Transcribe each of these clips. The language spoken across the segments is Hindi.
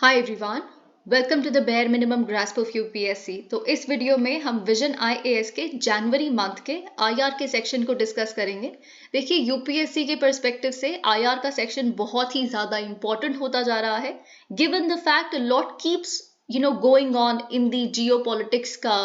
Hi everyone, welcome to the bare minimum grasp of UPSC. तो इस वीडियो में हम विजन आईएएस के जनवरी मंथ के आईआर के सेक्शन को डिस्कस करेंगे। देखिए, यूपीएससी के पर्सपेक्टिव से आईआर का सेक्शन बहुत ही ज्यादा इंपॉर्टेंट होता जा रहा है, given the fact lot keeps going on in the geopolitics का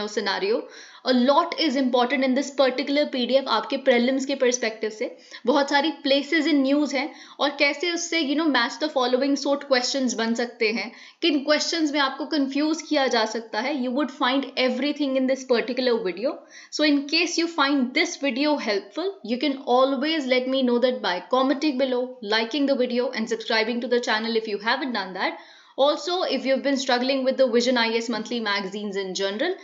scenario. A lot is important in this particular PDF आपके prelims के perspective से। बहुत सारी places in news हैं और कैसे उससे match the following sort questions बन सकते हैं, किन questions में आपको confuse किया जा सकता है। You would find everything in this particular video. So in case you find this video helpful, you can always let me know that by commenting below, liking the video and subscribing to the channel if you haven't done that. Also, if you've been struggling with the Vision IAS monthly magazines in general,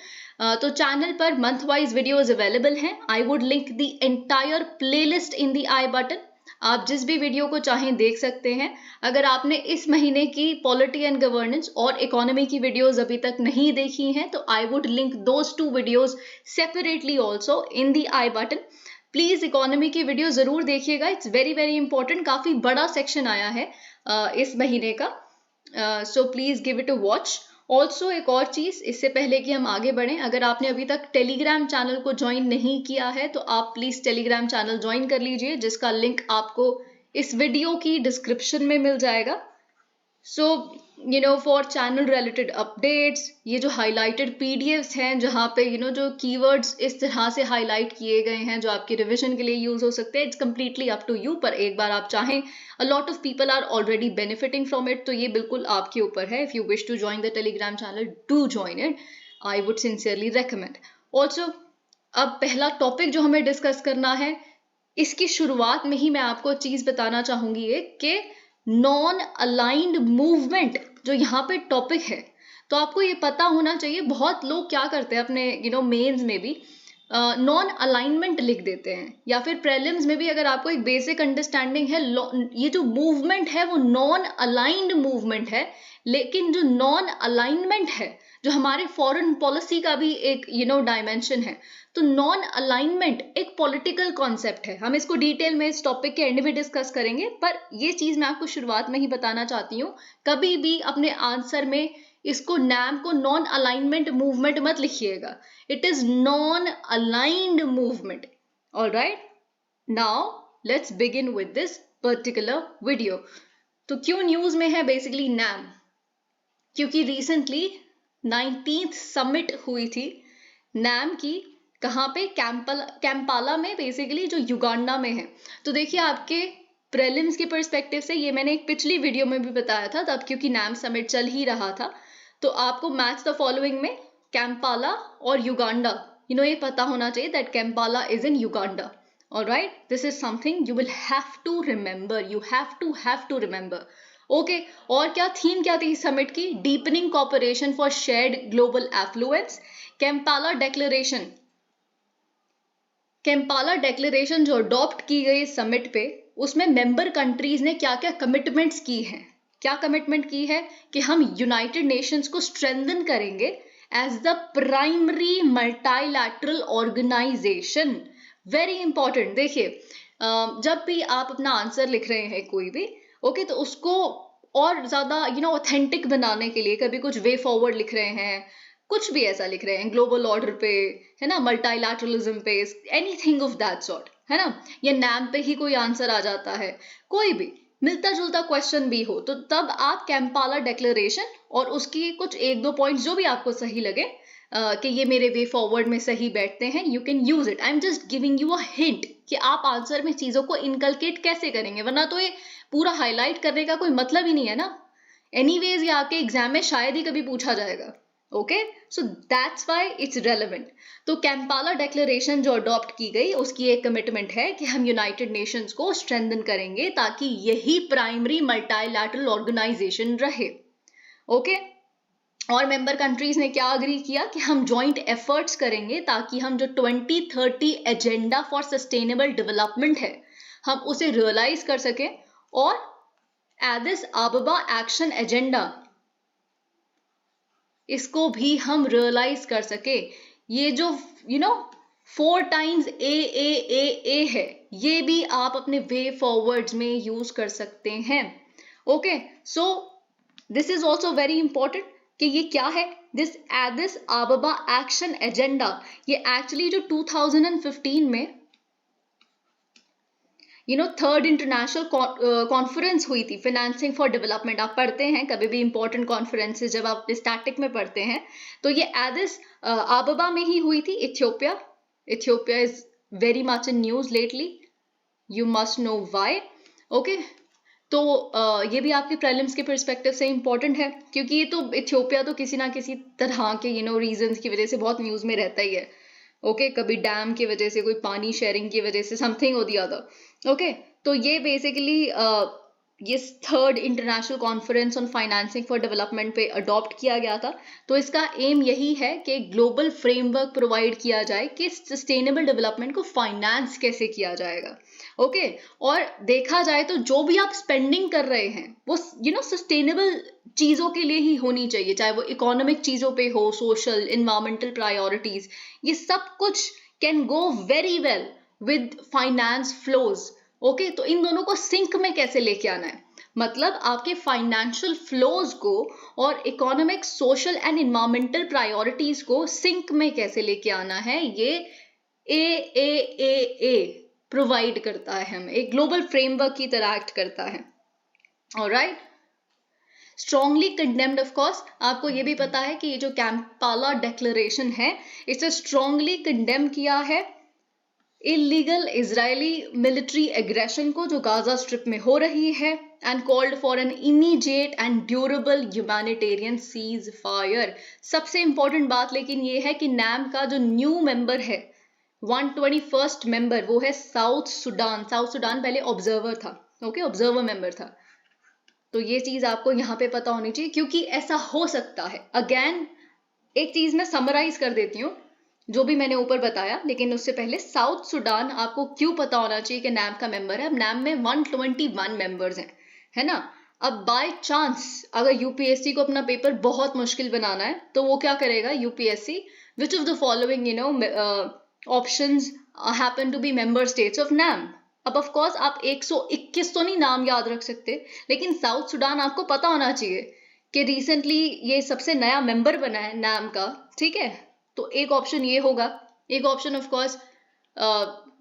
तो चैनल पर मंथ वाइज वीडियोज अवेलेबल हैं। I would link the entire playlist in the i button. आप जिस भी वीडियो को चाहें देख सकते हैं। अगर आपने इस महीने की पॉलिटी एंड गवर्नेंस और इकोनॉमी की वीडियोज अभी तक नहीं देखी हैं तो आई would link those two videos separately also in the i button. Please economy की वीडियो जरूर देखिएगा, इट्स वेरी वेरी इंपॉर्टेंट। काफी बड़ा सेक्शन आया है इस महीने का, so please give it a watch. Also एक और चीज, इससे पहले कि हम आगे बढ़ें, अगर आपने अभी तक टेलीग्राम चैनल को ज्वाइन नहीं किया है तो आप प्लीज टेलीग्राम चैनल ज्वाइन कर लीजिए, जिसका लिंक आपको इस वीडियो की डिस्क्रिप्शन में मिल जाएगा। So for channel related updates, ये जो हाईलाइटेड पीडीएफ्स हैं जहाँ पे जो कीवर्ड्स इस तरह से हाईलाइट किए गए हैं जो आपके रिविजन के लिए यूज हो सकते हैं, it's completely up to you. पर एक बार आप चाहें, a lot of people are already benefiting from it, तो ये बिल्कुल आपके ऊपर है। If you wish to join the Telegram channel, do join it. I would sincerely recommend. Also, अब पहला टॉपिक जो हमें डिस्कस करना है, इसकी शुरुआत में ही मैं आपको चीज बताना चाहूंगी कि नॉन अलाइंड मूवमेंट जो यहाँ पे टॉपिक है, तो आपको ये पता होना चाहिए। बहुत लोग क्या करते हैं अपने मेंस में भी नॉन अलाइनमेंट लिख देते हैं, या फिर प्रेलिम्स में भी अगर आपको एक बेसिक अंडरस्टैंडिंग है, ये जो मूवमेंट है वो नॉन अलाइंड मूवमेंट है। लेकिन जो नॉन अलाइनमेंट है, जो हमारे फॉरेन पॉलिसी का भी एक डायमेंशन है, तो नॉन अलाइनमेंट एक पॉलिटिकल कॉन्सेप्ट है। हम इसको डिटेल में इस टॉपिक के एंड में डिस्कस करेंगे, पर ये चीज मैं आपको शुरुआत में ही बताना चाहती हूँ। कभी भी अपने आंसर में इसको नैम को नॉन अलाइनमेंट मूवमेंट मत लिखिएगा, it is non aligned movement. Alright, now let's begin with this particular video. तो क्यों न्यूज में है बेसिकली नैम? क्योंकि रिसेंटली 19th समिट हुई थी नैम की। कहाँ पे? कैंपाला में, बेसिकली जो युगांडा में है। तो देखिए, आपके प्रेलिम्स के पर्सपेक्टिव से ये मैंने एक पिछली वीडियो में भी बताया था तब, क्योंकि नैम समिट चल ही रहा था। तो आपको मैच द फॉलोइंग में कैंपाला और युगांडा ये पता होना चाहिए that Kampala is in Uganda. Alright, this is something you will have to remember, you have to remember. Okay, और क्या थीम क्या थी समिट की? Deepening cooperation for shared global affluence. Kampala declaration जो अडॉप्ट की गई समिट पे, उसमें मेंबर कंट्रीज ने क्या क्या कमिटमेंट्स की हैं। क्या कमिटमेंट की है? कि हम यूनाइटेड नेशंस को स्ट्रेंथन करेंगे as the primary multilateral organisation. Very important. देखिए, जब भी आप अपना आंसर लिख रहे हैं कोई भी, ओके, तो उसको और ज्यादा ऑथेंटिक बनाने के लिए कभी कुछ वे फॉरवर्ड लिख रहे हैं, कुछ भी ऐसा लिख रहे हैं ग्लोबल ऑर्डर पे, है ना, मल्टीलैटरलिज्म पे, एनीथिंग ऑफ दैट सॉर्ट, है ना, या नैम पे ही कोई आंसर आ जाता है, कोई भी मिलता जुलता क्वेश्चन भी हो, तो तब आप कैंपाला डेक्लेरेशन और उसकी कुछ एक दो पॉइंट्स जो भी आपको सही लगे कि ये मेरे वे फॉरवर्ड में सही बैठते हैं, you can use it. I am just giving you a hint कि आप आंसर में चीजों को इनकलकेट कैसे करेंगे, वरना तो ये पूरा हाईलाइट करने का कोई मतलब ही नहीं है ना। एनीवेज ये आपके एग्जाम में शायद ही कभी पूछा जाएगा। Okay, so that's why it's relevant. तो कैंपाला डेक्लेरेशन जो अडॉप्ट की गई, उसकी एक कमिटमेंट है कि हम यूनाइटेड नेशंस को स्ट्रेंथन करेंगे ताकि यही प्राइमरी मल्टीलैटरल ऑर्गेनाइजेशन रहे। ओके, और मेंबर कंट्रीज ने क्या अग्री किया कि हम जॉइंट एफर्ट्स करेंगे ताकि हम जो 2030 एजेंडा फॉर सस्टेनेबल डेवलपमेंट है, हम उसे रियलाइज कर सकें, और एडिस अबाबा एक्शन एजेंडा, इसको भी हम रियलाइज कर सके। ये जो 4 times ए है, ये भी आप अपने वे फॉरवर्ड्स में यूज कर सकते हैं। Okay, so this is also very important कि ये क्या है, दिस एडिस आबाबा एक्शन एजेंडा। ये एक्चुअली जो 2015 में थर्ड इंटरनेशनल कॉन्फ्रेंस हुई थी फाइनेंसिंग फॉर डेवलपमेंट। आप पढ़ते हैं कभी भी इंपॉर्टेंट कॉन्फ्रेंसेस जब आप स्टैटिक में पढ़ते हैं, तो ये एडिस आबाबा में ही हुई थी, Ethiopia. Ethiopia is very much in news lately, you must know why. Okay, तो ये भी आपके प्रीलिम्स के पर्सपेक्टिव से इंपॉर्टेंट है, क्योंकि ये तो इथियोपिया तो किसी ना किसी तरह के रीजंस की वजह से बहुत न्यूज में रहता ही है। ओके, कभी डैम की वजह से, कोई पानी शेयरिंग की वजह से, समथिंग और द अदर। ओके, तो ये बेसिकली ये third international conference on financing for development पे अडॉप्ट किया गया था। तो इसका एम यही है कि ग्लोबल फ्रेमवर्क प्रोवाइड किया जाए कि सस्टेनेबल डेवलपमेंट को फाइनेंस कैसे किया जाएगा। ओके, और देखा जाए तो जो भी आप स्पेंडिंग कर रहे हैं वो सस्टेनेबल चीजों के लिए ही होनी चाहिए, चाहे वो इकोनॉमिक चीजों पे हो, सोशल, इन्वायरमेंटल प्रायोरिटीज, ये सब कुछ can go very well with finance flows. Okay, तो इन दोनों को सिंक में कैसे लेके आना है, मतलब आपके फाइनेंशियल फ्लोज को और economic, social and environmental priorities को सिंक में कैसे लेके आना है, ये ए प्रोवाइड करता है, हमें एक ग्लोबल फ्रेमवर्क की तरह एक्ट करता है। Alright, strongly condemned, of course आपको ये भी पता है कि ये जो कैंपाला डिक्लेरेशन है, इसे स्ट्रॉन्गली कंडेम किया है इलीगल इजरायली मिलिट्री एग्रेशन को जो गाजा स्ट्रिप में हो रही है, and called for an immediate and durable humanitarian cease fire. सबसे इंपॉर्टेंट बात लेकिन ये है कि नैम का जो न्यू मेंबर है, 121st मेंबर, वो है साउथ सुडान। साउथ सुडान पहले ऑब्जर्वर था, ओके, ऑब्जर्वर मेंबर था। तो ये चीज आपको यहाँ पे पता होनी चाहिए, क्योंकि ऐसा हो सकता है। अगेन एक चीज मैं समराइज कर देती हूँ जो भी मैंने ऊपर बताया, लेकिन उससे पहले साउथ सुडान आपको क्यों पता होना चाहिए कि नैम का मेंबर है। अब नैम में 121 मेंबर्स हैं, है ना। अब बाय चांस अगर यूपीएससी को अपना पेपर बहुत मुश्किल बनाना है तो वो क्या करेगा, UPSC, which of the following options happen to be member states of NAM. अब ऑफ कोर्स आप 121 तो नहीं नाम याद रख सकते, लेकिन साउथ सुडान आपको पता होना चाहिए कि रिसेंटली ये सबसे नया मेंबर बना है नैम का, ठीक है। तो एक ऑप्शन ये होगा, एक ऑप्शन ऑफ कोर्स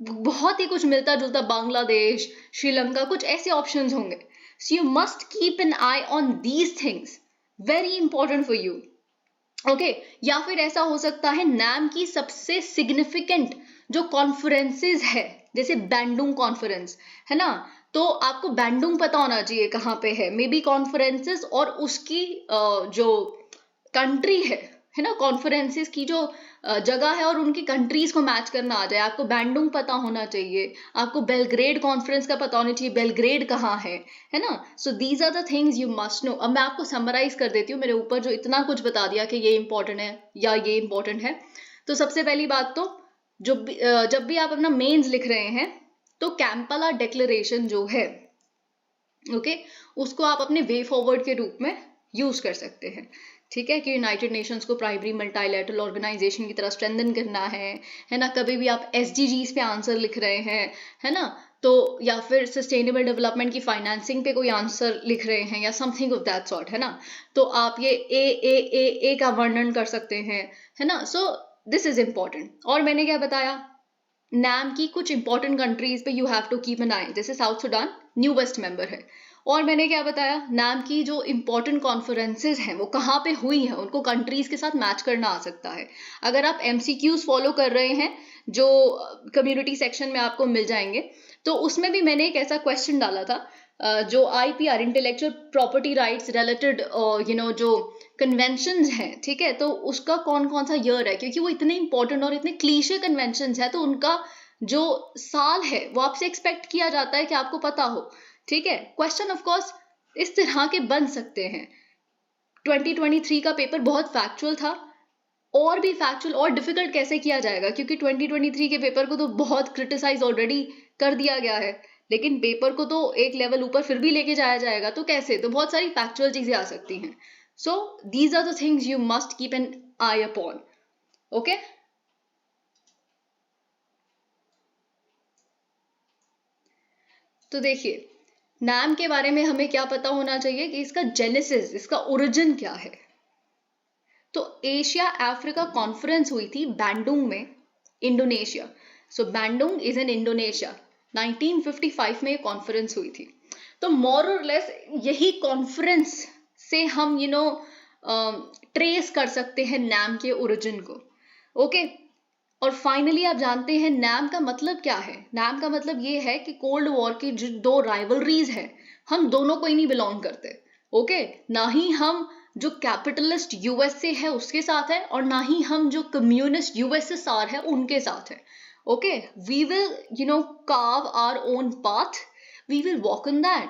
बहुत ही कुछ मिलता जुलता, बांग्लादेश, श्रीलंका, कुछ ऐसे ऑप्शंस होंगे। सो you must keep an I on these things, very important for you. Okay, या फिर ऐसा हो सकता है नैम की सबसे सिग्निफिकेंट जो कॉन्फ्रेंसेस है, जैसे बैंडुंग कॉन्फ्रेंस, है ना, तो आपको बैंडुंग पता होना चाहिए कहाँ पे है, मे बी कॉन्फ्रेंसेस, और उसकी जो कंट्री है ना, कॉन्फ्रेंसेस की जो जगह है और उनकी कंट्रीज को मैच करना आ जाए, आपको बैंडुंग पता होना चाहिए। आपको बेलग्रेड कॉन्फ्रेंस का पता होना चाहिए, बेलग्रेड कहाँ है ना। So these are the things you must know. अब मैं आपको समराइज कर देती हूँ, मेरे ऊपर जो इतना कुछ बता दिया कि ये इंपॉर्टेंट है या ये इंपॉर्टेंट है। तो सबसे पहली बात तो जब भी आप अपना मेंस लिख रहे हैं तो कैंपाला डिक्लेरेशन जो है, ओके, उसको आप अपने वे फॉरवर्ड के रूप में यूज कर सकते हैं, ठीक है, कि यूनाइटेड नेशंस को प्राइमरी मल्टीलैटरल ऑर्गेनाइजेशन की तरह स्ट्रेंथन करना है ना। कभी भी आप एसडीजीज पे आंसर लिख रहे हैं, है ना, तो या फिर सस्टेनेबल डेवलपमेंट की फाइनेंसिंग पे कोई आंसर लिख रहे हैं या समथिंग ऑफ दैट सॉर्ट, है ना, तो आप ये ए का वर्णन कर सकते हैं, है ना। So this is important. और मैंने क्या बताया, नैम की कुछ इंपॉर्टेंट कंट्रीज पे you have to keep an eye, जैसे South Sudan newest member है। और मैंने क्या बताया, नैम की जो इंपॉर्टेंट कॉन्फ्रेंसेज हैं वो कहाँ पे हुई हैं, उनको कंट्रीज के साथ मैच करना आ सकता है। अगर आप एमसीक्यूज फॉलो कर रहे हैं जो कम्युनिटी सेक्शन में आपको मिल जाएंगे, तो उसमें भी मैंने एक ऐसा क्वेश्चन डाला था जो IPR, intellectual property rights related जो कन्वेंशंस हैं, ठीक है, तो उसका कौन कौन सा ईयर है, क्योंकि वो इतने इंपॉर्टेंट और इतने क्लीशे कन्वेंशंस है, तो उनका जो साल है वो आपसे एक्सपेक्ट किया जाता है कि आपको पता हो, ठीक है। क्वेश्चन ऑफ कोर्स इस तरह के बन सकते हैं। 2023 का पेपर बहुत फैक्चुअल था, और भी फैक्चुअल और डिफिकल्ट कैसे किया जाएगा, क्योंकि 2023 के पेपर को तो बहुत क्रिटिसाइज ऑलरेडी कर दिया गया है, लेकिन पेपर को तो एक लेवल ऊपर फिर भी लेके जाया जाएगा, तो कैसे, तो बहुत सारी फैक्चुअल चीजें आ सकती हैं। So these are the things you must keep an eye upon, okay. तो देखिए, नाम के बारे में हमें क्या पता होना चाहिए कि इसका जेनेसिस, इसका ओरिजिन क्या है। तो एशिया अफ्रीका कॉन्फ्रेंस हुई थी बैंडुंग में, Indonesia. So Bandung is in Indonesia. 1955 में कॉन्फ्रेंस हुई थी। तो मोर और लेस यही कॉन्फ्रेंस से हम ट्रेस कर सकते हैं नाम के ओरिजिन को। ओके और फाइनली आप जानते हैं नाम का मतलब क्या है। नाम का मतलब ये है कि कोल्ड वॉर की जो दो राइवलरीज है, हम दोनों को ही नहीं बिलोंग करते। ओके ना ही हम जो कैपिटलिस्ट यूएसए है उसके साथ है और ना ही हम जो कम्युनिस्ट यूएसएसआर है उनके साथ है। Okay we will carve our own path, we will walk in that.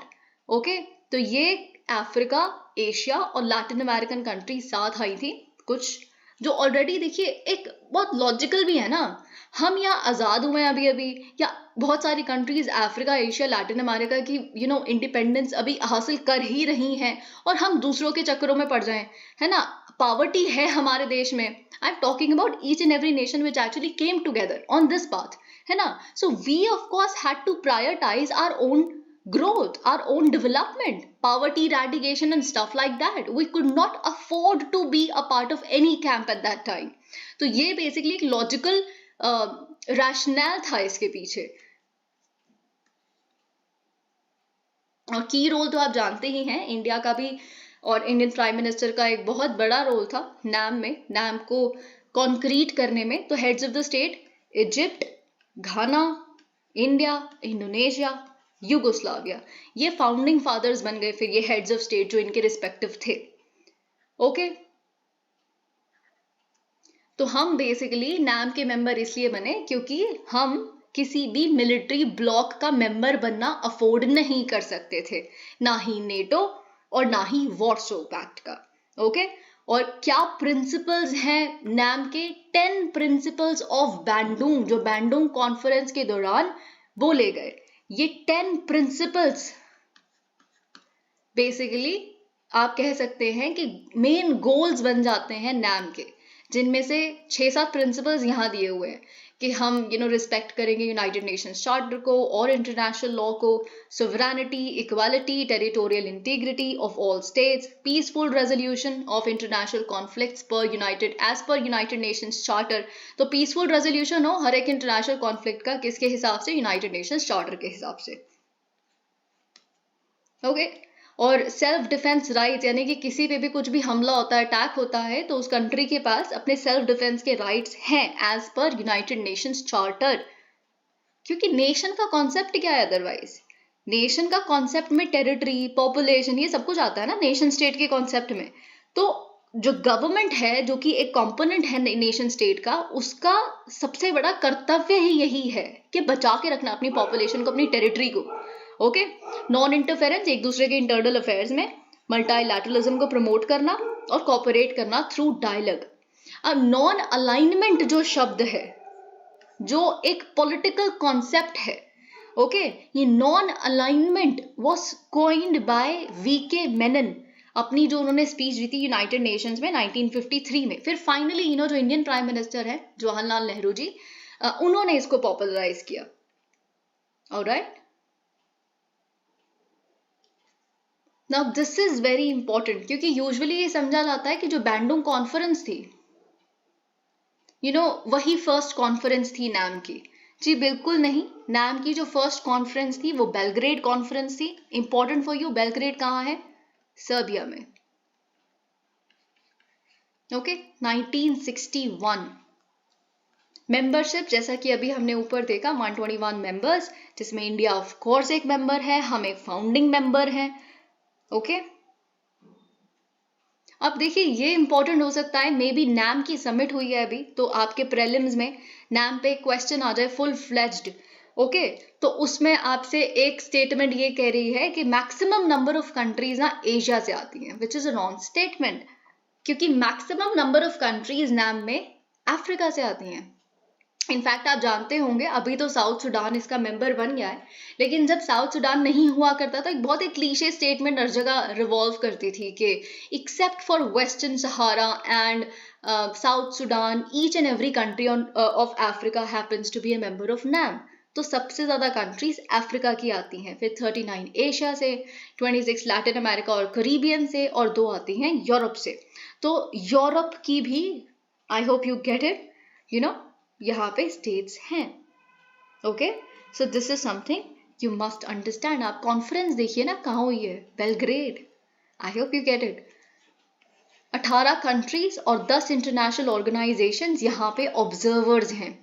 Okay तो ये अफ्रीका, एशिया और लैटिन अमेरिकन कंट्री साथ आई थी कुछ, जो ऑलरेडी देखिए एक बहुत लॉजिकल भी है ना। हम यहाँ आजाद हुए अभी अभी, या बहुत सारी countries Africa, Asia, Latin America की इंडिपेंडेंस अभी हासिल कर ही रही हैं और हम दूसरों के चक्करों में पड़ जाएं, है ना। पावर्टी है हमारे देश में। I am talking about each and every nation which actually came together on this path, है ना। So we of course had to prioritise our own growth, our own development, poverty eradication and stuff like that. We could not afford to be a part of any camp at that time. तो ये basically एक logical rationale था इसके पीछे। और की रोल तो आप जानते ही हैं, इंडिया का भी और इंडियन प्राइम मिनिस्टर का एक बहुत बड़ा रोल था नाम में, नाम को कॉन्क्रीट करने में। तो heads of the state Egypt, Ghana, India, Indonesia, Yugoslavia, ये फाउंडिंग फादर्स बन गए फिर ये हेड्स ऑफ स्टेट जो इनके रिस्पेक्टिव थे। ओके तो हम बेसिकली नाम के मेंबर इसलिए बने क्योंकि हम किसी भी मिलिट्री ब्लॉक का मेंबर बनना अफोर्ड नहीं कर सकते थे, ना ही नेटो और ना ही वॉर्सो पैक्ट का। ओके और क्या प्रिंसिपल्स हैं नाम के? 10 प्रिंसिपल्स ऑफ बैंडुंग, जो बैंडुंग कॉन्फ्रेंस के दौरान बोले गए। ये 10 प्रिंसिपल्स बेसिकली आप कह सकते हैं कि मेन गोल्स बन जाते हैं नाम के, जिनमें से 6-7 प्रिंसिपल्स यहाँ दिए हुए हैं कि हम रिस्पेक्ट करेंगे यूनाइटेड नेशंस चार्टर को और इंटरनेशनल लॉ को, sovereignty, equality, territorial integrity of all states, peaceful resolution of international conflicts पर यूनाइटेड नेशंस चार्टर। तो पीसफुल रेजोल्यूशन हो हर एक इंटरनेशनल कॉन्फ्लिक्ट का, किसके हिसाब से? यूनाइटेड नेशंस चार्टर के हिसाब से। ओके और सेल्फ डिफेंस राइट्स, यानी कि किसी पे भी कुछ भी हमला होता है, अटैक होता है, तो उस कंट्री के पास अपने सेल्फ डिफेंस के राइट्स हैं as per United Nations charter. क्योंकि नेशन का कॉन्सेप्ट क्या है? अदरवाइज नेशन का कॉन्सेप्ट में टेरिटरी, पॉपुलेशन, ये सब कुछ आता है ना नेशन स्टेट के कॉन्सेप्ट में। तो जो गवर्नमेंट है, जो कि एक कंपोनेंट है नेशन स्टेट का, उसका सबसे बड़ा कर्तव्य ही यही है कि बचा के रखना अपनी पॉपुलेशन को, अपनी टेरिटरी को। ओके नॉन इंटरफेरेंस, एक दूसरे के इंटरनल अफेयर्स में, मल्टीलैटरलिज्म को प्रमोट करना और कोऑपरेट करना थ्रू डायलॉग। अब नॉन अलाइनमेंट जो शब्द है, जो एक पॉलिटिकल कॉन्सेप्ट है, ओके ये non alignment was coined by VK Menon, अपनी जो उन्होंने स्पीच दी थी यूनाइटेड नेशंस में 1953 में। फिर फाइनली जो इंडियन प्राइम मिनिस्टर है जवाहरलाल नेहरू जी, उन्होंने इसको पॉपुलराइज किया। Alright now this is very important, क्योंकि यूजुअली ये समझा जाता है कि जो बैंडुंग कॉन्फ्रेंस थी वही फर्स्ट कॉन्फ्रेंस थी नाम की। जी बिल्कुल नहीं, नाम की जो फर्स्ट कॉन्फ्रेंस थी वो बेलग्रेड कॉन्फ्रेंस थी। इंपॉर्टेंट फॉर यू, बेलग्रेड कहाँ है? सर्बिया में। ओके 1961 मेंबरशिप, जैसा कि अभी हमने ऊपर देखा 121 मेंबर्स, जिसमें इंडिया ऑफ कोर्स एक मेंबर है, हम एक फाउंडिंग मेंबर हैं। ओके अब देखिए ये इंपॉर्टेंट हो सकता है, मे बी नाम की समिट हुई है अभी, तो आपके प्रीलिम्स में नाम पे क्वेश्चन आ जाए फुल फ्लेज्ड। ओके तो उसमें आपसे एक स्टेटमेंट ये कह रही है कि मैक्सिमम नंबर ऑफ कंट्रीज ना एशिया से आती हैं, which is a wrong statement, क्योंकि मैक्सिमम नंबर ऑफ कंट्रीज नाम में अफ्रीका से आती हैं। इनफैक्ट आप जानते होंगे अभी तो साउथ सुडान इसका मेंबर बन गया है, लेकिन जब साउथ सुडान नहीं हुआ करता था, एक बहुत ही क्लीशे स्टेटमेंट हर जगह रिवॉल्व करती थी कि except for Western Sahara and South Sudan, each and every country of Africa happens to be a member of NAM. तो सबसे ज़्यादा कंट्रीज अफ्रीका की आती हैं, फिर 39 एशिया से, 26 लैटिन अमेरिका और करीबियन से, और 2 आती हैं यूरोप से। तो यूरोप की भी, आई होप यू गेट इट, यहाँ पे स्टेट्स हैं। Okay, so this is something you must understand. आप कॉन्फ्रेंस देखिए ना कहाँ हुई है, Belgrade. I hope you get it. 18 countries और 10 इंटरनेशनल ऑर्गेनाइजेशंस यहाँ पे ऑब्जर्वर्स हैं।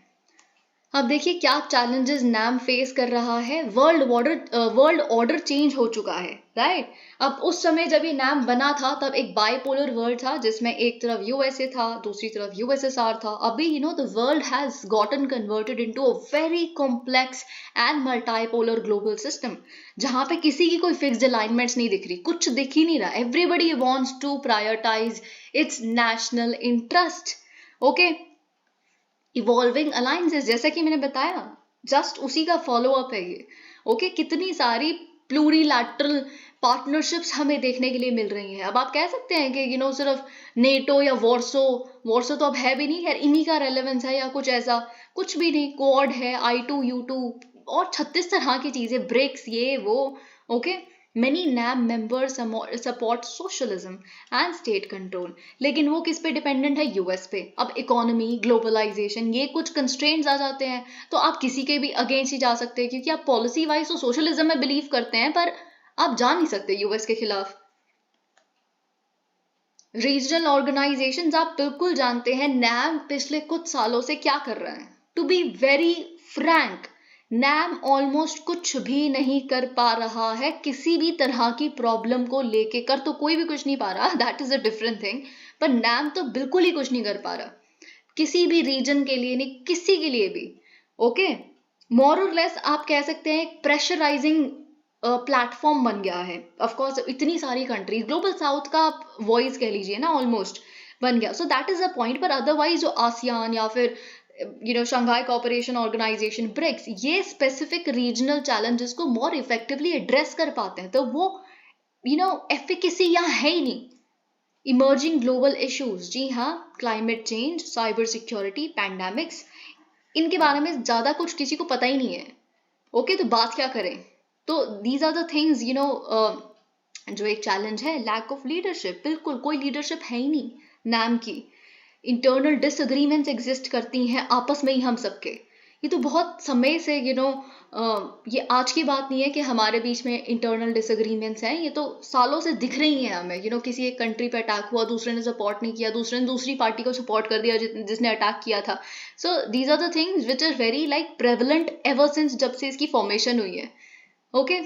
अब देखिए क्या चैलेंजेस नैम फेस कर रहा है। वर्ल्ड ऑर्डर चेंज हो चुका है, राइट। अब उस समय जब ये नैम बना था तब एक बाइपोलर वर्ल्ड था जिसमें एक तरफ यूएसए था, दूसरी तरफ यूएसएसआर था। अभी the world has gotten converted into a very complex and multipolar global system, जहां पे किसी की कोई फिक्स्ड अलाइनमेंट्स नहीं दिख रही, कुछ दिख ही नहीं रहा। Everybody wants to prioritise its national interest. Okay, evolving alliances, जैसा कि मैंने बताया, जस्ट उसी का फॉलो अप है ये। ओके, कितनी सारी प्लूरीलैटरल पार्टनरशिप्स हमें देखने के लिए मिल रही हैं। अब आप कह सकते हैं कि सिर्फ नेटो या वॉर्सो तो अब है भी नहीं, खैर इन्हीं का रेलेवेंस है या कुछ ऐसा, कुछ भी नहीं। क्वाड है, I2 U2 और 36 तरह की चीजें, ब्रिक्स, ये वो। Okay, Many NAM members support socialism and state control, लेकिन वो किस पे डिपेंडेंट है? यूएस पे। अब इकोनॉमी, ग्लोबलाइजेशन, ये कुछ कंस्ट्रेंट्स आ जाते हैं तो आप किसी के भी अगेंस्ट ही जा सकते हैं, क्योंकि आप पॉलिसी वाइज तो सोशलिज्म में बिलीव करते हैं पर आप जा नहीं सकते यूएस के खिलाफ। रीजनल ऑर्गेनाइजेशंस, आप बिल्कुल जानते हैं नैम पिछले कुछ सालों से क्या कर रहा है। To be very frank, NAM almost कुछ भी नहीं कर पा रहा है किसी भी तरह की प्रॉब्लम को लेके। कर तो कोई भी कुछ नहीं पा रहा, that is a different thing, पर नैम तो बिल्कुल ही कुछ नहीं कर पा रहा किसी भी रीजन के लिए, नहीं किसी के लिए भी। ओके, मोर और लेस आप कह सकते हैं एक प्रेशराइजिंग प्लेटफॉर्म बन गया है। ऑफ कोर्स इतनी सारी कंट्रीज, ग्लोबल साउथ का आप वॉइस कह लीजिए ना, ऑलमोस्ट बन गया। So that is a point. पर अदरवाइज जो आसियान या फिर शंघाई कोऑपरेशन ऑर्गेनाइजेशन, ब्रिक्स, ये स्पेसिफिक रीजनल चैलेंजेस को मोर इफेक्टिवली एड्रेस कर पाते हैं, तो वो एफिकेसी यहाँ है ही नहीं। इमर्जिंग ग्लोबल इश्यूज, जी हाँ, climate change, cyber security, pandemics, इनके बारे में ज्यादा कुछ किसी को पता ही नहीं है। ओके, तो बात क्या करें? तो दीज आर द थिंग्स, जो एक चैलेंज है, लैक ऑफ लीडरशिप। बिल्कुल कोई लीडरशिप है ही नहीं नैम की। इंटरनल डिसएग्रीमेंट्स एग्जिस्ट करती हैं आपस में ही हम सबके। ये तो बहुत समय से ये आज की बात नहीं है कि हमारे बीच में इंटरनल डिसएग्रीमेंट्स हैं, ये तो सालों से दिख रही हैं हमें। किसी एक कंट्री पे अटैक हुआ, दूसरे ने सपोर्ट नहीं किया, दूसरे ने दूसरी पार्टी को सपोर्ट कर दिया जिसने अटैक किया था। So these are the things which are very like prevalent ever since जब से इसकी फॉर्मेशन हुई है। ओके,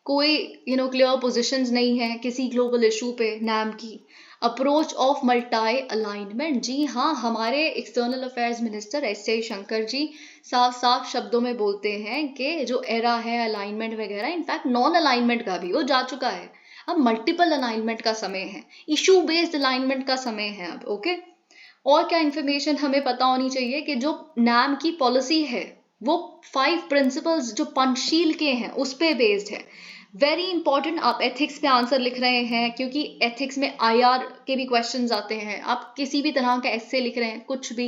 कोई क्लियर पोजिशंस नहीं है किसी ग्लोबल इशू पे नैम की। अप्रोच ऑफ मल्टी अलाइनमेंट, जी हाँ, हमारे external affairs minister S Jaishankar ji साफ साफ शब्दों में बोलते हैं कि जो एरा है अलाइनमेंट वगैरह, इनफैक्ट नॉन अलाइनमेंट का भी वो जा चुका है। अब मल्टीपल अलाइनमेंट का समय है, इशू बेस्ड अलाइनमेंट का समय है अब। ओके, और क्या इंफॉर्मेशन हमें पता होनी चाहिए कि जो नैम की पॉलिसी है वो 5 प्रिंसिपल्स जो पंचशील के हैं उस पे बेस्ड है। Very important. आप एथिक्स पे आंसर लिख रहे हैं, क्योंकि एथिक्स में आईआर के भी क्वेश्चंस आते हैं। आप किसी भी तरह का एस्से लिख रहे हैं, कुछ भी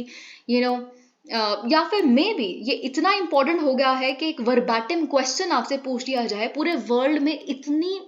या फिर मे बी ये इतना इंपॉर्टेंट हो गया है कि एक वर्बैटिम क्वेश्चन आपसे पूछ लिया जाए। पूरे वर्ल्ड में इतनी,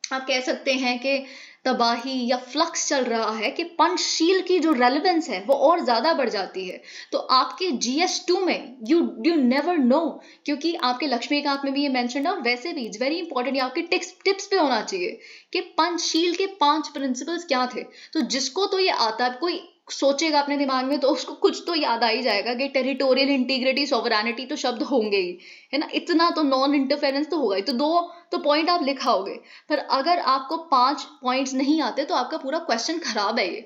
आप कह सकते हैं कि तबाही या फ्लक्स चल रहा है कि पंचशील की जो रेलेवेंस है वो और ज्यादा बढ़ जाती है। तो आपके GS2 में यू नेवर नो, क्योंकि आपके लक्ष्मीकांत में भी ये मेंशन है, और वैसे भी इट्स वेरी इंपॉर्टेंट, ये आपके टिप्स पे होना चाहिए कि पंचशील के 5 प्रिंसिपल्स क्या थे। तो जिसको तो ये आता है, कोई सोचेगा अपने दिमाग में तो उसको कुछ तो याद आ ही जाएगा कि टेरिटोरियल इंटीग्रिटी, सॉवरेनिटी तो शब्द होंगे ही, है ना, इतना तो नॉन इंटरफेरेंस तो होगा ही, तो 2 तो पॉइंट आप लिखाओगे। पर अगर आपको 5 पॉइंट्स नहीं आते तो आपका पूरा क्वेश्चन खराब है ये।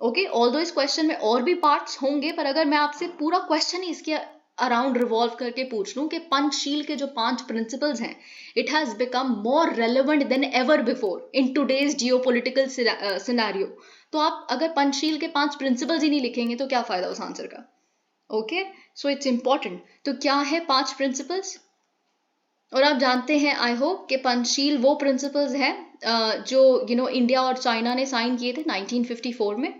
ओके, ऑल्दो इस क्वेश्चन में और भी पार्ट्स होंगे, पर अगर मैं आपसे पूरा क्वेश्चन ही इसके अराउंड रिवॉल्व करके पूछ लूं कि पंचशील के जो 5 प्रिंसिपल्स हैं, it has become more relevant then ever before in today's geopolitical scenario. तो आप अगर पंचशील के 5 प्रिंसिपल्स ही नहीं लिखेंगे तो क्या फायदा उस आंसर का। Okay, so it's important. तो क्या है 5 प्रिंसिपल्स? और आप जानते हैं, आई होप, कि पंचशील वो प्रिंसिपल्स हैं जो इंडिया और चाइना ने साइन किए थे 1954 में।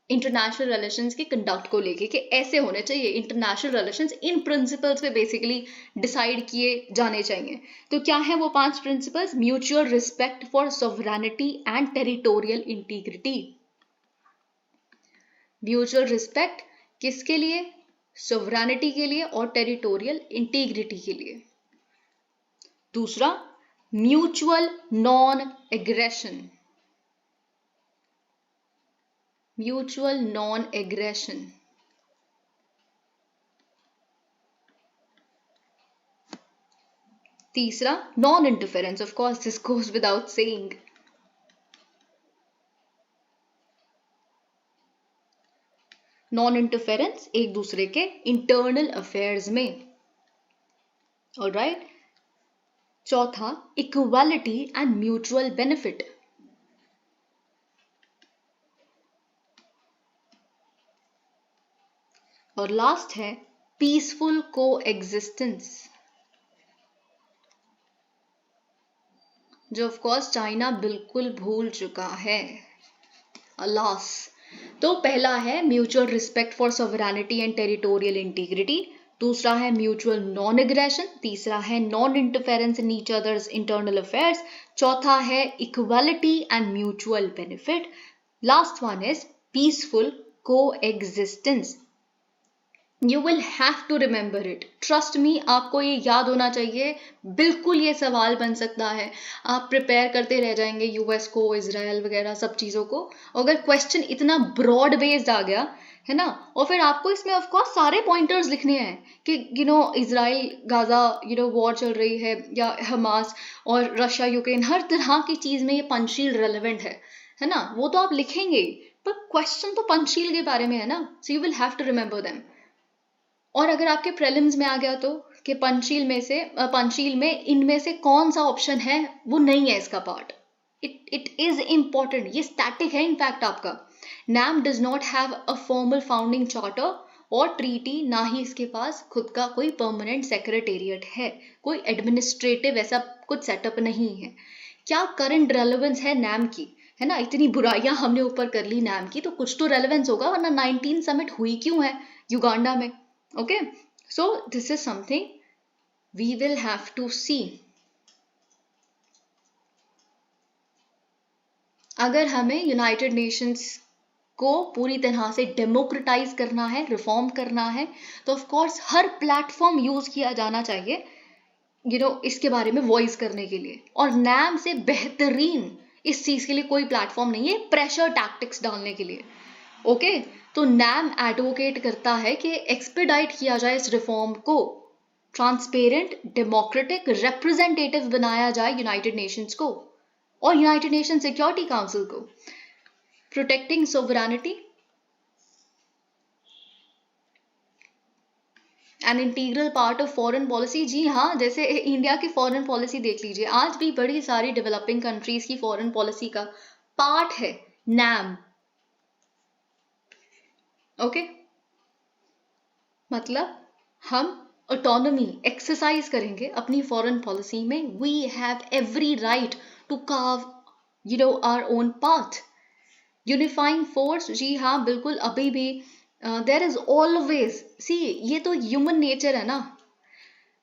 इंटरनेशनल रिलेशंस के कंडक्ट को लेके कि ऐसे होने चाहिए इंटरनेशनल रिलेशंस, इन प्रिंसिपल्स पे बेसिकली डिसाइड किए जाने चाहिए। तो क्या है वो 5 principles? Mutual respect for sovereignty and territorial integrity. Mutual respect किसके लिए? सॉवरेनिटी के लिए और टेरिटोरियल इंटीग्रिटी के लिए। दूसरा, mutual non aggression. Mutual non aggression. तीसरा, non interference. Of course this goes without saying. Non interference एक दूसरे के इंटरनल अफेयर्स में। ऑलराइट। चौथा, इक्वालिटी एंड म्यूचुअल बेनिफिट। और लास्ट है पीसफुल कोएग्जिस्टेंस, जो ऑफ कोर्स चाइना बिल्कुल भूल चुका है, अलास। तो पहला है mutual respect for sovereignty and territorial integrity, दूसरा है म्यूचुअल नॉन एग्रेशन, तीसरा है non interference in each others internal affairs, चौथा है equality and mutual benefit, last one is peaceful coexistence. You will have to remember it. Trust me, आपको ये याद होना चाहिए। बिल्कुल ये सवाल बन सकता है, आप प्रिपेयर करते रह जाएंगे यूएस को, इजराइल वगैरह सब चीज़ों को। अगर क्वेश्चन इतना ब्रॉड बेस्ड आ गया है ना, और फिर आपको इसमें ऑफ कोर्स सारे पॉइंटर्स लिखने हैं कि इजराइल गाजा वॉर चल रही है, या हमास और रशिया यूक्रेन, हर तरह की चीज़ में ये पंचशील रेलेवेंट है ना, वो तो आप लिखेंगे, पर क्वेश्चन तो पंचशील के बारे में है ना, so you will have to remember them. और अगर आपके प्रीलिम्स में आ गया तो कि पंचशील में इनमें से कौन सा ऑप्शन है, वो नहीं है इसका पार्ट, इट इज इम्पॉर्टेंट, ये स्टैटिक है इनफैक्ट आपका। NAM does not have a formal founding charter और ट्रीटी, ना ही इसके पास खुद का कोई परमानेंट सेक्रेटेरिएट है, कोई एडमिनिस्ट्रेटिव ऐसा कुछ सेटअप नहीं है। क्या करंट रेलेवेंस है NAM की, है ना, इतनी बुराइयां हमने ऊपर कर ली NAM की, तो कुछ तो रेलेवेंस होगा, वरना 19 समिट हुई क्यों है युगांडा में? Okay, so this is something we will have to see. अगर हमें यूनाइटेड नेशंस को पूरी तरह से डेमोक्रेटाइज करना है, रिफॉर्म करना है, तो of course her platform use किया जाना चाहिए इसके बारे में वॉइस करने के लिए। और NAM से बेहतरीन इस चीज के लिए कोई प्लेटफॉर्म नहीं है, प्रेशर टैक्टिक्स डालने के लिए। ओके, तो NAM एडवोकेट करता है कि एक्सपेडाइट किया जाए इस रिफॉर्म को, ट्रांसपेरेंट, डेमोक्रेटिक, रिप्रेजेंटेटिव बनाया जाए यूनाइटेड नेशंस को और यूनाइटेड नेशन सिक्योरिटी काउंसिल को। Protecting sovereignty an integral part of foreign policy. जी हाँ, जैसे इंडिया की फॉरेन पॉलिसी देख लीजिए, आज भी बड़ी सारी डेवलपिंग कंट्रीज की फॉरेन पॉलिसी का पार्ट है NAM। ओके, मतलब हम ऑटोनॉमी एक्सरसाइज करेंगे अपनी फॉरेन पॉलिसी में। We have every right to carve our own path. Unifying force, जी हाँ बिल्कुल, अभी भी देयर इज ऑलवेज, सी ये तो ह्यूमन नेचर है ना,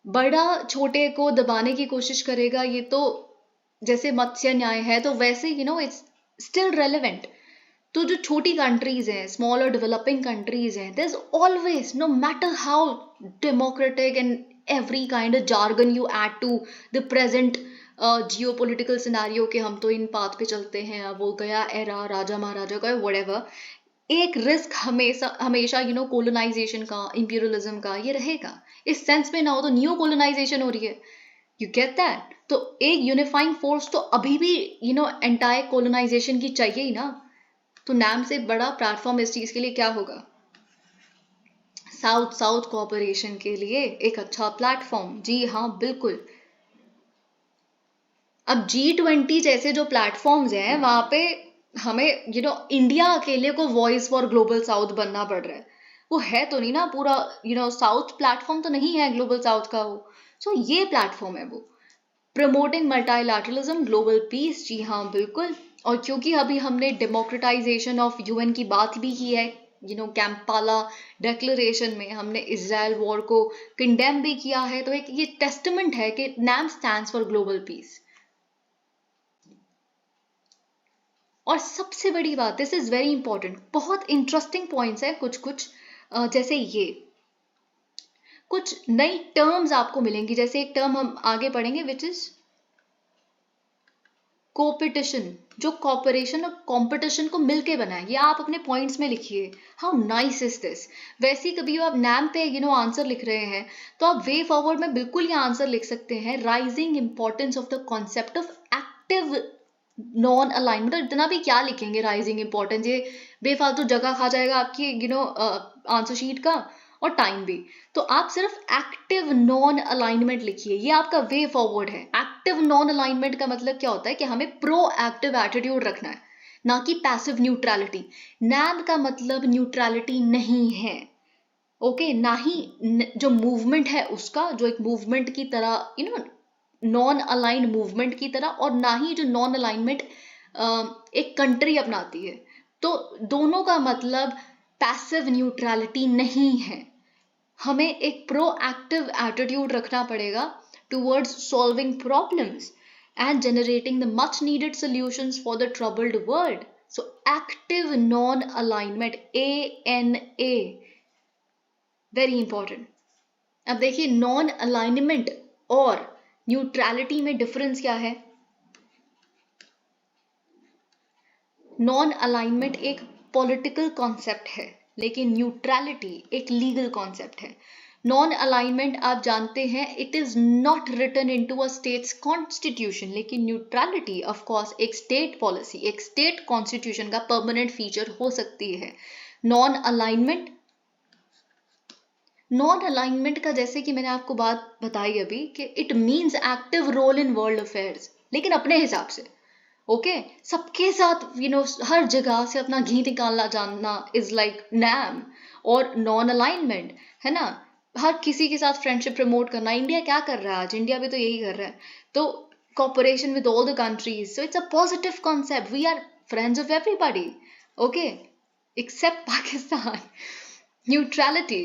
बड़ा छोटे को दबाने की कोशिश करेगा, ये तो जैसे मत्स्य न्याय है, तो वैसे इट्स स्टिल रेलेवेंट। तो जो छोटी कंट्रीज हैं, स्मॉल और डेवलपिंग कंट्रीज हैं, there is always, no matter how democratic and every kind of jargon you add to the present geopolitical scenario के हम तो इन पाथ पे चलते हैं, अब वो गया एरा राजा महाराजा का, व्हाटएवर, एक रिस्क हमेशा कोलोनाइजेशन का, इंपीरियलिज्म का ये रहेगा। इस सेंस में ना हो तो न्यू कोलोनाइजेशन हो रही है, यू गेट दैट। तो एक यूनिफाइंग फोर्स तो अभी भी एंटायर कोलोनाइजेशन की चाहिए ही ना। तो NAM से बड़ा प्लेटफॉर्म इस चीज के लिए क्या होगा? साउथ साउथ कोऑपरेशन के लिए एक अच्छा प्लेटफॉर्म। जी हाँ बिल्कुल। अब G20 जैसे जो प्लेटफॉर्म्स हैं, वहां पे हमें इंडिया अकेले को वॉइस फॉर ग्लोबल साउथ बनना पड़ रहा है। वो है तो नहीं ना पूरा साउथ प्लेटफॉर्म तो नहीं है ग्लोबल साउथ का वो। सो ये प्लेटफॉर्म है वो, प्रमोटिंग मल्टीलैटरलिज्म, ग्लोबल पीस। जी हाँ बिल्कुल। और क्योंकि अभी हमने डेमोक्रेटाइजेशन ऑफ यूएन की बात भी की है, कैंपाला डिक्लेरेशन में हमने इजराइल वॉर को कंडेम भी किया है, तो एक ये टेस्टमेंट है कि NAM stands for global peace. और सबसे बड़ी बात, दिस इज वेरी इंपॉर्टेंट, बहुत इंटरेस्टिंग पॉइंट्स है कुछ कुछ, जैसे ये कुछ नई टर्म्स आपको मिलेंगी। जैसे एक टर्म हम आगे पढ़ेंगे विच इज कोपिटिशन, जो कॉपरेशन और कंपटीशन को मिलके बना है। ये आप अपने पॉइंट्स में लिखिए, हाउ नाइस इज दिस। वैसे ही कभी आप नैम पे आंसर लिख रहे हैं तो आप वे फॉरवर्ड में बिल्कुल ये आंसर लिख सकते हैं, rising importance of the concept of active non alignment. और इतना भी क्या लिखेंगे राइजिंग इंपॉर्टेंस, ये बेफालतू जगह खा जाएगा आपकी आंसर शीट का और टाइम भी। तो आप सिर्फ एक्टिव नॉन अलाइनमेंट लिखिए, ये आपका वे फॉरवर्ड है। एक्टिव नॉन अलाइनमेंट का मतलब क्या होता है कि हमें प्रो एक्टिव एटीट्यूड रखना है, ना कि पैसिव न्यूट्रलिटी। नैम का मतलब न्यूट्रलिटी नहीं है, ओके, ना ही जो मूवमेंट है उसका, जो एक मूवमेंट की तरह नॉन अलाइंड मूवमेंट की तरह, और ना ही जो नॉन अलाइनमेंट एक कंट्री अपनाती है। तो दोनों का मतलब पैसिव न्यूट्रलिटी नहीं है। हमें एक प्रोएक्टिव एटीट्यूड रखना पड़ेगा towards solving problems and generating the much needed solutions for the troubled world. So active non-alignment, ANA, very important. अब देखिए नॉन अलाइनमेंट और न्यूट्रलिटी में डिफरेंस क्या है। नॉन अलाइनमेंट एक पॉलिटिकल कॉन्सेप्ट है, लेकिन न्यूट्रलिटी एक लीगल कॉन्सेप्ट है। नॉन अलाइनमेंट आप जानते हैं it is not written into a state's constitution, लेकिन न्यूट्रलिटी ऑफ कोर्स एक स्टेट पॉलिसी, एक स्टेट कॉन्स्टिट्यूशन का परमानेंट फीचर हो सकती है। नॉन अलाइनमेंट का जैसे कि मैंने आपको बात बताई अभी कि it means active role in world affairs, लेकिन अपने हिसाब से, ओके सबके साथ हर जगह से अपना घी निकालना जानना इज लाइक नैम। और नॉन अलाइनमेंट है ना, हर किसी के साथ फ्रेंडशिप प्रमोट करना। इंडिया क्या कर रहा है आज, इंडिया भी तो यही कर रहा है। तो cooperation with all the countries, so it's a positive concept, we are friends of everybody, okay except Pakistan. Neutrality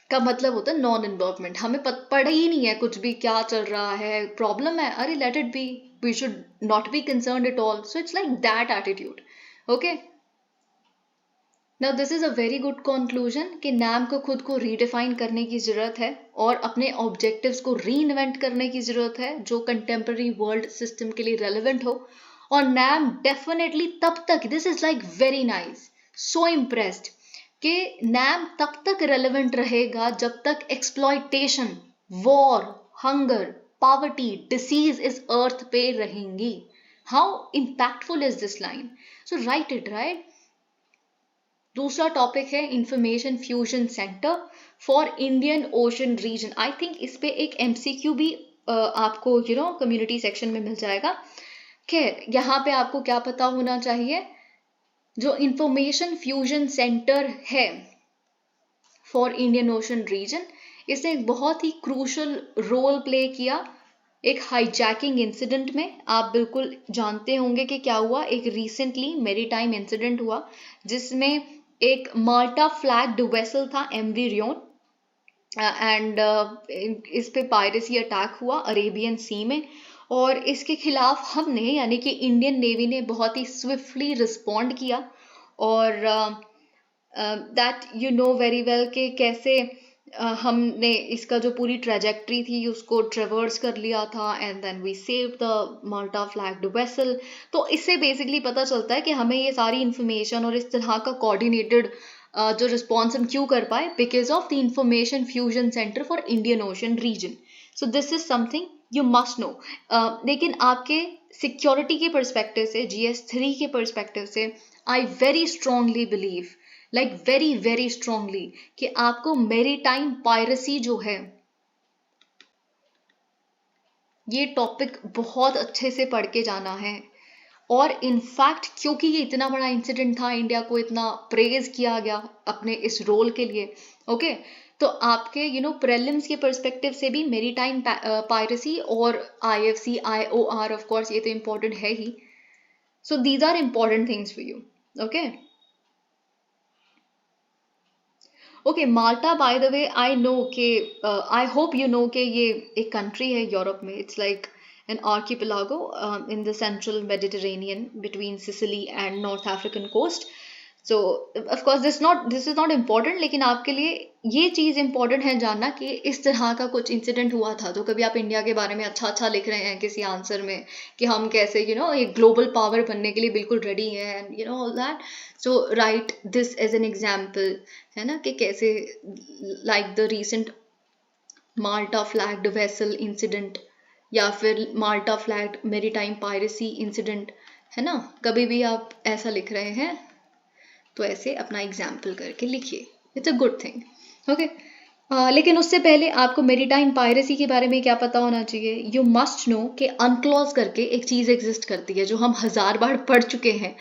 का मतलब होता है नॉन इन्वॉल्वमेंट, हमें पड़ा ही नहीं है कुछ भी क्या चल रहा है, प्रॉब्लम है, अरे let it be, we should not be concerned at all. So it's like that attitude, okay. Now this is a very good conclusion कि नैम को खुद को रीडिफाइन करने की जरूरत है और अपने ऑब्जेक्टिव्स को री इन्वेंट करने की जरूरत है जो कंटेम्प्रेरी वर्ल्ड सिस्टम के लिए रेलिवेंट हो। और नैम डेफिनेटली तब तक, this is like very nice, so impressed, कि नैम तब तक रेलेवेंट रहेगा जब तक exploitation, war, hunger, poverty, disease इस अर्थ पे रहेंगी। How impactful is this line, so write it, right. दूसरा टॉपिक है information fusion center for Indian Ocean region. I think इस पे एक MCQ भी आपको कम्युनिटी सेक्शन में मिल जाएगा। खैर यहाँ पे आपको क्या पता होना चाहिए, जो इंफॉर्मेशन फ्यूजन सेंटर है फॉर इंडियन ओशन रीजन, इसने एक बहुत ही क्रूशल रोल प्ले किया एक हाईजैकिंग इंसिडेंट में। आप बिल्कुल जानते होंगे कि क्या हुआ, एक रिसेंटली मैरीटाइम इंसिडेंट हुआ जिसमें एक माल्टा फ्लैग्ड वेसल था MV रियोन, एंड इस पे पायरेसी अटैक हुआ अरेबियन सी में, और इसके खिलाफ हमने यानी कि इंडियन नेवी ने बहुत ही स्विफ्टली रिस्पॉन्ड किया। और that you know very well कि कैसे हमने इसका जो पूरी ट्रेजेक्ट्री थी उसको ट्रेवर्स कर लिया था, and then we save the Malta flagged vessel. तो इससे बेसिकली पता चलता है कि हमें ये सारी इंफॉर्मेशन और इस तरह का कोऑर्डिनेटेड जो रिस्पॉन्स हम क्यों कर पाए, because of the information fusion center for Indian Ocean region. So this is something you must know. लेकिन आपके सिक्योरिटी के परस्पेक्टिव से, GS3 के परस्पेक्टिव से, I very strongly believe, like very very strongly, कि आपको मैरीटाइम पायरेसी जो है ये टॉपिक बहुत अच्छे से पढ़ के जाना है। और इनफैक्ट क्योंकि ये इतना बड़ा इंसिडेंट था, इंडिया को इतना प्रेज किया गया अपने इस रोल के लिए, ओके तो आपके प्रीलिम्स के पर्सपेक्टिव से भी मैरीटाइम पायरेसी और IFC IOR ऑफ कोर्स ये तो इम्पोर्टेंट है ही, So these are important things for you. Okay. Okay Malta by the way I know के आई होप यू नो के ये एक कंट्री है यूरोप में. It's like an archipelago in the central Mediterranean between Sicily and North African coast. So of course this is not important, लेकिन आपके लिए ये चीज़ important है जानना कि इस तरह का कुछ इंसिडेंट हुआ था. तो कभी आप इंडिया के बारे में अच्छा अच्छा लिख रहे हैं किसी आंसर में कि हम कैसे एक ग्लोबल पावर बनने के लिए बिल्कुल रेडी हैं and all that. So write this as an example, है ना, कि कैसे like the recent Malta flagged vessel incident या फिर Malta flagged maritime piracy incident, है ना. कभी भी आप ऐसा लिख रहे हैं तो ऐसे अपना एग्जाम्पल करके लिखिए. It's a good thing. Okay. लेकिन उससे पहले आपको मेरीटाइम पायरेसी के बारे में क्या पता होना चाहिए. यू मस्ट नो कि अनक्लॉज करके एक चीज़ एग्जिस्ट करती है जो हम 1000 बार पढ़ चुके हैं.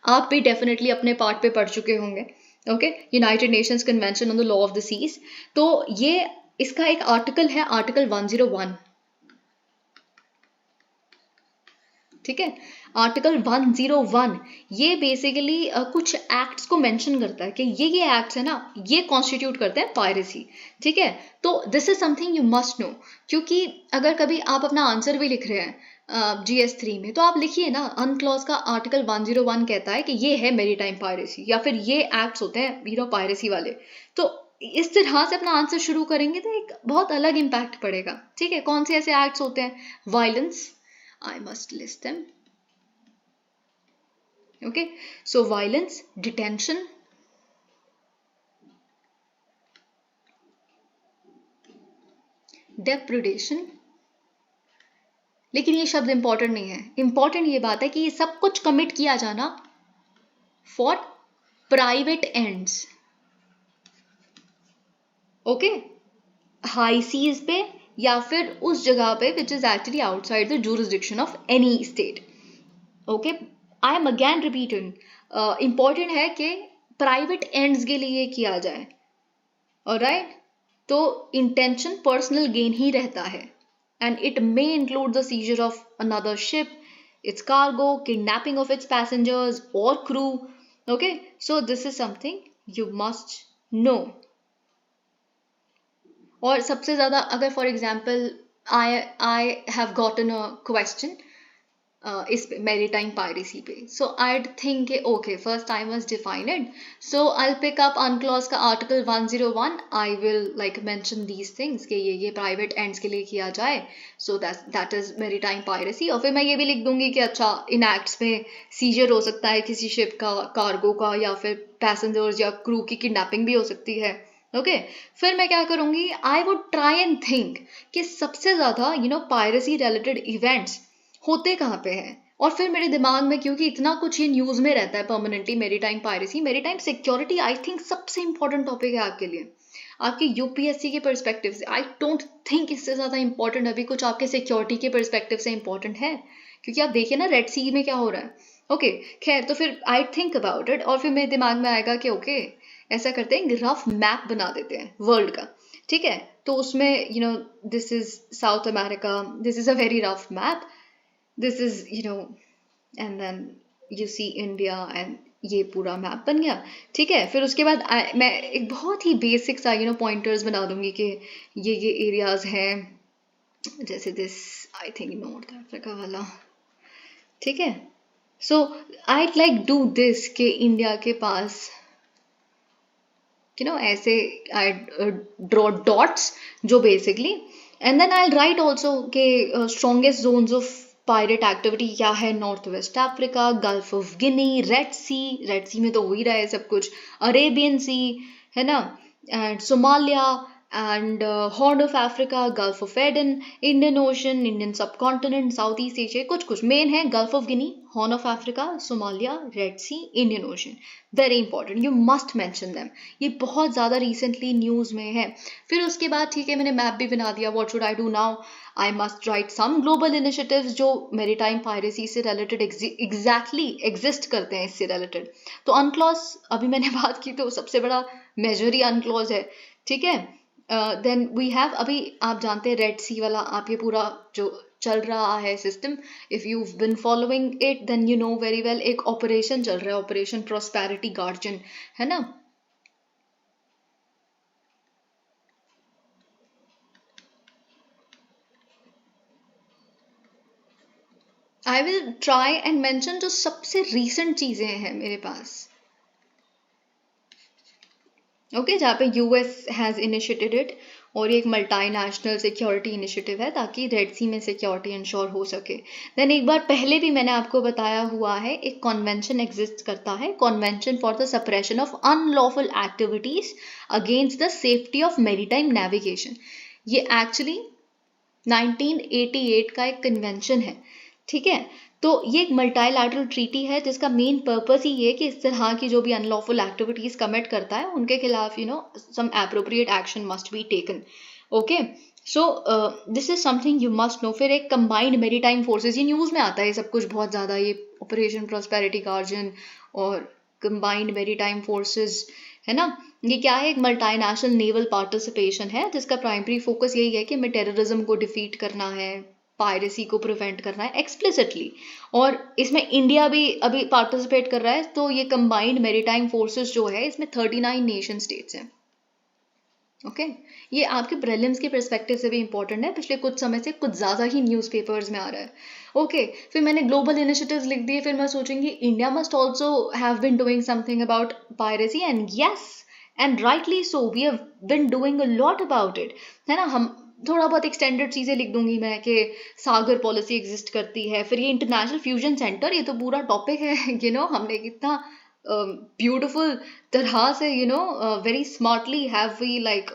आप भी डेफिनेटली अपने पार्ट पे पढ़ चुके होंगे. Okay. United Nations Convention on the Law of the Seas. तो ये इसका एक आर्टिकल है, आर्टिकल 101. ठीक है. आर्टिकल 101 ये बेसिकली कुछ एक्ट्स को मेंशन करता है कि ये एक्ट्स है ना, ये कॉन्स्टिट्यूट करते हैं पायरेसी. ठीक है. तो this is something you must no, क्योंकि अगर कभी आप अपना आंसर भी लिख रहे हैं GS3 में तो आप लिखिए ना, अनक्लॉज का आर्टिकल 101 कहता है कि ये है मेरीटाइम पायरेसी या फिर ये एक्ट्स होते हैं पायरेसी वाले. तो इस तरह से अपना आंसर शुरू करेंगे तो एक बहुत अलग इम्पैक्ट पड़ेगा. ठीक है. कौन से ऐसे एक्ट्स होते हैं? Violence, I must list them. Okay, so violence, detention, depredation. लेकिन ये शब्द इंपॉर्टेंट नहीं है. इंपॉर्टेंट ये बात है कि ये सब कुछ कमिट किया जाना for private ends. Okay. High seas पे या फिर उस जगह पे which is actually outside the jurisdiction of any state. Okay. I am again repeating, important है कि प्राइवेट एंड्स के लिए किया जाए. ऑलराइट. तो इंटेंशन पर्सनल गेन ही रहता है and it may include the seizure of another ship, its cargo, kidnapping of its passengers और crew. Okay. So this is something you must know. और सबसे ज़्यादा अगर for example I have gotten a question इस पे मेरीटाइम पायरेसी पे, so I think okay first I must define it. So I pick up UNCLOS का article 101. I will like mention these things कि ये प्राइवेट एंड्स के लिए किया जाए. So that is maritime piracy. और फिर मैं ये भी लिख दूंगी कि अच्छा इन एक्ट्स में सीजर हो सकता है किसी शिप का, कार्गो का, या फिर पैसेंजर्स या क्रू की किडनैपिंग भी हो सकती है. ओके. फिर मैं क्या करूंगी, आई वुड ट्राई एंड थिंक कि सबसे ज़्यादा पायरेसी रिलेटेड इवेंट्स होते कहाँ पे हैं. और फिर मेरे दिमाग में, क्योंकि इतना कुछ ये न्यूज़ में रहता है permanently, maritime piracy, maritime security I think सबसे इंपॉर्टेंट टॉपिक है आपके लिए, आपकी यूपीएससी के पर्सपेक्टिव से. आई डोंट थिंक इससे ज़्यादा इंपॉर्टेंट अभी कुछ आपके सिक्योरिटी के पर्सपेक्टिव से इंपॉर्टेंट है, क्योंकि आप देखिए ना रेड सी में क्या हो रहा है. ओके. खैर, तो फिर आई थिंक अबाउट इट और फिर मेरे दिमाग में आएगा कि ओके ऐसा करते हैं, रफ मैप बना देते हैं वर्ल्ड का. ठीक है. तो उसमें this is South America, this is a very rough map, this is and then you see India and ये पूरा मैप बन गया. ठीक है. फिर उसके बाद मैं एक बहुत ही बेसिक सा पॉइंटर्स बना दूंगी कि ये एरियाज हैं, जैसे this I think North Africa वाला. ठीक है. So I like do this कि इंडिया के पास ऐसे आई ड्रॉ डॉट्स जो basically, and then I write also के strongest zones of pirate activity क्या है. North West Africa, Gulf of Guinea, Red Sea में तो हो ही रहा है सब कुछ, अरेबियन सी, है ना, and Somalia and Horn of Africa, Gulf of Aden, Indian Ocean, Indian subcontinent, South East Asia. कुछ मेन है, Gulf of Guinea, Horn of Africa, Somalia, Red Sea, Indian Ocean. Very important, you must mention them. ये बहुत ज़्यादा रिसेंटली न्यूज़ में है. फिर उसके बाद ठीक है मैंने मैप भी बना दिया. What should I do now? I must write some global initiatives जो मेरीटाइम पायरेसी से रिलेटेड एग्जैक्टली एग्जिस्ट करते हैं इससे रिलेटेड. तो अनक्लॉज अभी मैंने बात की तो सबसे बड़ा मेजर ही अनक्लॉज है. ठीक है. देन वी हैव, अभी आप जानते हैं रेड सी वाला, आप ये पूरा जो चल रहा है system, if you been following it then you know very well, एक ऑपरेशन चल रहा है, ऑपरेशन प्रॉस्पेरिटी गार्जियन, है ना। I will try and mention जो सबसे रीसेंट चीजें हैं मेरे पास, ओके, जहाँ पे यूएस हैज इनिशिएटेड इट, और ये एक मल्टीनेशनल सिक्योरिटी इनिशिएटिव है ताकि रेड सी में सिक्योरिटी इंश्योर हो सके। देन एक बार पहले भी मैंने आपको बताया हुआ है, एक कॉन्वेंशन एग्जिस्ट करता है, convention for the suppression of unlawful activities against the safety of maritime navigation. ये एक्चुअली 1988 का एक कन्वेंशन है, ठीक है। तो ये एक मल्टीलैटरल ट्रीटी है जिसका मेन पर्पस ही है कि इस तरह की जो भी अनलॉफुल एक्टिविटीज कमिट करता है उनके खिलाफ some appropriate action must be taken, okay. So this is something you must know. फिर एक कंबाइंड मैरीटाइम फोर्सेस, ये न्यूज़ में आता है सब कुछ बहुत ज़्यादा, ये ऑपरेशन प्रॉस्पेरिटी गार्जियन और कंबाइंड मैरीटाइम फोर्सेस, है ना। ये क्या है, एक मल्टीनेशनल नेवल पार्टिसिपेशन है जिसका प्राइमरी फोकस यही है कि हमें टेररिज्म को डिफीट करना है, पायरेसी को प्रिवेंट करना है एक्सप्लिसिटली, और इसमें इंडिया भी अभी पार्टिसिपेट कर रहा है। तो ये कंबाइंड मैरीटाइम फोर्सेस जो है इसमें 39 नेशन स्टेट्स हैं, ओके। ये आपके प्रीलिम्स के पर्सपेक्टिव से भी इंपॉर्टेंट है, पिछले कुछ समय से कुछ ज़्यादा ही न्यूज़पेपर्स में आ रहा है, ओके। फिर मैंने ग्लोबल इनिशिएटिव्स लिख दिए, फिर मैं सोचूंगी India must also have been doing something about piracy, and yes, and rightly so, we have been doing a lot about it, है ना। हम थोड़ा बहुत एक्सटेंडेड चीज़ें लिख दूंगी मैं कि सागर पॉलिसी एग्जिस्ट करती है, फिर ये इंटरनेशनल फ्यूजन सेंटर, ये तो पूरा टॉपिक है, हमने कितना ब्यूटिफुल तरह से very smartly have we like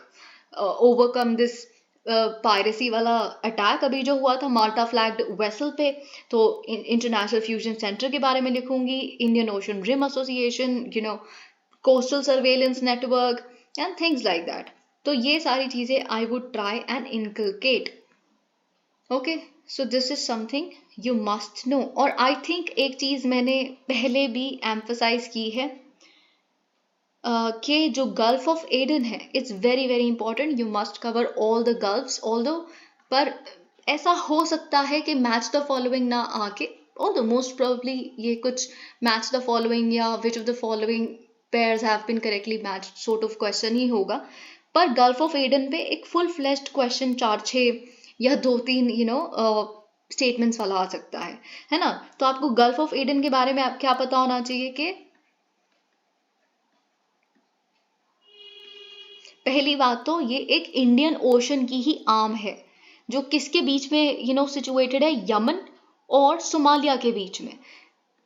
overcome this piracy वाला अटैक अभी जो हुआ था माल्टा फ्लैग्ड वेसल पे। तो इंटरनेशनल फ्यूजन सेंटर के बारे में लिखूंगी, Indian Ocean Rim Association, coastal surveillance network and things like that. तो ये सारी चीजें I would try and inculcate, okay. So this is something you must know. और आई थिंक एक चीज मैंने पहले भी एम्फसाइज की है कि जो गल्फ ऑफ एडन है it's very very important, you must cover all the gulfs, although पर ऐसा हो सकता है कि मैच द फॉलोइंग ना आके, ऑल्दो मोस्ट प्रोबेबली ये कुछ मैच द फॉलोइंग या which of the following pairs have been correctly matched sort of question ही होगा। पर गल्फ ऑफ एडन पे एक फुल फ्लेश्ड क्वेश्चन 4-6 या 2-3 स्टेटमेंट्स वाला आ सकता है ना। तो आपको गल्फ ऑफ एडन के बारे में क्या पता होना चाहिए कि पहली बात तो ये एक इंडियन ओशन की ही आर्म है जो किसके बीच में सिचुएटेड है, यमन और सोमालिया के बीच में,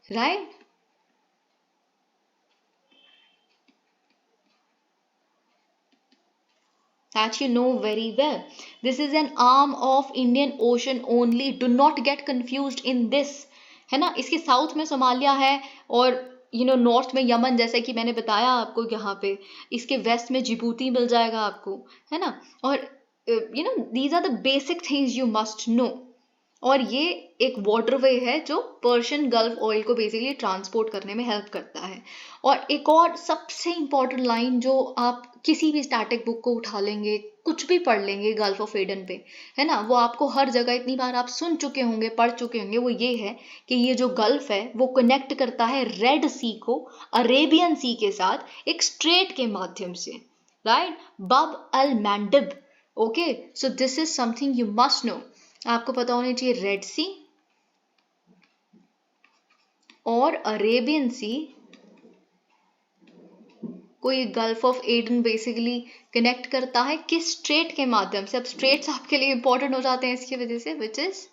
right. That you know very well. This is an arm of Indian Ocean only. Do not get confused in this, है ना। इसके साउथ में सोमालिया है और नॉर्थ में यमन, जैसे कि मैंने बताया आपको यहाँ पे, इसके वेस्ट में जिबूती मिल जाएगा आपको, है ना। और these are the basic things you must know. और ये एक वाटरवे है जो पर्शियन गल्फ ऑयल को बेसिकली ट्रांसपोर्ट करने में हेल्प करता है। और एक और सबसे इंपॉर्टेंट लाइन जो आप किसी भी स्टैटिक बुक को उठा लेंगे, कुछ भी पढ़ लेंगे गल्फ ऑफ एडन पे, है ना, वो आपको हर जगह इतनी बार आप सुन चुके होंगे, पढ़ चुके होंगे, वो ये है कि ये जो गल्फ है वो कनेक्ट करता है रेड सी को अरेबियन सी के साथ एक स्ट्रेट के माध्यम से, right, Bab al Mandeb, okay. So this is something you must know. आपको पता होनी चाहिए रेड सी और अरेबियन सी को ये gulf of Aiden basically connect करता है किस स्ट्रेट के माध्यम से। अब स्ट्रेट्स आपके लिए इंपॉर्टेंट हो जाते हैं इसकी वजह से, which is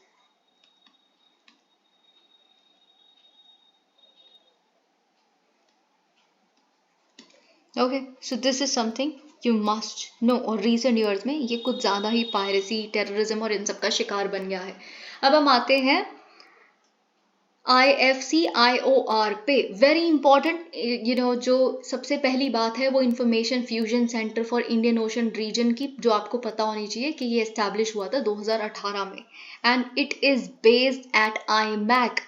okay. So this is something you must know. और रिसेंट ईयर्स में ये कुछ ज्यादा ही पायरेसी, टेररिज्म और इन सब का शिकार बन गया है। अब हम आते हैं IFCIOR पे। वेरी इंपॉर्टेंट, जो सबसे पहली बात है वो information fusion center for Indian Ocean region की, जो आपको पता होनी चाहिए कि ये एस्टैब्लिश हुआ था 2018 में, and it is based eight IMAC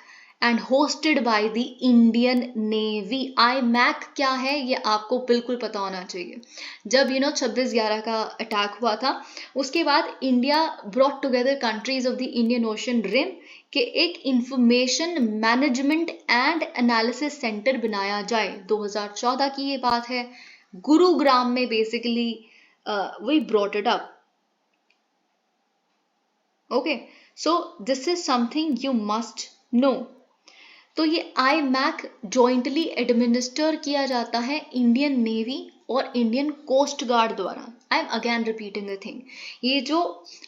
and hosted by the Indian navy. IMAC क्या है ये आपको बिल्कुल पता होना चाहिए। जब 26/11 का अटैक हुआ था, उसके बाद India brought together countries of the Indian Ocean rim के एक information management and analysis center बनाया जाए। 2014 की ये बात है, गुरुग्राम में basically we brought it up. Okay, so this is something you must know. तो ये IMAC जॉइंटली एडमिनिस्टर किया जाता है इंडियन नेवी और इंडियन कोस्ट गार्ड द्वारा। I am again repeating the thing, ये जो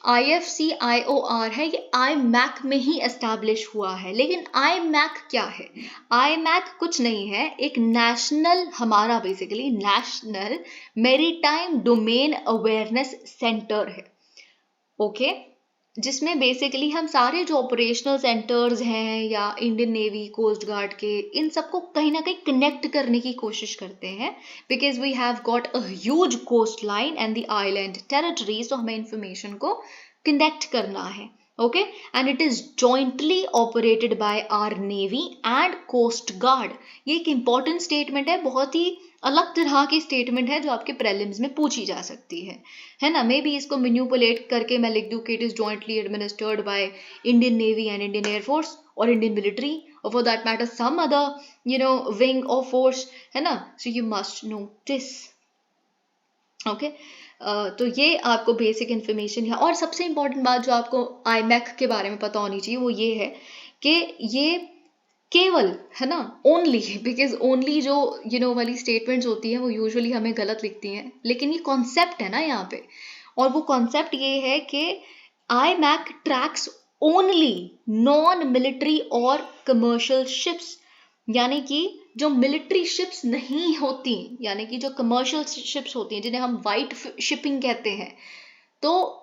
IFCIOR है ये IMAC में ही एस्टैब्लिश हुआ है। लेकिन IMAC क्या है? IMAC कुछ नहीं है, एक नेशनल, हमारा basically national maritime domain awareness centre है। ओके, जिसमें बेसिकली हम सारे जो ऑपरेशनल सेंटर्स हैं या इंडियन नेवी कोस्ट गार्ड के, इन सबको कहीं ना कहीं कनेक्ट करने की कोशिश करते हैं, because we have got a huge coast line and the island territories. तो हमें इंफॉर्मेशन को कनेक्ट करना है। Okay, and it is jointly operated by our navy and coast guard. ये एक इंपॉर्टेंट स्टेटमेंट है, बहुत ही अलग तरह की स्टेटमेंट है जो आपके प्रीलिम्स में पूछी जा सकती है ना। मे बी इसको मैनिपुलेट करके मैं लिख दूं कि it is jointly administered by Indian Navy and Indian air force और इंडियन मिलिट्री और for that matter some other wing of force, है ना। So you must know this. Okay, तो ये आपको बेसिक इन्फॉर्मेशन है। और सबसे इंपॉर्टेंट बात जो आपको IMAC के बारे में पता होनी चाहिए वो ये है कि ये केवल, है ना, ओनली, बिकॉज ओनली जो वाली स्टेटमेंट्स होती हैं वो यूजुअली हमें गलत लिखती हैं, लेकिन ये कॉन्सेप्ट है ना यहाँ पे, और वो कॉन्सेप्ट ये है कि IMAC tracks only non military और कमर्शियल शिप्स, यानी कि जो मिलिट्री शिप्स नहीं होती, यानी कि जो कमर्शियल शिप्स होती हैं जिन्हें हम वाइट शिपिंग कहते हैं। तो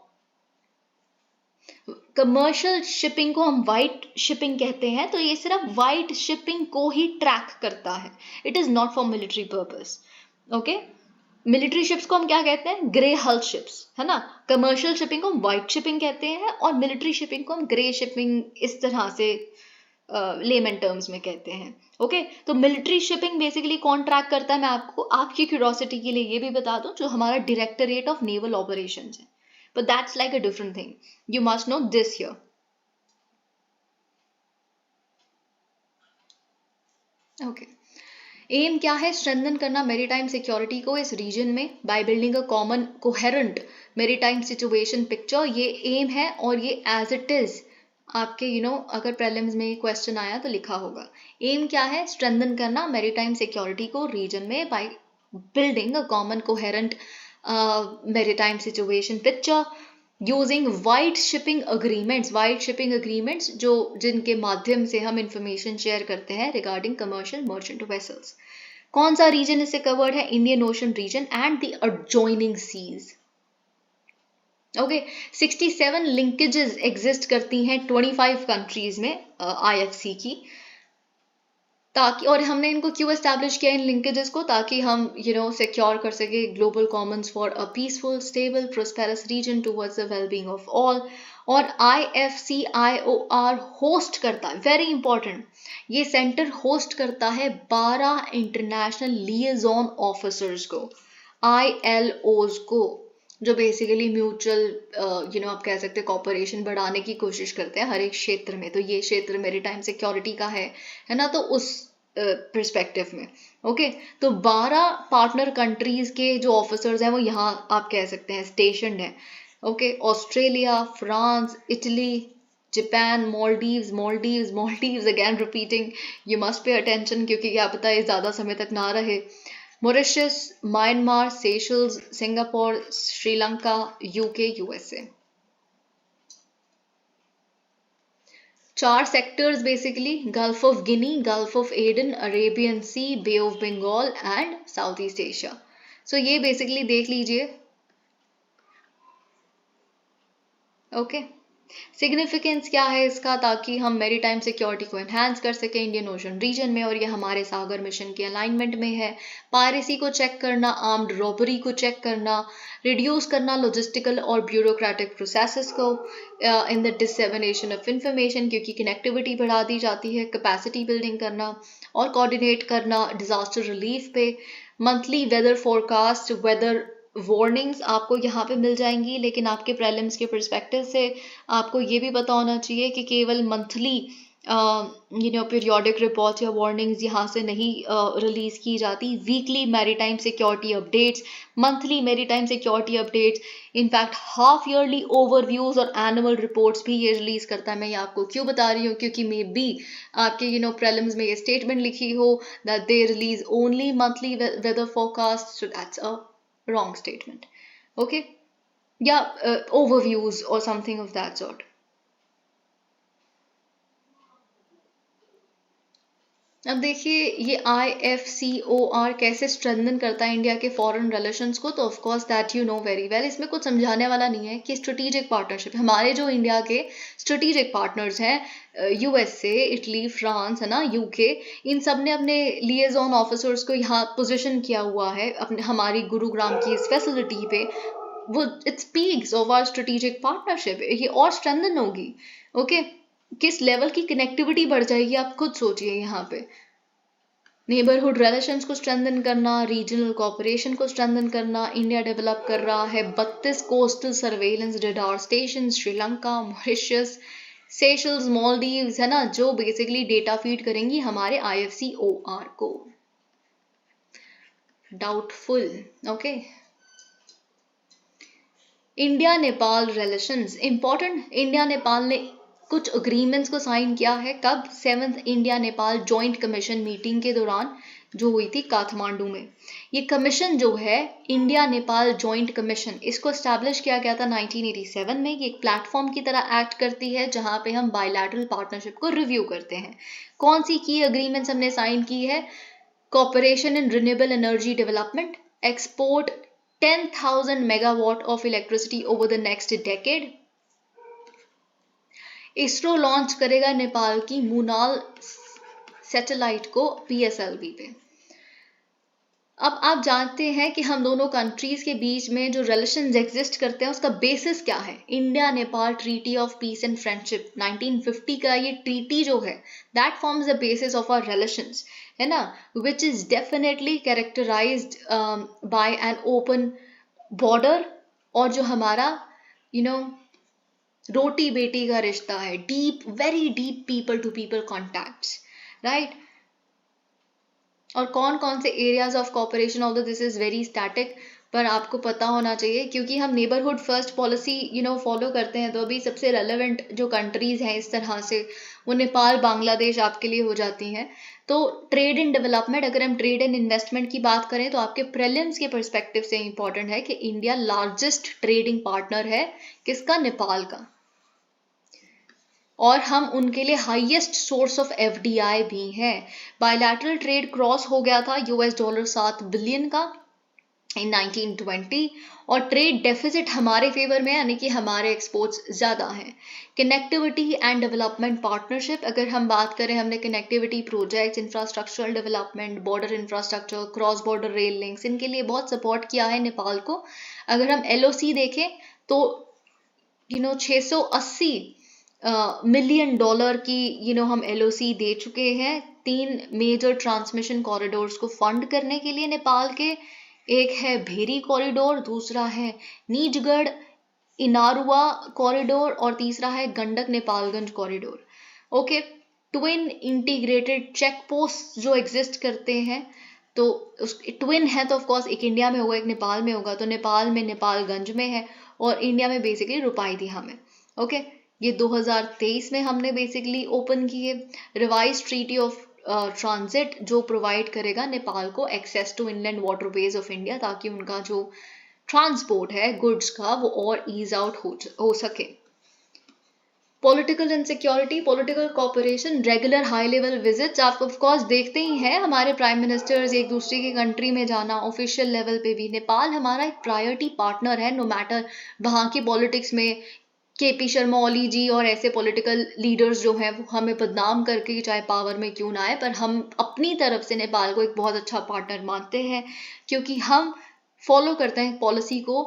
कमर्शियल शिपिंग को हम वाइट शिपिंग कहते हैं, तो ये सिर्फ वाइट शिपिंग को ही ट्रैक करता है। It is not for military purpose. Okay, military ships को हम क्या कहते हैं? ग्रे हल शिप्स, है ना। कमर्शियल शिपिंग को हम वाइट शिपिंग कहते हैं और मिलिट्री शिपिंग को हम ग्रे शिपिंग, इस तरह से लेमन टर्म्स में कहते हैं। ओके, तो मिलिट्री शिपिंग बेसिकली कौन ट्रैक करता है, मैं आपको आपकी क्यूरियोसिटी के लिए ये भी बता दूं, जो हमारा डायरेक्टरेट ऑफ नेवल ऑपरेशंस है। But that's like a different thing. You must know this here. Okay. Aim क्या है? स्ट्रेंथन करना मेरीटाइम सिक्योरिटी को इस रीजन में by building a common coherent maritime situation picture. ये एम है और ये एज इट इज आपके अगर प्रीलिम्स में क्वेश्चन आया तो लिखा होगा। एम क्या है? स्ट्रेंथन करना मेरीटाइम सिक्योरिटी को रीजन में by building a common coherent maritime situation picture using wide shipping agreements जो जिनके माध्यम से हम इंफॉर्मेशन शेयर करते हैं रिगार्डिंग कमर्शियल मर्चेंट वेसल्स। कौन सा रीजन इससे कवर्ड है? Indian Ocean region and the adjoining seas. Okay, 67 linkages exist करती हैं 25 कंट्रीज में IFC की, ताकि, और हमने इनको क्यों एस्टैब्लिश किया इन लिंकेजेस को? ताकि हम सिक्योर कर सके global commons for a peaceful stable prosperous region towards the wellbeing of all. और IFCIOR होस्ट करता है, वेरी इंपॉर्टेंट, ये सेंटर होस्ट करता है 12 इंटरनेशनल लिएजॉन ऑफिसर्स को, ILOs को, जो बेसिकली म्यूचुअल आप कह सकते हैं कॉपरेशन बढ़ाने की कोशिश करते हैं हर एक क्षेत्र में। तो ये क्षेत्र मेरीटाइम सिक्योरिटी का है ना, तो उस पर्सपेक्टिव में। ओके, तो 12 पार्टनर कंट्रीज के जो ऑफिसर्स हैं वो यहाँ आप कह सकते हैं स्टेशनड हैं। Okay, Australia, France, Italy, Japan, Maldives, again repeating, you must pay attention क्योंकि क्या पता ये ज्यादा समय तक ना रहे। Mauritius, Myanmar, Seychelles, Singapore, Sri Lanka, UK, USA। 4 sectors basically, Gulf of Guinea, Gulf of Aden, Arabian Sea, Bay of Bengal and South East Asia. सो ये बेसिकली देख लीजिए। ओके, सिग्निफिकेंस क्या है इसका, ताकि हम मैरीटाइम सिक्योरिटी को एनहांस कर सकें इंडियन ओशन रीजन में, और ये हमारे सागर मिशन के अलाइनमेंट में है। पायरेसी को चेक करना, आर्म्ड रॉबरी को चेक करना, रिड्यूस करना लॉजिस्टिकल और ब्यूरोक्रेटिक प्रोसेसेस को in the dissemination of information, क्योंकि कनेक्टिविटी बढ़ा दी जाती है, कैपेसिटी बिल्डिंग करना और कोऑर्डिनेट करना डिजास्टर रिलीफ पे। Monthly weather forecast, weather warnings आपको यहाँ पे मिल जाएंगी, लेकिन आपके प्रीलिम्स के पर्सपेक्टिव से आपको ये भी पता होना चाहिए कि केवल मंथली पीरियोडिक रिपोर्ट्स या वार्निंग्स यहाँ से नहीं रिलीज की जाती। Weekly maritime security updates, monthly maritime security updates, in fact half yearly overviews और एनुअल रिपोर्ट्स भी ये रिलीज करता है। मैं ये आपको क्यों बता रही हूँ, क्योंकि मे बी आपके प्रीलिम्स में ये स्टेटमेंट लिखी हो that they release only monthly weather forecast, so that's a wrong statement. Okay, yeah, overviews or something of that sort. अब देखिए ये IFCOR कैसे स्ट्रेंथन करता है इंडिया के फॉरेन रिलेशंस को, तो of course that you know very well. इसमें कुछ समझाने वाला नहीं है कि स्ट्रेटेजिक पार्टनरशिप, हमारे जो इंडिया के स्ट्रेटेजिक पार्टनर्स हैं USA, इटली, फ्रांस, है ना, UK, इन सब ने अपने लिएजॉन ऑफिसर्स को यहाँ पोजीशन किया हुआ है अपने हमारी गुरुग्राम की इस फैसिलिटी पे। वो it speaks of our strategic partnership, ये और स्ट्रेंथन होगी। ओके, किस लेवल की कनेक्टिविटी बढ़ जाएगी आप खुद सोचिए। यहाँ पे नेबरहुड रिलेशंस को स्ट्रेंथन करना, रीजनल कोऑपरेशन को स्ट्रेंथन करना, इंडिया डेवलप कर रहा है 32 coastal surveillance radar station, Sri Lanka, Mauritius, Seychelles, Maldives, है ना, जो बेसिकली डेटा फीड करेंगी हमारे IFCOR को। Doubtful. Okay, India Nepal relations important. India Nepal ने कुछ अग्रीमेंट्स को साइन किया है, कब? 7th India Nepal joint commission meeting के दौरान जो हुई थी काठमांडू में। ये कमीशन जो है इंडिया नेपाल जॉइंट कमीशन, इसको एस्टैब्लिश किया गया था 1987 में। ये एक प्लेटफॉर्म की तरह एक्ट करती है जहां पे हम बायलैटरल पार्टनरशिप को रिव्यू करते हैं। कौन सी की अग्रीमेंट्स हमने साइन की है? Cooperation in renewable energy development, export 10,000 megawatt of electricity over the next decade। ISRO launch करेगा नेपाल की मूनाल सैटेलाइट को PSLV पे। अब आप जानते हैं कि हम दोनों कंट्रीज के बीच में जो रिलेशंस एग्जिस्ट करते हैं उसका बेसिस क्या है? India Nepal treaty of peace and friendship 1950 का ये ट्रीटी जो है that forms the basis of our relations, है ना, which is definitely characterized by an open border, और जो हमारा रोटी बेटी का रिश्ता है, deep, very deep people to people contacts, right. और कौन कौन से areas of cooperation, although this is very static, पर आपको पता होना चाहिए क्योंकि हम नेबरहुड फर्स्ट पॉलिसी फॉलो करते हैं। तो अभी सबसे रेलेवेंट जो कंट्रीज हैं इस तरह से वो नेपाल, बांग्लादेश आपके लिए हो जाती हैं। तो ट्रेड एंड डेवलपमेंट, अगर हम ट्रेड एंड इन्वेस्टमेंट की बात करें तो आपके प्रीलिम्स के पर्सपेक्टिव से इंपॉर्टेंट है कि इंडिया लार्जेस्ट ट्रेडिंग पार्टनर है किसका? नेपाल का, और हम उनके लिए हाईएस्ट सोर्स ऑफ FDI भी हैं। बायलैटरल ट्रेड क्रॉस हो गया था $7 बिलियन का इन 1920, और ट्रेड डेफिसिट हमारे फेवर में, यानी कि हमारे एक्सपोर्ट्स ज्यादा हैं। कनेक्टिविटी एंड डेवलपमेंट पार्टनरशिप, अगर हम बात करें, हमने connectivity projects, infrastructural development, border infrastructure, cross border rail links, इनके लिए बहुत सपोर्ट किया है नेपाल को। अगर हम LOC देखें तो $680 मिलियन की हम LOC दे चुके हैं 3 मेजर ट्रांसमिशन कॉरिडोर्स को फंड करने के लिए नेपाल के। एक है भेरी कॉरिडोर, दूसरा है नीजगढ़ इनारुआ कॉरिडोर, और तीसरा है Gandak Nepalganj corridor. Okay, twin integrated check post जो एग्जिस्ट करते हैं, तो ट्विन है तो ऑफकोर्स एक इंडिया में होगा, एक नेपाल में होगा। तो नेपाल में नेपालगंज में है और इंडिया में बेसिकली रुपाईदीहा में। ओके, ये 2023 में हमने बेसिकली ओपन की है। रिवाइज ट्रीटी ऑफ ट्रांजिट जो प्रोवाइड करेगा नेपाल को access to inland waterways of India, ताकि उनका जो ट्रांसपोर्ट है गुड्स का वो और ईज आउट हो सके। Political and security, political cooperation, regular high level visits, आप ऑफ कोर्स देखते ही हैं हमारे प्राइम मिनिस्टर्स एक दूसरे की कंट्री में जाना, ऑफिशियल लेवल पे भी। नेपाल हमारा एक प्रायोरिटी पार्टनर है, नो मैटर वहाँ की पॉलिटिक्स में केपी शर्मा ओली जी और ऐसे पॉलिटिकल लीडर्स जो हैं वो हमें बदनाम करके चाहे पावर में क्यों ना आए, पर हम अपनी तरफ से नेपाल को एक बहुत अच्छा पार्टनर मानते हैं, क्योंकि हम फॉलो करते हैं पॉलिसी को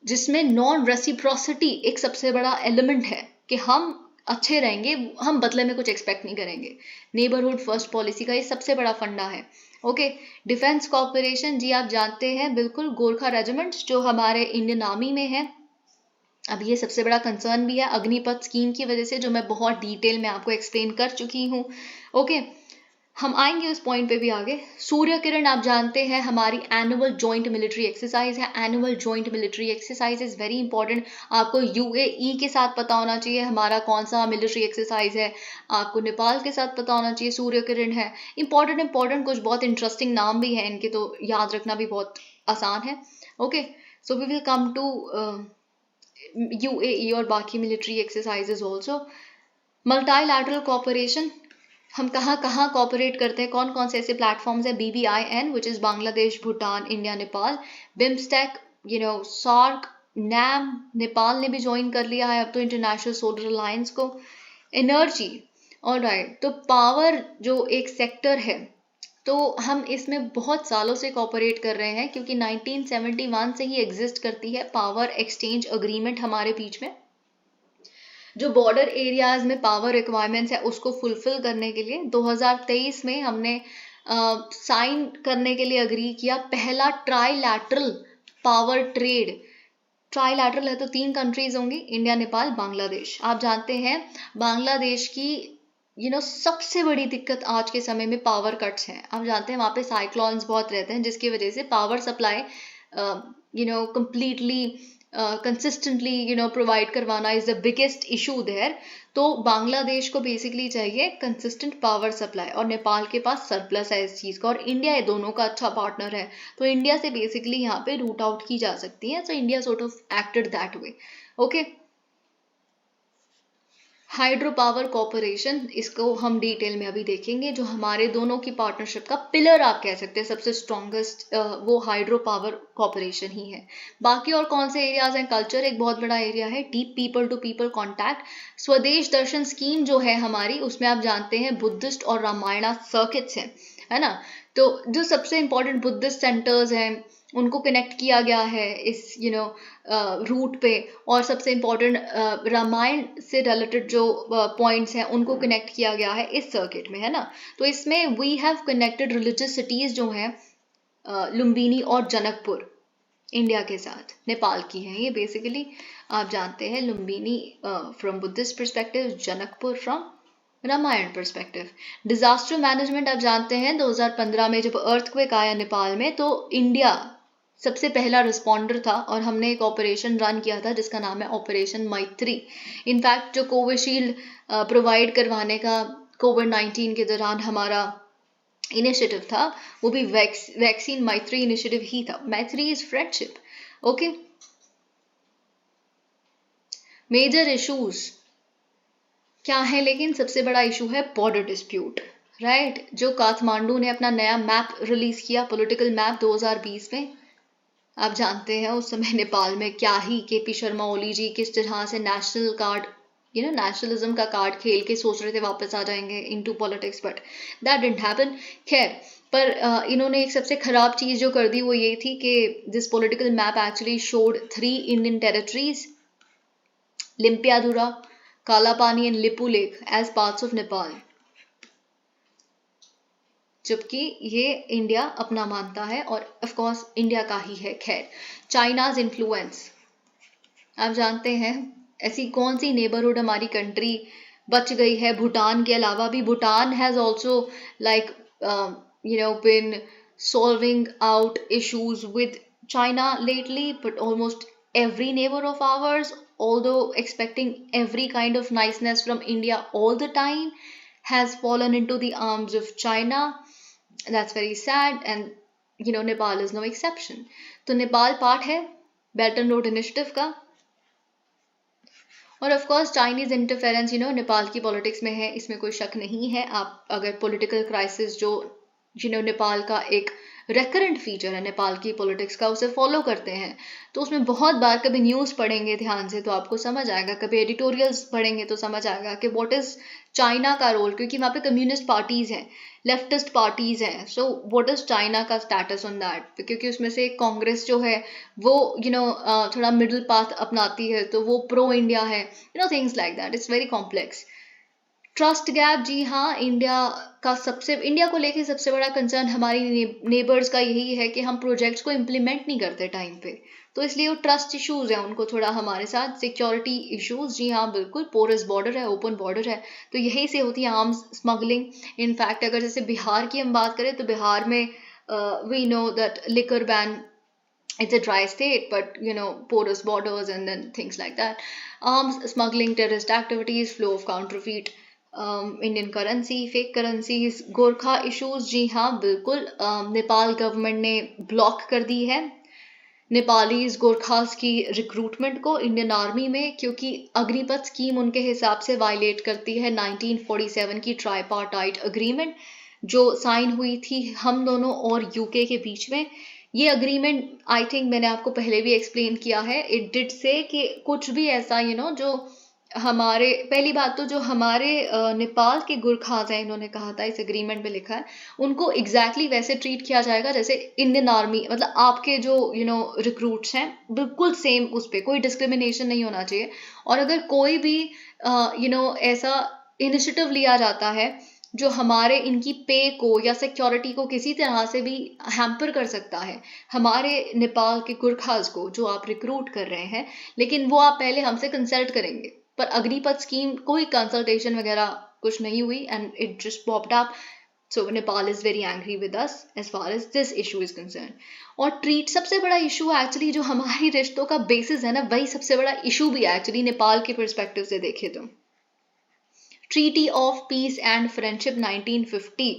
जिसमें नॉन रेसिप्रोसिटी एक सबसे बड़ा एलिमेंट है, कि हम अच्छे रहेंगे, हम बदले में कुछ एक्सपेक्ट नहीं करेंगे। नेबरहुड फर्स्ट पॉलिसी का ये सबसे बड़ा फंडा है। ओके, डिफेंस कॉर्पोरेशन जी आप जानते हैं बिल्कुल, गोरखा रेजिमेंट्स जो हमारे इंडियन आर्मी में है, अब ये सबसे बड़ा कंसर्न भी है अग्निपथ स्कीम की वजह से, जो मैं बहुत डिटेल में आपको एक्सप्लेन कर चुकी हूँ। ओके, हम आएंगे उस पॉइंट पे भी आगे। सूर्य किरण आप जानते हैं हमारी एनुअल जॉइंट मिलिट्री एक्सरसाइज है। Annual joint military exercise is very important. आपको यूएई के साथ पता होना चाहिए हमारा कौन सा मिलिट्री एक्सरसाइज है, आपको नेपाल के साथ पता होना चाहिए सूर्य किरण है। इंपॉर्टेंट कुछ बहुत इंटरेस्टिंग नाम भी है इनके, तो याद रखना भी बहुत आसान है। Okay, so we will come to UAE और बाकी military exercises also. Multilateral cooperation, हम कहाँ कहाँ कॉपरेट करते हैं, कौन कौन से ऐसे प्लेटफॉर्म्स है, BBIN which is Bangladesh, Bhutan, India, Nepal, BIMSTEC, SAARC, NAM, Nepal ने भी ज्वाइन कर लिया है अब तो इंटरनेशनल सोलर अलायंस को। एनर्जी, ऑलराइट, तो पावर जो एक सेक्टर है, तो हम इसमें बहुत सालों से कॉपरेट कर रहे हैं, क्योंकि 1971 से ही एग्जिस्ट करती है पावर एक्सचेंज अग्रीमेंट हमारे बीच में, जो बॉर्डर एरियाज में पावर रिक्वायरमेंट्स है उसको फुलफिल करने के लिए 2023 में हमने साइन करने के लिए अग्री किया पहला ट्राईलैटरल पावर ट्रेड। ट्राईलैटरल है तो 3 कंट्रीज होंगी, इंडिया, नेपाल, बांग्लादेश। आप जानते हैं बांग्लादेश की सबसे बड़ी दिक्कत आज के समय में पावर कट्स हैं। आप जानते हैं वहाँ पे साइक्लोन्स बहुत रहते हैं, जिसकी वजह से power supply completely consistently provide करवाना is the biggest issue there. तो बांग्लादेश को बेसिकली चाहिए कंसिस्टेंट पावर सप्लाई, और नेपाल के पास सरप्लस है इस चीज़ का, और इंडिया ये दोनों का अच्छा पार्टनर है, तो इंडिया से बेसिकली यहाँ पे रूट आउट की जा सकती है। So India sort of acted that way. Okay, hydro power corporation, इसको हम डिटेल में अभी देखेंगे, जो हमारे दोनों की पार्टनरशिप का पिलर आप कह सकते हैं, सबसे स्ट्रॉन्गेस्ट वो हाइड्रो पावर कॉर्पोरेशन ही है। बाकी और कौन से एरियाज हैं, कल्चर एक बहुत बड़ा एरिया है, deep people to people contact. Swadesh Darshan scheme जो है हमारी, उसमें आप जानते हैं बुद्धिस्ट और रामायणा सर्किट्स हैं, है ना, तो जो सबसे इंपॉर्टेंट बुद्धिस्ट सेंटर्स हैं उनको कनेक्ट किया गया है इस रूट पे, और सबसे इम्पोर्टेंट रामायण से रिलेटेड जो पॉइंट्स हैं उनको कनेक्ट किया गया है इस सर्किट में, है ना। तो इसमें we have connected religious cities जो हैं लुम्बिनी और जनकपुर इंडिया के साथ, नेपाल की हैं ये बेसिकली। आप जानते हैं Lumbini from Buddhist perspective, Janakpur from Ramayana perspective. Disaster management आप जानते हैं 2015 में जब अर्थक्वेक आया नेपाल में, तो इंडिया सबसे पहला रिस्पॉन्डर था, और हमने एक ऑपरेशन रन किया था जिसका नाम है ऑपरेशन मैत्री। इनफैक्ट जो कोविशील्ड प्रोवाइड करवाने का कोविड-19 के दौरान हमारा इनिशिएटिव था, वो भी वैक्सीन मैत्री इनिशिएटिव ही था। Maitri is friendship. Okay, major issues क्या है, लेकिन सबसे बड़ा इशू है बॉर्डर डिस्प्यूट, राइट, जो काठमांडू ने अपना नया मैप रिलीज किया, पॉलिटिकल मैप 2020 में। आप जानते हैं उस समय नेपाल में क्या ही केपी शर्मा ओली जी किस तरह से नेशनल कार्ड नेशनलिज्म का कार्ड खेल के सोच रहे थे वापस आ जाएंगे into politics, but that didn't happen. खैर, पर इन्होंने एक सबसे खराब चीज जो कर दी वो ये थी कि this political map actually showed 3 Indian territories, Limpiyadhura, Kalapani and Lipulekh as parts of Nepal, जबकि ये इंडिया अपना मानता है और ऑफ कोर्स इंडिया का ही है। खैर, चाइनाज इन्फ्लुएंस, आप जानते हैं ऐसी कौन सी नेबरहुड हमारी कंट्री बच गई है, भूटान के अलावा भी। Bhutan has also like been solving out issues with China lately, but almost every neighbor of ours, although expecting every kind of niceness from India all the time, has fallen into the arms of China. That's very sad, and Nepal is no exception. तो नेपाल पार्ट है बेल्ट एंड रोड इनिशिएटिव का, और of course Chinese interference Nepal की पॉलिटिक्स में है, इसमें कोई शक नहीं है। आप अगर पॉलिटिकल क्राइसिस जो नेपाल का एक रेकरेंट फीचर है नेपाल की पॉलिटिक्स का, उसे फॉलो करते हैं तो उसमें बहुत बार कभी न्यूज़ पढ़ेंगे ध्यान से तो आपको समझ आएगा, कभी एडिटोरियल्स पढ़ेंगे तो समझ आएगा कि व्हाट इज चाइना का रोल, क्योंकि वहाँ पे कम्युनिस्ट पार्टीज हैं, लेफ्टिस्ट पार्टीज हैं, सो व्हाट इज चाइना का स्टेटस ऑन दैट, क्योंकि उसमें से कांग्रेस जो है वो थोड़ा मिडिल पाथ अपनाती है तो वो प्रो इंडिया है, things like that, it's very complex. Trust gap, जी हाँ, इंडिया को लेके सबसे बड़ा कंसर्न हमारी नेबर्स का यही है कि हम प्रोजेक्ट्स को इम्प्लीमेंट नहीं करते टाइम पे, तो इसलिए वो ट्रस्ट इश्यूज है उनको थोड़ा हमारे साथ। सिक्योरिटी इश्यूज, जी हाँ बिल्कुल, पोरस बॉर्डर है, ओपन बॉर्डर है, तो यही से होती है आर्म्स स्मगलिंग। इनफैक्ट अगर जैसे बिहार की हम बात करें तो बिहार में we know that liquor ban, it's a dry state, but porous borders and then things like that. Arms smuggling, terrorist activities, flow of counterfeit, Indian currency, fake currencies, Gorkha issues, जी हाँ बिल्कुल, नेपाल गवर्नमेंट ने ब्लॉक कर दी है नेपालीज गोरखास की रिक्रूटमेंट को इंडियन आर्मी में, क्योंकि अग्निपथ स्कीम उनके हिसाब से वायलेट करती है 1947 की ट्राईपार्टाइट अग्रीमेंट जो साइन हुई थी हम दोनों और यूके के बीच में। ये अग्रीमेंट आई थिंक मैंने आपको पहले भी एक्सप्लेन किया है, इट डिड से कि कुछ भी ऐसा जो हमारे, पहली बात तो जो हमारे नेपाल के गुरखास हैं, इन्होंने कहा था, इस एग्रीमेंट में लिखा है, उनको एग्जैक्टली वैसे ट्रीट किया जाएगा जैसे इंडियन आर्मी, मतलब आपके जो रिक्रूट्स हैं बिल्कुल सेम, उस पर कोई डिस्क्रिमिनेशन नहीं होना चाहिए। और अगर कोई भी ऐसा इनिशिएटिव लिया जाता है जो हमारे इनकी पे को या सिक्योरिटी को किसी तरह से भी हैम्पर कर सकता है, हमारे नेपाल के गुरखास को जो आप रिक्रूट कर रहे हैं, लेकिन वो आप पहले हमसे कंसल्ट करेंगे, पर अग्निपथ स्कीम कोई कंसल्टेशन वगैरह कुछ नहीं हुई and it just popped up. So Nepal is very angry with us as far as this issue is concern. और ट्रीट सबसे बड़ा इशू एक्चुअली जो हमारी रिश्तों का बेसिस है ना, वही सबसे बड़ा इशू भी है एक्चुअली नेपाल के परस्पेक्टिव से देखे तो। Treaty of peace and friendship 1950,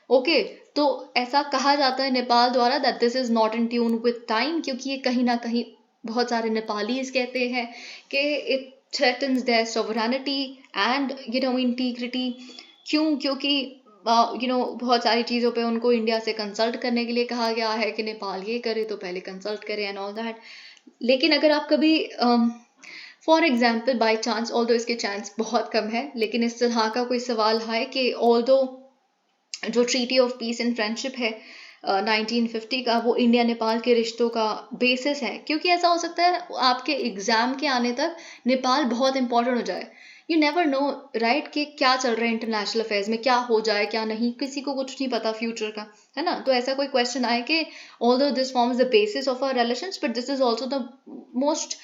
okay, तो ऐसा कहा जाता है नेपाल द्वारा that this is not in tune with time, क्योंकि ये कहीं ना कहीं बहुत सारे नेपालीज कहते हैं कि it threatens their sovereignty and integrity। क्यों? क्योंकि बहुत सारी चीज़ों पे उनको इंडिया से कंसल्ट करने के लिए कहा गया है कि नेपाल ये करे तो पहले कंसल्ट करे एंड ऑल दैट। लेकिन अगर आप कभी for example by chance, although इसके चांस बहुत कम है, लेकिन इस तरह का कोई सवाल है कि ऑल्दो जो treaty of peace and friendship है 1950 का, वो इंडिया नेपाल के रिश्तों का बेसिस है, क्योंकि ऐसा हो सकता है आपके एग्जाम के आने तक नेपाल बहुत इंपॉर्टेंट हो जाए। यू नेवर नो राइट कि क्या चल रहा है इंटरनेशनल अफेयर्स में, क्या हो जाए क्या नहीं, किसी को कुछ नहीं पता फ्यूचर का, है ना। तो ऐसा कोई क्वेश्चन आए कि although this forms the basis of our relations but this is also the most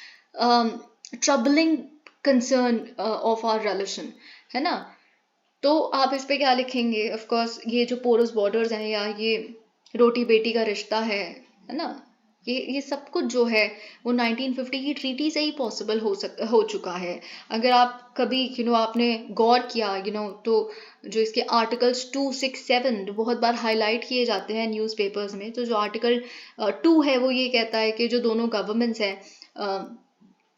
troubling concern of our relation, है ना। तो आप इस पे क्या लिखेंगे? ऑफ कोर्स ये जो पोरस बॉर्डर्स हैं या ये रोटी बेटी का रिश्ता है ना, ये सब कुछ जो है वो 1950 की ट्रीटी से ही पॉसिबल हो चुका है। अगर आप कभी आपने गौर किया तो जो इसके आर्टिकल्स 2, 6, 7 जो बहुत बार हाईलाइट किए जाते हैं न्यूज़पेपर्स में, तो जो आर्टिकल 2 है वो ये कहता है कि जो दोनों गवर्नमेंट्स हैं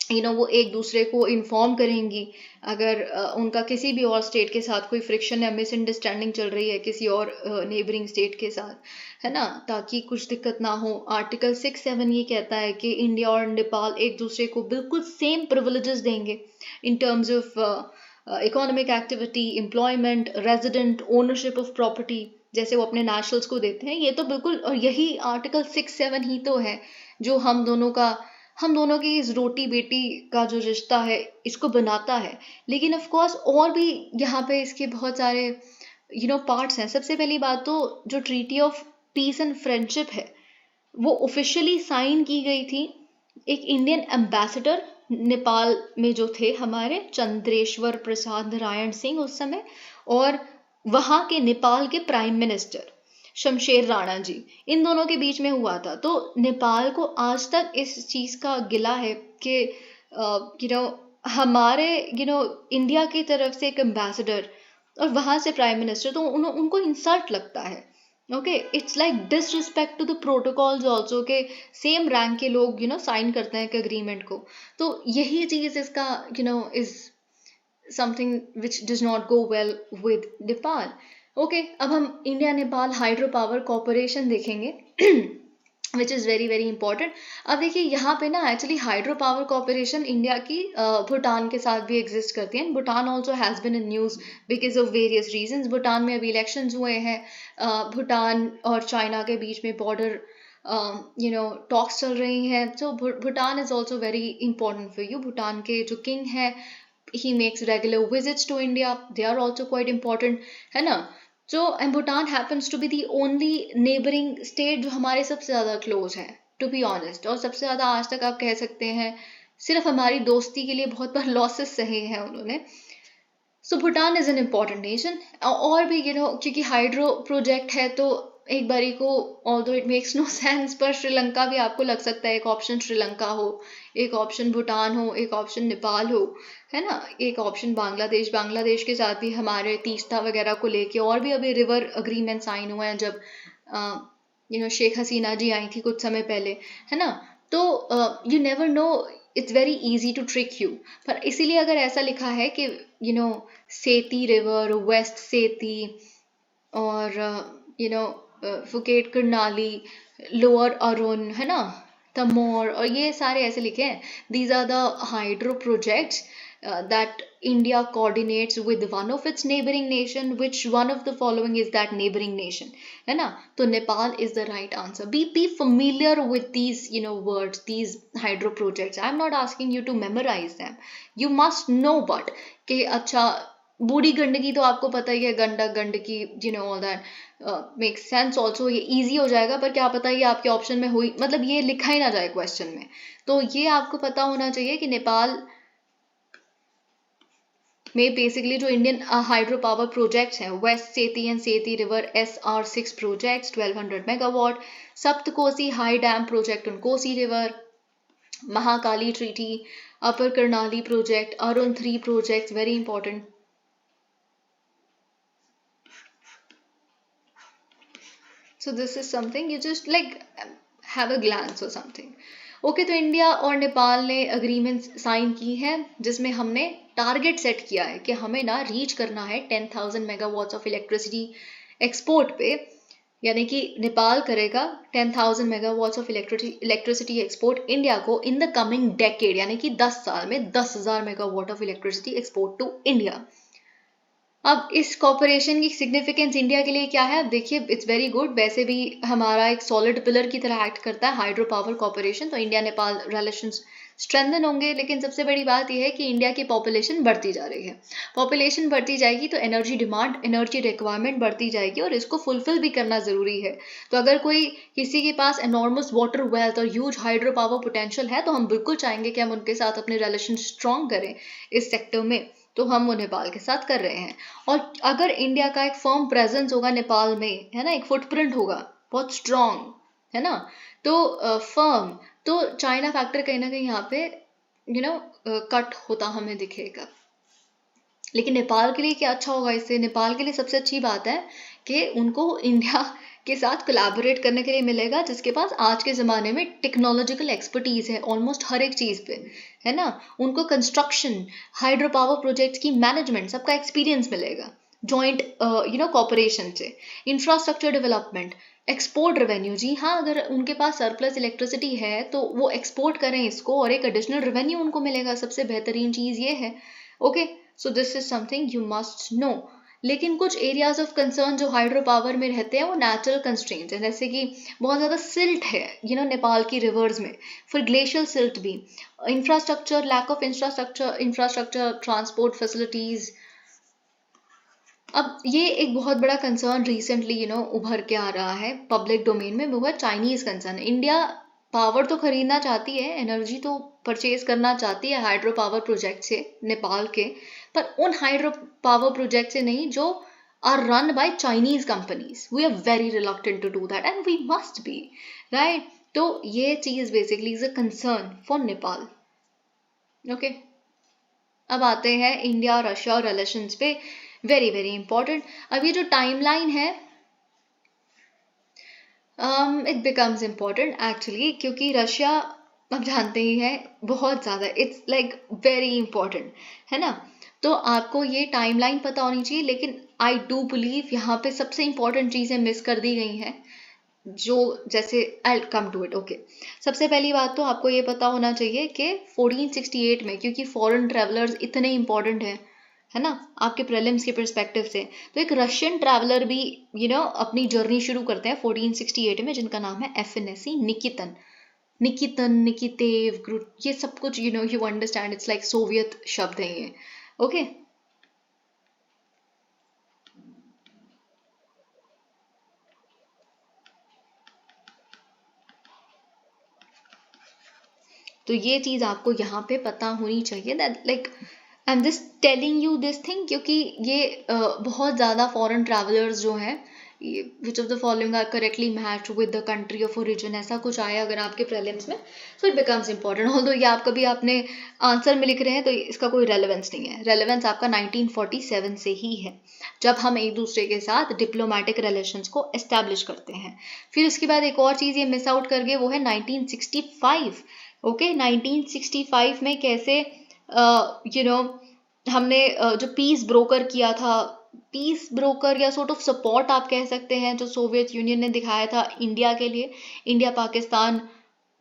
वो एक दूसरे को इन्फॉर्म करेंगी अगर उनका किसी भी और स्टेट के साथ कोई फ्रिक्शन या मिसअंडरस्टैंडिंग चल रही है किसी और नेबरिंग स्टेट के साथ, है ना, ताकि कुछ दिक्कत ना हो। आर्टिकल 6, 7 ये कहता है कि इंडिया और नेपाल एक दूसरे को बिल्कुल सेम प्रिविलेजेस देंगे in terms of economic activity, employment, resident, ownership of property, जैसे वो अपने नेशनल्स को देते हैं। ये तो बिल्कुल, और यही आर्टिकल 6, 7 ही तो है जो हम दोनों की इस रोटी बेटी का जो रिश्ता है इसको बनाता है। लेकिन ऑफ कोर्स और भी यहाँ पे इसके बहुत सारे पार्ट्स हैं। सबसे पहली बात तो जो treaty of peace and friendship है वो ऑफिशियली साइन की गई थी एक इंडियन एम्बेसडर नेपाल में जो थे हमारे चंद्रेश्वर प्रसाद नारायण सिंह उस समय, और वहाँ के नेपाल के प्राइम मिनिस्टर शमशेर राणा जी, इन दोनों के बीच में हुआ था। तो नेपाल को आज तक इस चीज का गिला है कि हमारे इंडिया की तरफ से एक एम्बेसडर और वहां से प्राइम मिनिस्टर, तो उनको इंसल्ट लगता है। Okay, it's like disrespect to the protocols also के सेम रैंक के लोग साइन करते हैं एक अग्रीमेंट को। तो यही चीज इसका is something which does not go well with Nepal. Okay, अब हम India Nepal hydro power corporation देखेंगे which is very very important. अब देखिए यहाँ पे ना actually hydro power corporation India की भूटान के साथ भी एग्जिस्ट करती है। Bhutan also has been in news because of various reasons. Bhutan में अभी इलेक्शंस हुए हैं, भूटान और चाइना के बीच में बॉर्डर टॉक्स चल रही हैं। So Bhutan is also very important for you. Bhutan के जो किंग है, he makes regular visits to India, they are also quite important, है ना। So and Bhutan happens to be the only neighboring state जो हमारे सबसे ज़्यादा क्लोज है, to be honest, और सबसे ज़्यादा आज तक आप कह सकते हैं सिर्फ हमारी दोस्ती के लिए बहुत बार लॉसेस सहे हैं उन्होंने। So Bhutan is an important nation. और भी क्योंकि हाइड्रो प्रोजेक्ट है तो एक बारी को, although it makes no sense, पर श्रीलंका भी आपको लग सकता है, एक ऑप्शन श्रीलंका हो, एक ऑप्शन भूटान हो, एक ऑप्शन नेपाल हो, है ना, एक ऑप्शन बांग्लादेश। बांग्लादेश के साथ भी हमारे तीस्ता वगैरह को लेके और भी अभी रिवर अग्रीमेंट साइन हुए हैं जब शेख हसीना जी आई थी कुछ समय पहले, है ना। तो you never know, it's very easy to trick you. पर इसीलिए अगर ऐसा लिखा है कि सेती रिवर, वेस्ट सेती और फुकेट करनाली, लोअर अरुण, है ना, तमोर, और ये सारे ऐसे लिखे हैं, these are the hydro projects that India coordinates with one of its neighboring nation. Which one of the following is that neighboring nation? है ना, तो Nepal is the right answer. Be familiar with these words, these hydro projects. I'm not asking you to memorize them. You must know, but कि अच्छा बूढ़ी गंडकी तो आपको पता ही है, Gandak Gandaki, all that makes sense also, ये easy हो जाएगा। पर क्या पता ये आपके ऑप्शन में हुई, मतलब ये लिखा ही ना जाए क्वेश्चन में, तो ये आपको पता होना चाहिए कि नेपाल में बेसिकली जो इंडियन हाइड्रो पावर प्रोजेक्ट्स हैं, वेस्ट सेती एंड सेती river SR6 projects 1200 megawatt, Saptakosi high dam project on Kosi river, Mahakali treaty, upper Karnali project, Arun 3 projects, very important. So this is something you just like have a glance or something. Okay, तो इंडिया और नेपाल ने अग्रीमेंट साइन की है जिसमें हमने टारगेट सेट किया है कि हमें ना रीच करना है 10,000 मेगावाट्स ऑफ इलेक्ट्रिसिटी एक्सपोर्ट पे, यानी कि नेपाल करेगा 10,000 megawatts of electricity export India को इन द कमिंग डेकेड, यानी कि 10 साल में 10,000 megawatt of electricity export to India. अब इस कॉर्पोरेशन की सिग्निफिकेंस इंडिया के लिए क्या है, अब देखिए, इट्स वेरी गुड। वैसे भी हमारा एक सॉलिड पिलर की तरह एक्ट करता है हाइड्रो पावर कॉर्पोरेशन, तो इंडिया नेपाल रिलेशंस स्ट्रेंथन होंगे। लेकिन सबसे बड़ी बात यह है कि इंडिया की पॉपुलेशन बढ़ती जा रही है। पॉपुलेशन बढ़ती जाएगी तो एनर्जी डिमांड, एनर्जी रिक्वायरमेंट बढ़ती जाएगी, और इसको फुलफिल भी करना ज़रूरी है। तो अगर कोई किसी के पास एनॉर्मस वाटर वेल्थ और ह्यूज हाइड्रो पावर पोटेंशियल है तो हम बिल्कुल चाहेंगे कि हम उनके साथ अपने रिलेशन स्ट्रॉन्ग करें इस सेक्टर में, तो हम वो नेपाल के साथ कर रहे हैं। और अगर इंडिया का एक फर्म प्रेजेंस होगा नेपाल में, है ना, एक फुटप्रिंट होगा बहुत स्ट्रॉन्ग, है ना, तो फर्म, तो चाइना फैक्टर कहीं ना कहीं यहाँ पे कट होता हमें दिखेगा। लेकिन नेपाल के लिए क्या अच्छा होगा इससे, नेपाल के लिए सबसे अच्छी बात है कि उनको इंडिया के साथ कोलैबोरेट करने के लिए मिलेगा, जिसके पास आज के ज़माने में टेक्नोलॉजिकल एक्सपर्टीज़ है ऑलमोस्ट हर एक चीज़ पे, है ना। उनको कंस्ट्रक्शन, हाइड्रो पावर प्रोजेक्ट्स की मैनेजमेंट, सबका एक्सपीरियंस मिलेगा जॉइंट कॉपरेशन से। इंफ्रास्ट्रक्चर डेवलपमेंट, एक्सपोर्ट रेवेन्यू, जी हाँ, अगर उनके पास सरप्लस इलेक्ट्रिसिटी है तो वो एक्सपोर्ट करें इसको और एक एडिशनल रेवेन्यू उनको मिलेगा। सबसे बेहतरीन चीज़ ये है। Okay, so this is something you must know. लेकिन कुछ एरियाज ऑफ कंसर्न जो हाइड्रो पावर में रहते हैं वो नेचुरल कंस्ट्रेंट्स हैं, जैसे कि बहुत ज़्यादा सिल्ट है नेपाल की रिवर्स में, फिर ग्लेशियल सिल्ट भी, infrastructure, lack of infrastructure, transport facilities. अब ये एक बहुत बड़ा कंसर्न रिसेंटली उभर के आ रहा है पब्लिक डोमेन में, वो है चाइनीज़ कंसर्न। इंडिया पावर तो खरीदना चाहती है, एनर्जी तो परचेज करना चाहती है हाइड्रो पावर प्रोजेक्ट से नेपाल के, पर उन हाइड्रो पावर प्रोजेक्ट से नहीं जो are run by Chinese companies. We are very reluctant to do that and we must be, right. तो ये चीज basically is a concern for Nepal. Okay, अब आते हैं इंडिया और रशिया और रिलेशंस पे, वेरी वेरी इंपॉर्टेंट। अब ये जो टाइमलाइन है इट बिकम्स इम्पॉर्टेंट एक्चुअली, क्योंकि रशिया आप जानते ही हैं बहुत ज़्यादा, इट्स लाइक वेरी इंपॉर्टेंट, है ना। तो आपको ये टाइमलाइन पता होनी चाहिए। लेकिन आई डू बिलीव यहाँ पे सबसे इंपॉर्टेंट चीज़ें मिस कर दी गई हैं, जो जैसे आई कम टू इट। ओके, सबसे पहली बात तो आपको ये पता होना चाहिए कि 1468 में, क्योंकि फॉरेन ट्रैवलर्स इतने इंपॉर्टेंट हैं, है ना, आपके प्रीलिम्स के पर्सपेक्टिव से, तो एक रशियन ट्रैवलर भी अपनी जर्नी शुरू करते हैं 1468 में, जिनका नाम है एफएनएसी निकितन, निकितेव, ये सब कुछ you understand, it's like Soviet शब्द है ये। ओके, तो ये चीज़ आपको यहाँ पे पता होनी चाहिए, that like I am just telling you this thing, क्योंकि ये बहुत ज़्यादा फॉरेन ट्रैवलर्स जो हैं, which of the following are correctly matched with the country of origin, ऐसा कुछ आया अगर आपके प्रीलिम्स में, so it becomes important. Although ये आप कभी आपने आंसर में लिख रहे हैं तो इसका कोई रेलेवेंस नहीं है, रेलेवेंस आपका 1947 से ही है, जब हम एक दूसरे के साथ डिप्लोमेटिक रिलेशंस को एस्टैब्लिश करते हैं। फिर उसके बाद एक और चीज़ ये मिस आउट कर गए, वो है 1965। ओके, 1965 में कैसे हमने जो पीस ब्रोकर किया था, पीस ब्रोकर या सॉर्ट ऑफ सपोर्ट आप कह सकते हैं, जो सोवियत यूनियन ने दिखाया था इंडिया के लिए, इंडिया पाकिस्तान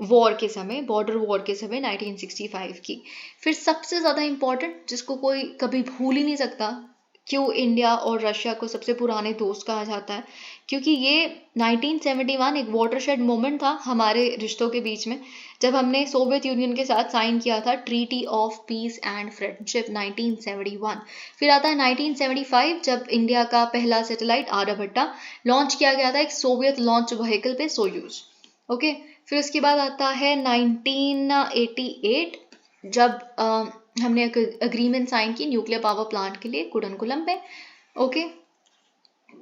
वॉर के समय, बॉर्डर वॉर के समय 1965 की। फिर सबसे ज़्यादा इम्पोर्टेंट, जिसको कोई कभी भूल ही नहीं सकता, क्यों इंडिया और रशिया को सबसे पुराने दोस्त कहा जाता है, क्योंकि ये 1971 एक वाटरशेड मोमेंट था हमारे रिश्तों के बीच में, जब हमने सोवियत यूनियन के साथ साइन किया था treaty of peace and friendship 1971। फिर आता है 1975, जब इंडिया का पहला सैटेलाइट आर्यभट्टा लॉन्च किया गया था एक सोवियत लॉन्च व्हीकल पे, सोयूज। ओके, फिर उसके बाद आता है 1988, जब हमने अग्रीमेंट साइन की न्यूक्लियर पावर प्लांट के लिए कुडनकुलम पे। ओके,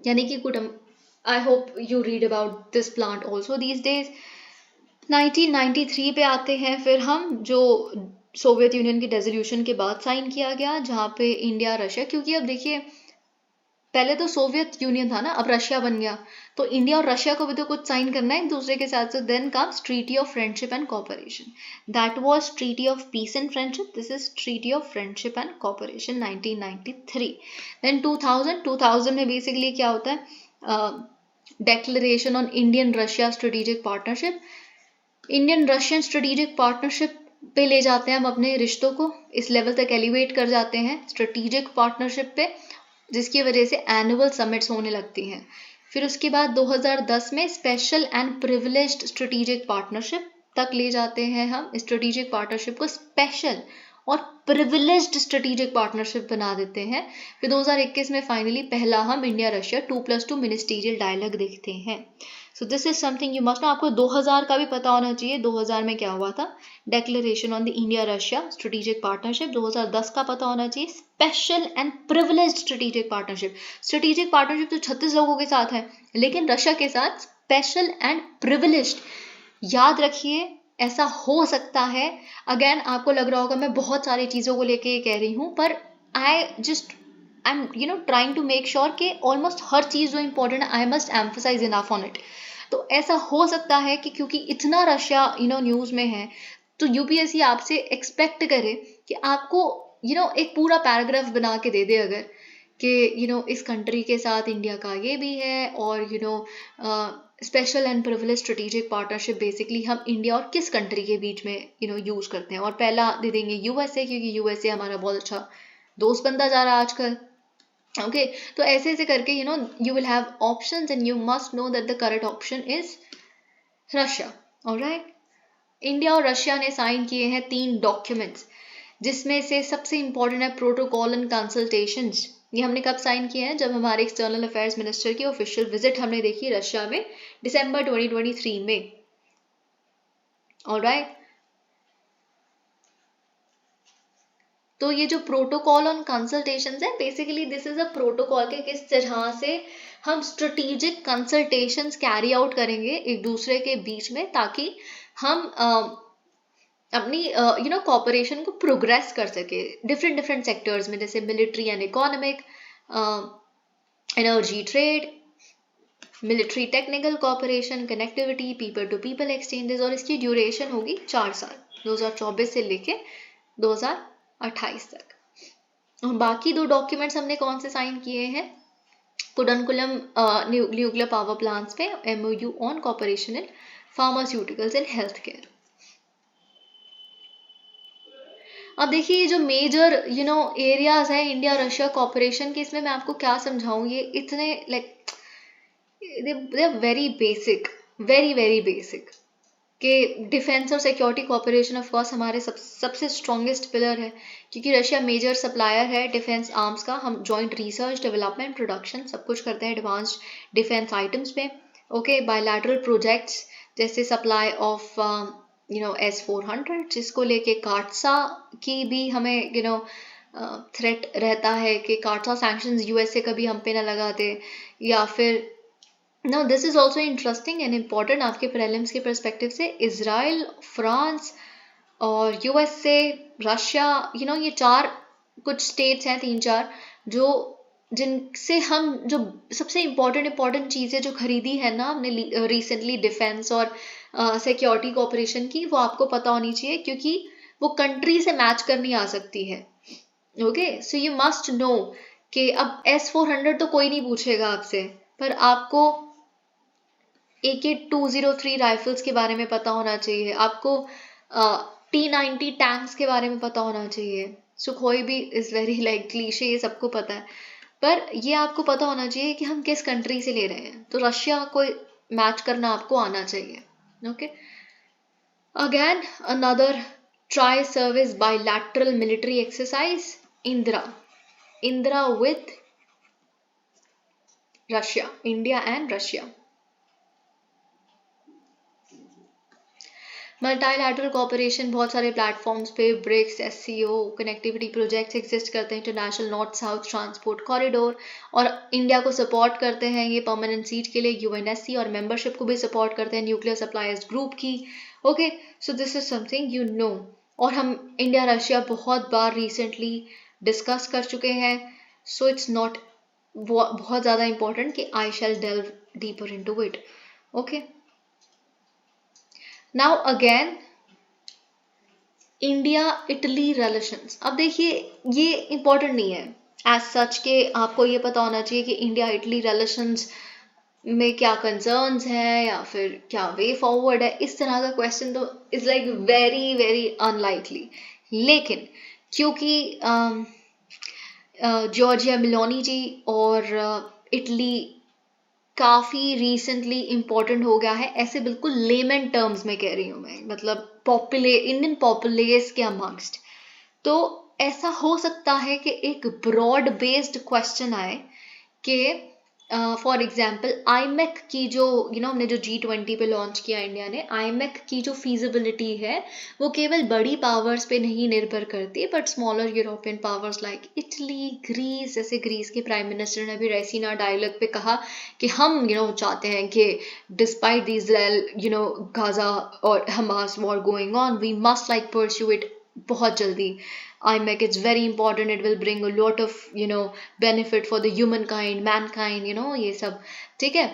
यानी कि कुडम, I hope you read about this plant also these days. 1993 पे आते हैं फिर हम, जो सोवियत यूनियन की रेजोल्यूशन के बाद साइन किया गया, जहाँ पे इंडिया रशिया, क्योंकि अब देखिए पहले तो सोवियत यूनियन था ना, अब रशिया बन गया, तो इंडिया और रशिया को भी तो कुछ साइन करना है एक दूसरे के साथ। So then comes treaty of friendship and cooperation, that was treaty of peace and friendship, this is treaty of friendship and cooperation 1993। Then 2000 में बेसिकली क्या होता है, declaration on Indian Russia strategic partnership, Indian Russian strategic partnership पे ले जाते हैं हम अपने रिश्तों को, इस लेवल तक एलिवेट कर जाते हैं स्ट्रेटेजिक पार्टनरशिप पे, जिसकी वजह से एनुअल समिट्स होने लगती हैं। फिर उसके बाद 2010 में special and privileged strategic partnership तक ले जाते हैं हम, स्ट्रेटेजिक पार्टनरशिप को स्पेशल और प्रिविलेज्ड स्ट्रेटेजिक पार्टनरशिप बना देते हैं। फिर 2021 में फाइनली पहला हम इंडिया रशिया 2+2 मिनिस्टीरियल डायलॉग देखते हैं। सो this is something you must know. आपको 2000 का भी पता होना चाहिए, 2000 में क्या हुआ था, declaration on the India Russia strategic partnership. 2010 का पता होना चाहिए, special and privileged strategic partnership. Strategic partnership तो 36 लोगों के साथ है, लेकिन रशिया के साथ स्पेशल एंड प्रिविलेज्ड। याद रखिए, ऐसा हो सकता है, अगेन आपको लग रहा होगा मैं बहुत सारी चीज़ों को लेके कह रही हूँ, पर I am trying to make sure कि ऑलमोस्ट हर चीज़ जो इंपॉर्टेंट है I must emphasise enough on it. तो ऐसा हो सकता है कि क्योंकि इतना रशिया न्यूज़ में है, तो यूपीएससी आपसे एक्सपेक्ट करे कि आपको एक पूरा पैराग्राफ बना के दे दे, अगर कि इस कंट्री के साथ इंडिया का ये भी है, और special and privilege strategic partnership basically हम इंडिया और किस कंट्री के बीच में यूज करते हैं, और पहला दे देंगे यूएसए, क्योंकि यूएसए हमारा बहुत अच्छा दोस्त बनता जा रहा है आजकल। ओके, तो ऐसे ऐसे करके you will have options and you must know that the correct option is Russia. Alright, India और रशिया ने साइन किए हैं 3 डॉक्यूमेंट्स, जिसमें से सबसे इंपॉर्टेंट है प्रोटोकॉल एंड कंसल्टेशंस। ये हमने कब साइन किए हैं, जब हमारे एक्सटर्नल अफेयर्स मिनिस्टर की ऑफिशियल विजिट हमने देखी रशिया में दिसंबर 2023 में। ऑलराइट, तो ये जो प्रोटोकॉल ऑन कंसल्टेशंस है, basically this is a protocol के किस तरह से हम स्ट्रेटेजिक कंसल्टेशंस कैरी आउट करेंगे एक दूसरे के बीच में, ताकि हम अपनी कोऑपरेशन को प्रोग्रेस कर सके डिफरेंट सेक्टर्स में, जैसे military and economic, energy trade, military technical cooperation, connectivity, people to people exchanges. और इसकी ड्यूरेशन होगी 4 साल, 2024 से लेके 2028 तक। और बाकी 2 डॉक्यूमेंट्स हमने कौन से साइन किए हैं, कुडनकुलम न्यूक्लियर पावर प्लांट्स पे MOU on cooperation in pharmaceuticals and health care. अब देखिए ये जो मेजर एरियाज है इंडिया रशिया कॉपरेशन के, इसमें मैं आपको क्या समझाऊं, ये इतने like they are very basic, very basic कि डिफेंस और सिक्योरिटी कॉपरेशन ऑफ कोर्स हमारे सबसे स्ट्रॉन्गेस्ट पिलर है, क्योंकि रशिया मेजर सप्लायर है डिफेंस आर्म्स का। हम जॉइंट रिसर्च डेवलपमेंट प्रोडक्शन सब कुछ करते हैं एडवांस्ड डिफेंस आइटम्स में। ओके, बायलैटरल प्रोजेक्ट्स जैसे सप्लाई ऑफ S-400, जिसको लेके काटसा की भी हमें थ्रेट रहता है कि काटसा सैंक्शंस USA कभी हम पे ना लगा दे, या फिर Now this is also interesting and important आपके प्रीलिम्स के पर्सपेक्टिव से, इजराइल, फ्रांस और USA, रशिया, ये चार कुछ स्टेट्स हैं, 3-4 जो जिनसे हम जो सबसे इम्पोर्टेंट चीज़ें जो खरीदी है ना हमने रिसेंटली डिफेंस और सिक्योरिटी कॉपरेशन की, वो आपको पता होनी चाहिए क्योंकि वो कंट्री से मैच करनी आ सकती है। Okay, so you must no कि अब S-400 तो कोई नहीं पूछेगा आपसे, पर आपको AK-203 राइफल्स के बारे में पता होना चाहिए, आपको T-90 टैंक्स के बारे में पता होना चाहिए। सुखोई भी इज वेरी लाइक क्लीशे, ये सबको पता है, पर ये आपको पता होना चाहिए कि हम किस कंट्री से ले रहे हैं। तो रशिया को मैच करना आपको आना चाहिए। Okay, again another tri service bilateral military exercise Indira with Russia, India and Russia. Multilateral cooperation बहुत सारे प्लेटफॉर्म्स पे, BRICS, SCO, connectivity projects exist करते हैं, international north south transport corridor, और इंडिया को सपोर्ट करते हैं ये परमानेंट सीट के लिए UNSC, और मेंबरशिप को भी सपोर्ट करते हैं न्यूक्लियर सप्लायर्स ग्रुप की। Okay, so this is something you know. और हम इंडिया रशिया बहुत बार रिसेंटली डिस्कस कर चुके हैं, सो इट्स नॉट बहुत ज़्यादा इंपॉर्टेंट कि I shall delve deeper into it. Okay, now again India Italy relations. अब देखिए ये इंपॉर्टेंट नहीं है एज सच के आपको ये पता होना चाहिए कि इंडिया इटली रिलेशंस में क्या कंसर्न्स हैं या फिर क्या वे फॉरवर्ड है। इस तरह का क्वेश्चन तो इज लाइक वेरी अनलाइकली, लेकिन क्योंकि जॉर्जिया मेलोनी जी और इटली काफ़ी रिसेंटली इम्पॉर्टेंट हो गया है, ऐसे बिल्कुल लेमन टर्म्स में कह रही हूँ मैं, मतलब इंडियन पॉपुलेस के अमंगस्ट। तो ऐसा हो सकता है कि एक ब्रॉड बेस्ड क्वेश्चन आए कि फॉर एग्जाम्पल IMEC की जो हमने जो G20 पे लॉन्च किया इंडिया ने, IMEC की जो फीजिबिलिटी है वो केवल बड़ी पावर्स पे नहीं निर्भर करती, but smaller European powers like Italy, Greece, जैसे ग्रीस के प्राइम मिनिस्टर ने भी रेसिना डायलॉग पे कहा कि हम चाहते हैं कि डिस्पाइट द इजराइल गाजा और Hamas war going on, we must like pursue it बहुत जल्दी। IMEC, it's very important, it will bring a lot of benefit for the humankind, mankind, ये सब ठीक है।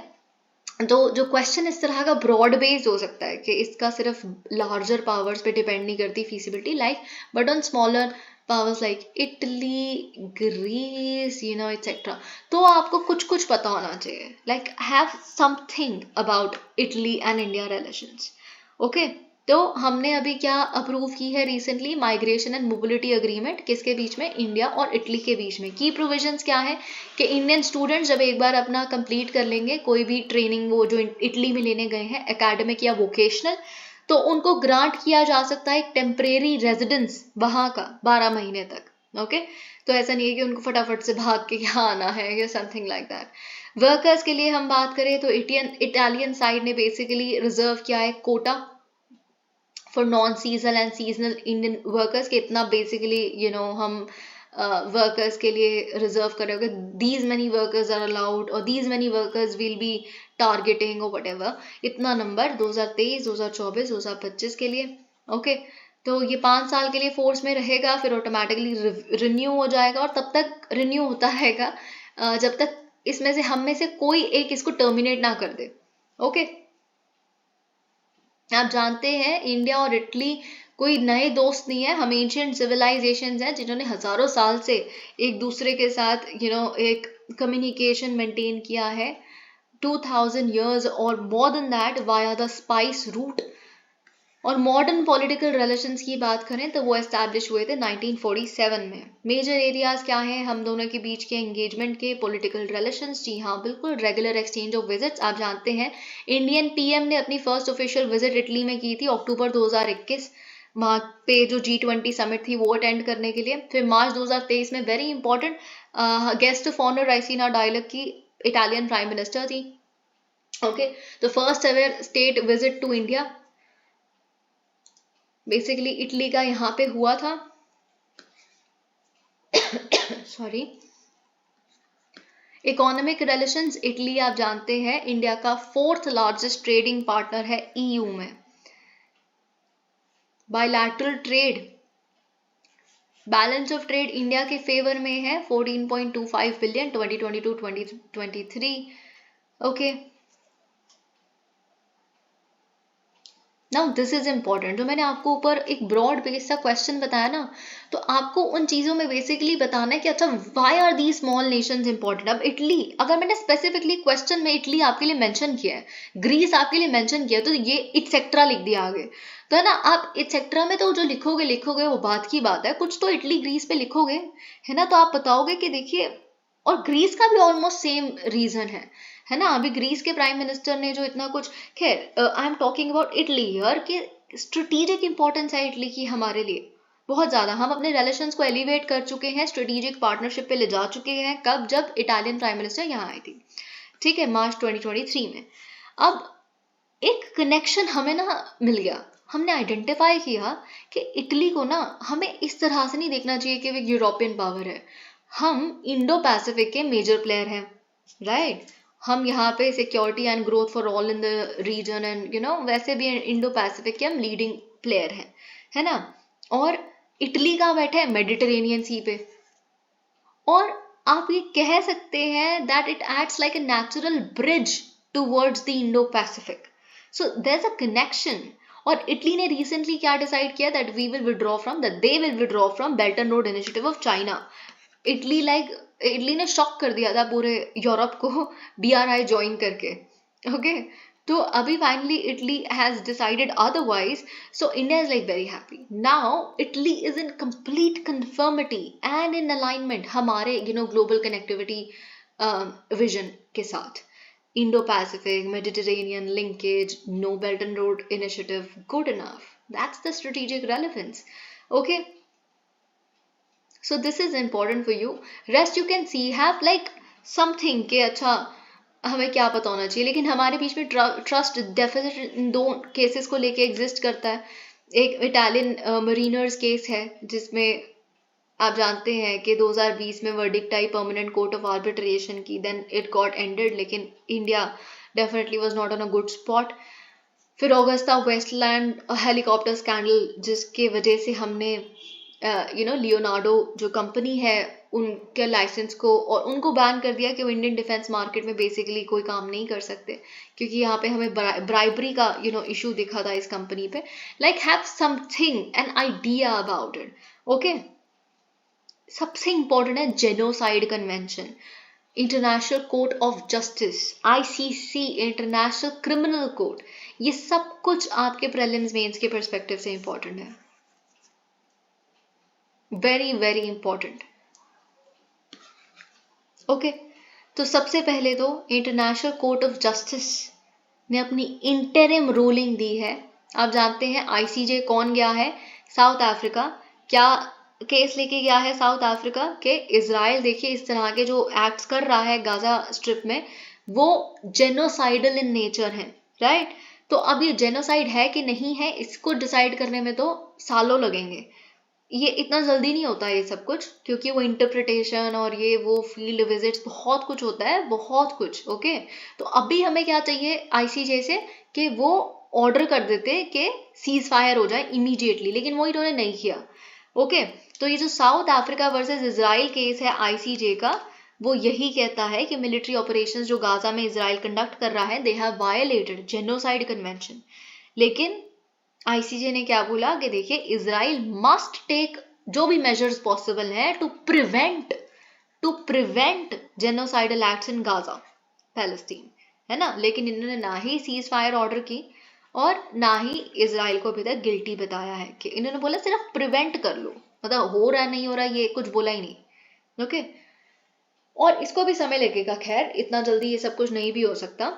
तो जो क्वेश्चन इस तरह का ब्रॉड बेस्ड हो सकता है कि इसका सिर्फ लार्जर पावर्स पे डिपेंड नहीं करती feasibility like, but on smaller powers like Italy, Greece, etcetera. तो आपको कुछ पता होना चाहिए, like have something about Italy and India relations. Okay, तो हमने अभी क्या अप्रूव की है recently, migration and mobility agreement, किसके बीच में, इंडिया और इटली के बीच में। की प्रोविजंस क्या है कि इंडियन स्टूडेंट्स जब एक बार अपना कंप्लीट कर लेंगे कोई भी ट्रेनिंग वो जो इटली में लेने गए हैं, एकेडमिक या वोकेशनल, तो उनको ग्रांट किया जा सकता है एक टेम्परेरी रेजिडेंस वहाँ का 12 महीने तक। ओके, तो ऐसा नहीं है कि उनको फटाफट से भाग के यहाँ आना है या समथिंग लाइक दैट। वर्कर्स के लिए हम बात करें तो इटालियन साइड ने बेसिकली रिजर्व किया है Kota for non seasonal and seasonal Indian workers के, इतना बेसिकली हम वर्कर्स के लिए रिजर्व कर रहे हो कि these many workers are allowed और these many workers will be targeting और वटेवर, इतना नंबर 2023, 2024, 2025 के लिए। ओके, तो ये 5 साल के लिए फोर्स में रहेगा, फिर ऑटोमेटिकली रिन्यू हो जाएगा, और तब तक रिन्यू होता रहेगा जब तक इसमें से हम में से कोई एक इसको टर्मिनेट ना कर दे। ओके, आप जानते हैं इंडिया और इटली कोई नए दोस्त नहीं है, हम एंशिएंट सिविलाइजेशंस हैं जिन्होंने हजारों साल से एक दूसरे के साथ एक कम्युनिकेशन मेंटेन किया है 2000 years और more than that via the spice route। और मॉडर्न पॉलिटिकल रिलेशंस की बात करें तो वो एस्टैब्लिश हुए थे 1947 में। मेजर एरियाज क्या हैं हम दोनों के बीच के एंगेजमेंट के? पॉलिटिकल रिलेशंस, जी हाँ बिल्कुल। रेगुलर एक्सचेंज ऑफ विजिट्स, आप जानते हैं इंडियन पीएम ने अपनी फर्स्ट ऑफिशियल विजिट इटली में की थी अक्टूबर 2021, वहाँ पे जो G20 समिट थी वो अटेंड करने के लिए। फिर मार्च 2023 में very important guest of honour Raisina dialogue की इटालियन प्राइम मिनिस्टर थी। ओके, तो first ever state visit to India basically Italy का यहाँ पे हुआ था। सॉरी। इकोनॉमिक रिलेशंस, इटली आप जानते हैं इंडिया का 4th लार्जेस्ट ट्रेडिंग पार्टनर है EU में। Bilateral trade, balance of trade India के फेवर में है 14.25 billion 2022-2023। Okay, now this is important. जो मैंने आपको ऊपर एक ब्रॉड बेस सा क्वेश्चन बताया ना, तो आपको उन चीज़ों में बेसिकली बताना है कि अच्छा why are the small nations important. अब इटली, अगर मैंने स्पेसिफिकली क्वेश्चन में इटली आपके लिए मेंशन किया है, ग्रीस आपके लिए मेंशन किया है, तो ये इटसेट्रा लिख दिया आगे, तो है ना। आप इटसेट्रा में तो जो लिखोगे वो बात की बात है, कुछ तो इटली ग्रीस पे लिखोगे, है ना। तो आप बताओगे कि देखिए, और ग्रीस का भी ऑलमोस्ट सेम रीजन है ना। अभी ग्रीस के प्राइम मिनिस्टर ने जो इतना कुछ, खैर आई am talking about Italy here, कि स्ट्रेटेजिक इंपॉर्टेंस है इटली की हमारे लिए बहुत ज्यादा। हम अपने रिलेशंस को एलिवेट कर चुके हैं, स्ट्रेटेजिक पार्टनरशिप पे ले जा चुके हैं। कब? जब इटालियन प्राइम मिनिस्टर यहाँ आई थी, ठीक है, मार्च 2023 में। अब एक कनेक्शन हमें ना मिल गया, हमने आइडेंटिफाई किया कि इटली को ना हमें इस तरह से नहीं देखना चाहिए कि वो यूरोपियन पावर है, हम इंडो पैसिफिक के मेजर प्लेयर हैं, राइट। हम यहाँ पे security and growth for all in the region and वैसे भी इंडो पैसिफिक के हम लीडिंग प्लेयर हैं, है ना। और इटली का बैठा है मेडिटेरेनियन सी पे, और आप ये कह सकते हैं that it acts like a natural bridge towards the Indo Pacific, so there is a connection. और इटली ने रिसेंटली क्या डिसाइड किया? That we will withdraw from, that they will withdraw from belt and road initiative of China. Italy ने शॉक कर दिया था पूरे यूरोप को BRI ज्वाइन करके। ओके, तो अभी finally Italy has decided otherwise, so India is like very happy now. Italy is in complete conformity and in alignment हमारे ग्लोबल कनेक्टिविटी विजन के साथ। Indo Pacific, Mediterranean linkage, no belt and road initiative, good enough, that's the strategic relevance. Okay, so this is important for you. Rest you can see have like something के अच्छा हमें क्या पता होना चाहिए, लेकिन हमारे बीच में ट्रस्ट डेफिसिट इन दो केसेस को लेके एग्जिस्ट करता है। एक इटालियन मरीनर्स केस है जिसमें आप जानते हैं कि 2020 में verdict I permanent court of arbitration की, देन इट गॉट एंडेड, लेकिन India definitely was not on a good spot. फिर ऑगस्टा वेस्टलैंड हेलीकॉप्टर स्कैंडल, जिसके वजह से हमने लियोनार्डो जो कंपनी है उनके लाइसेंस को और उनको बैन कर दिया कि वो इंडियन डिफेंस मार्केट में बेसिकली कोई काम नहीं कर सकते, क्योंकि यहाँ पे हमें ब्राइबरी का इशू दिखा था इस कंपनी पे। Like have something an idea about it. Okay, सबसे इंपॉर्टेंट है genocide convention, international court of justice, ICC, international Criminal court, ये सब कुछ आपके प्रीलिम्स मेंस के पर्सपेक्टिव से इंपॉर्टेंट है, वेरी वेरी इंपॉर्टेंट। ओके, तो सबसे पहले तो इंटरनेशनल कोर्ट ऑफ जस्टिस ने अपनी इंटरिम रूलिंग दी है। आप जानते हैं ICJ कौन गया है? South Africa. क्या केस लेके गया है साउथ अफ्रीका? के इजराइल देखिए इस तरह के जो एक्ट्स कर रहा है गाजा स्ट्रिप में, वो जेनोसाइडल इन नेचर है, राइट। तो अब ये जेनोसाइड है कि नहीं है, इसको डिसाइड करने में तो सालों लगेंगे, ये इतना जल्दी नहीं होता ये सब कुछ, क्योंकि वो इंटरप्रिटेशन और ये वो फील्ड विजिट्स बहुत कुछ होता है, बहुत कुछ। ओके, तो अभी हमें क्या चाहिए ICJ से कि वो ऑर्डर कर देते कि सीज फायर हो जाए इमीडिएटली, लेकिन वो इन्होंने नहीं किया। ओके, तो ये जो south Africa versus Israel case है ICJ का, वो यही कहता है कि मिलिट्री ऑपरेशंस जो गाजा में इजराइल कंडक्ट कर रहा है, they have violated genocide convention. लेकिन ICJ ने क्या बोला कि देखिए इजराइल मस्ट टेक जो भी मेजर्स पॉसिबल है to prevent to prevent genocidal acts in Gaza Palestine, है ना। लेकिन इन्होंने ना ही सीज फायर ऑर्डर की और ना ही इजराइल को अभी तक गिल्टी बताया है, कि इन्होंने बोला सिर्फ प्रिवेंट कर लो, मतलब हो रहा नहीं हो रहा ये कुछ बोला ही नहीं। ओके, और इसको भी समय लगेगा, खैर इतना जल्दी ये सब कुछ नहीं भी हो सकता,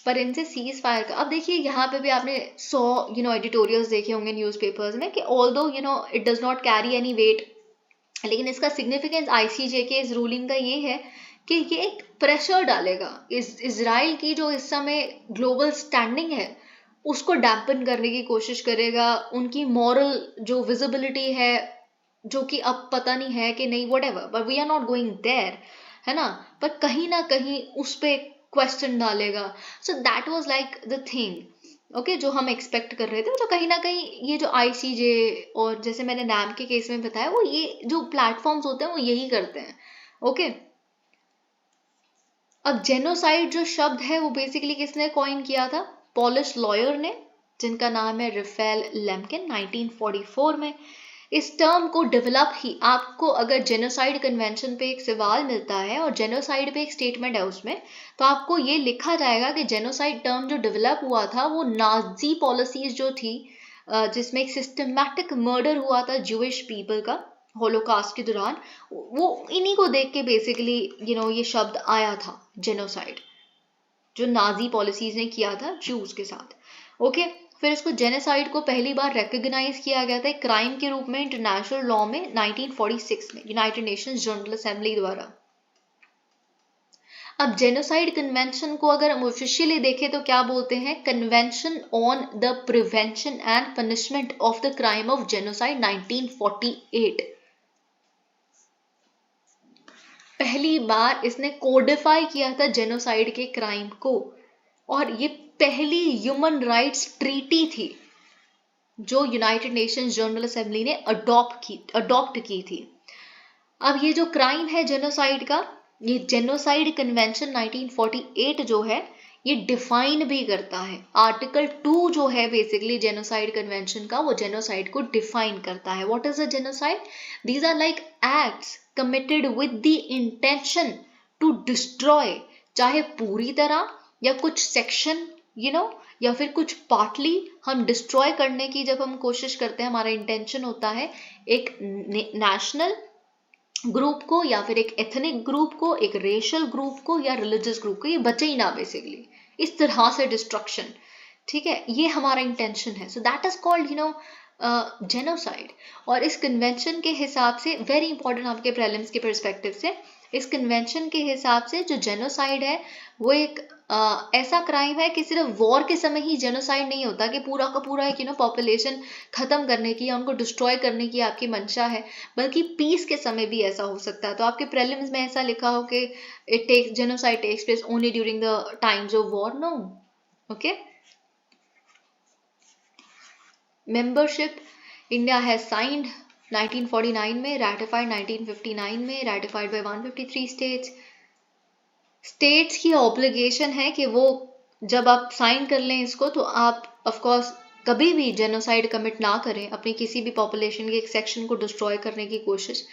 पर इनसे सीज फायर का। अब देखिए यहाँ पे भी आपने 100 एडिटोरियल्स देखे होंगे न्यूज़पेपर्स में कि although it does not carry any weight, लेकिन इसका सिग्निफिकेंस आईसीजे के इस रूलिंग का ये है कि ये एक प्रेशर डालेगा इजराइल की जो इस समय ग्लोबल स्टैंडिंग है उसको डैम्पन करने की कोशिश करेगा, उनकी मॉरल जो विजिबिलिटी है जो कि अब पता नहीं है कि नहीं, whatever, but we are not going there, है ना, पर कहीं ना कहीं उस पर क्वेश्चन डालेगा। So that was like the thing, okay, जो हम एक्सपेक्ट कर रहे थे, तो कहीं ना कहीं ये जो आईसीजे और जैसे मैंने नैम के केस में बताया, वो ये जो प्लेटफॉर्म्स होते हैं वो यही करते हैं। ओके, अब जेनोसाइड जो शब्द है वो बेसिकली किसने कॉइन किया था? पॉलिश लॉयर ने, जिनका नाम है राफेल लेम्किन, 1944 में। इस टर्म को डेवलप ही, आपको अगर जेनोसाइड कन्वेंशन पे एक सवाल मिलता है और जेनोसाइड पे एक स्टेटमेंट है उसमें, तो आपको ये लिखा जाएगा कि जेनोसाइड टर्म जो डेवलप हुआ था वो नाजी पॉलिसीज जो थी, जिसमें एक सिस्टमैटिक मर्डर हुआ था ज्यूइश पीपल का होलोकास्ट के दौरान, वो इन्हीं को देख के बेसिकली ये शब्द आया था जेनोसाइड, जो नाजी पॉलिसीज ने किया था ज्यूज के साथ। ओके, फिर इसको जेनोसाइड को पहली बार रिकॉग्नाइज किया गया था एक क्राइम के रूप में इंटरनेशनल लॉ में 1946 में यूनाइटेड नेशंस जनरल असेंबली द्वारा। अब जेनोसाइड कन्वेंशन को अगर हम ऑफिशियली देखें तो क्या बोलते हैं? Convention on the prevention and punishment of the crime of genocide 1948। पहली बार इसने कोडिफाई किया था जेनोसाइड के क्राइम को, और ये पहली ह्यूमन राइट्स ट्रीटी थी जो यूनाइटेड नेशंस जनरल असेंबली ने अडॉप्ट की थी। अब ये जो क्राइम है जेनोसाइड का, ये जेनोसाइड कन्वेंशन 1948 जो है ये डिफाइन भी करता है। आर्टिकल 2 जो है बेसिकली जेनोसाइड कन्वेंशन का, वो जेनोसाइड को डिफाइन करता है। What is a genocide? These are like acts committed with the intention to destroy, चाहे पूरी तरह या कुछ सेक्शन या फिर कुछ पार्टली हम डिस्ट्रॉय करने की जब हम कोशिश करते हैं, हमारा इंटेंशन होता है एक नेशनल ग्रुप को या फिर एक एथनिक ग्रुप को, एक रेशियल ग्रुप को या रिलीजियस ग्रुप को, ये बचे ही ना बेसिकली, इस तरह से डिस्ट्रक्शन, ठीक है, ये हमारा इंटेंशन है। So that is called genocide. और इस कन्वेंशन के हिसाब से, वेरी इंपॉर्टेंट आपके प्रीलिम्स के पर्सपेक्टिव से, इस कन्वेंशन के हिसाब से जो जेनोसाइड है वो एक ऐसा क्राइम है कि सिर्फ वॉर के समय ही जेनोसाइड नहीं होता कि पूरा का पूरा एक पॉपुलेशन खत्म करने की या उनको डिस्ट्रॉय करने की आपकी मंशा है, बल्कि पीस के समय भी ऐसा हो सकता है। तो आपके प्रीलिम्स में ऐसा लिखा हो कि genocide takes place only during the times of war, no. Okay, membership India has signed 1949 में, रैटिफाइड 1959 में, रैटिफाइड बाय 153 स्टेट्स की ऑब्लिगेशन है कि वो जब आप साइन कर लें इसको, तो आप ऑफ कोर्स कभी भी जेनोसाइड कमिट ना करें, अपनी किसी भी पॉपुलेशन के एक सेक्शन को डिस्ट्रॉय करने की कोशिश।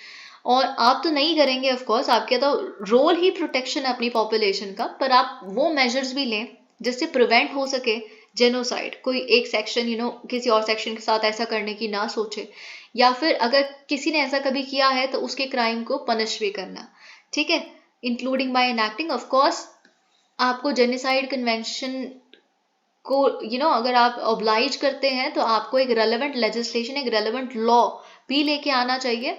और आप तो नहीं करेंगे ऑफ कोर्स, आपका तो रोल ही प्रोटेक्शन है अपनी पॉपुलेशन का, पर आप वो मेजर्स भी लें जिससे प्रिवेंट हो सके जेनोसाइड। कोई एक सेक्शन किसी और सेक्शन के साथ ऐसा करने की ना सोचे, या फिर अगर किसी ने ऐसा कभी किया है तो उसके क्राइम को पनिश भी करना, ठीक है, इंक्लूडिंग बाय एनैक्टिंग। ऑफ कोर्स आपको जेनोसाइड कन्वेंशन को अगर आप ऑब्लाइज करते हैं तो आपको एक रेलेवेंट लेजिस्लेशन, एक रेलेवेंट लॉ भी लेके आना चाहिए,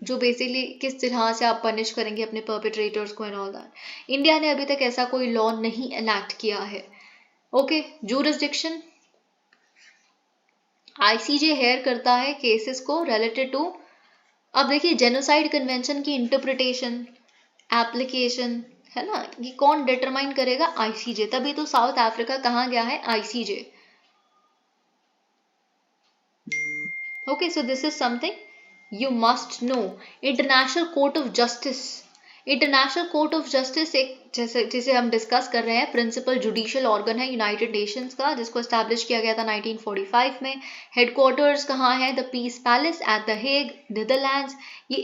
जो बेसिकली किस तरह से आप पनिश करेंगे अपने परपेट्रेटर्स को एंड ऑल दैट। इंडिया ने अभी तक ऐसा कोई लॉ नहीं एनैक्ट किया है। ओके, जूरिसडिक्शन, आईसीजे हेयर करता है केसेस को रिलेटेड टू, अब देखिए जेनोसाइड कन्वेंशन की इंटरप्रिटेशन, एप्लीकेशन, है ना, ये कौन डिटरमाइन करेगा? आईसीजे। तभी तो साउथ अफ्रीका कहाँ गया है? ICJ. Okay, so this is something you must no. International court of justice, international court of justice एक जिसे हम डिस्कस कर रहे हैं, प्रिंसिपल जुडिशियल ऑर्गन है यूनाइटेड नेशंस का, जिसको एस्टैब्लिश किया गया था 1945 में। हेडक्वार्टर्स कहाँ है? The piece palace at the Hague, Netherlands. ये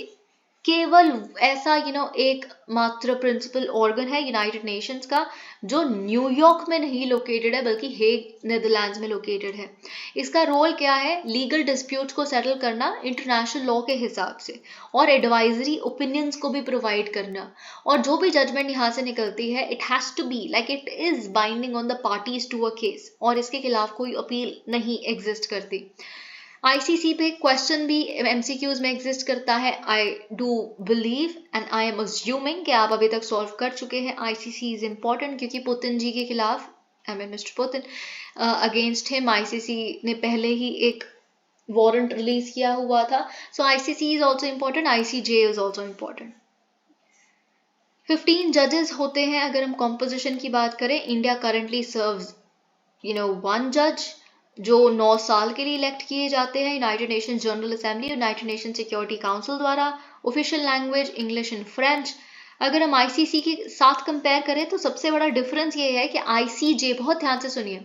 केवल ऐसा एक मात्र प्रिंसिपल ऑर्गन है यूनाइटेड नेशंस का जो न्यूयॉर्क में नहीं लोकेटेड है बल्कि हेग नेदरलैंड्स में लोकेटेड है। इसका रोल क्या है? लीगल डिस्प्यूट्स को सेटल करना इंटरनेशनल लॉ के हिसाब से, और एडवाइजरी ओपिनियंस को भी प्रोवाइड करना, और जो भी जजमेंट यहाँ से निकलती है it has to be like it is binding on the parties to a case, और इसके खिलाफ कोई अपील नहीं एग्जिस्ट करती। आईसीसी पे क्वेश्चन भी एमसीक्यूज में एग्जिस्ट करता है। I do believe and I am assuming कि आप अभी तक सॉल्व कर चुके हैं। आईसीसी इज इम्पॉर्टेंट क्योंकि पुतिन जी के खिलाफ, I mean mister Putin, against him ICC ने पहले ही एक वारंट रिलीज किया हुआ था। So ICC is also important, ICJ is also important. 15 जजेस होते हैं। अगर हम कॉम्पोजिशन की बात करें, इंडिया करंटली सर्व्स 1 जज जो 9 साल के लिए इलेक्ट किए जाते हैं United Nation General Assembly, United Nation Security Council द्वारा। Official language English and French. अगर हम आईसीसी के साथ कंपेयर करें तो सबसे बड़ा डिफरेंस ये है कि आईसीजे, बहुत ध्यान से सुनिए,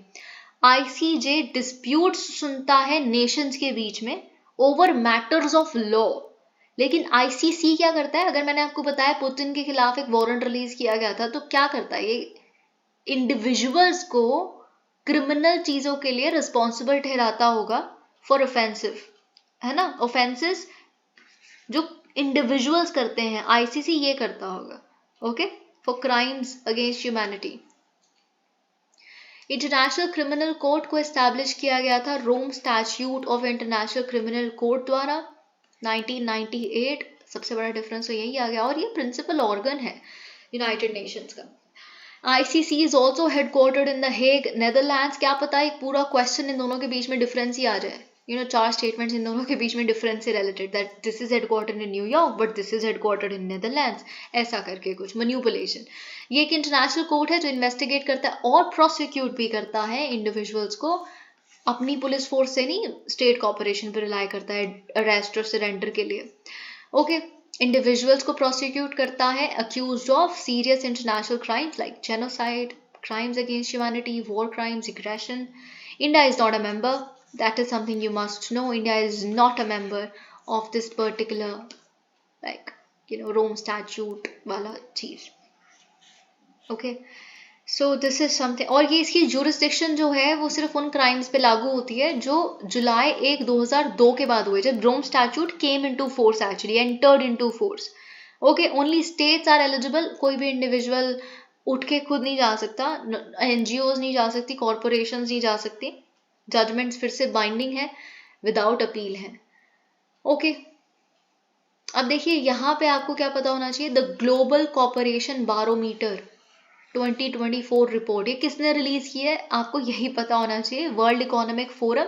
आईसीजे डिस्प्यूट्स सुनता है नेशंस के बीच में ओवर मैटर्स ऑफ लॉ, लेकिन आईसीसी क्या करता है? अगर मैंने आपको बताया पुतिन के खिलाफ एक वारंट रिलीज किया गया था, तो क्या करता है ये? इंडिविजुअल्स को क्रिमिनल चीजों के लिए रिस्पॉन्सिबल ठहराता होगा फॉर ऑफेंसिव, है ना, ऑफेंसेस जो इंडिविजुअल्स करते हैं, आईसीसी ये करता होगा, okay, for crimes against humanity. International Criminal Court को एस्टैब्लिश किया गया था Rome Statute of International Criminal Court द्वारा 1998। सबसे बड़ा डिफरेंस तो यही आ गया, और ये प्रिंसिपल ऑर्गन है यूनाइटेड नेशंस का। ICC is also headquartered in the Hague, Netherlands। क्या पता एक पूरा क्वेश्चन इन दोनों के बीच में डिफरेंस ही आ जाए, 4 स्टेटमेंट्स इन दोनों के बीच में डिफरेंस से related, that this is headquartered in New York but this is headquartered in Netherlands, ऐसा करके कुछ मैनिपुलेशन। ये एक इंटरनेशनल कोर्ट है जो इन्वेस्टिगेट करता है और प्रोसिक्यूट भी करता है इंडिविजुअल्स को, अपनी पुलिस फोर्स से नहीं, स्टेट कॉर्पोरेशन पर रिलाई करता है अरेस्ट और सरेंडर के लिए, ओके। इंडिविजुअल्स को प्रोसिक्यूट करता है accused of serious international crimes like genocide, crimes against humanity, war crimes, aggression. India is not a member. That is something you must know. India is not a member of this particular, like, Rome Statute वाला चीज, okay. So this is something, और ये इसकी जुरिस्डिक्शन जो है वो सिर्फ उन क्राइम्स पे लागू होती है जो जुलाई 1, 2002 के बाद हुए, जब Rome Statute came into force, actually entered into force, okay. Only states are eligible. कोई भी इंडिविजुअल उठ के खुद नहीं जा सकता, एनजीओज नहीं जा सकती, कॉरपोरेशंस नहीं जा सकती, जजमेंट्स फिर से बाइंडिंग है, विदाउट अपील है, ओके। अब देखिए यहाँ पे आपको क्या पता होना चाहिए, the global cooperation barometer 2024 report, ये किसने रिलीज की है? आपको यही पता होना चाहिए, world economic forum,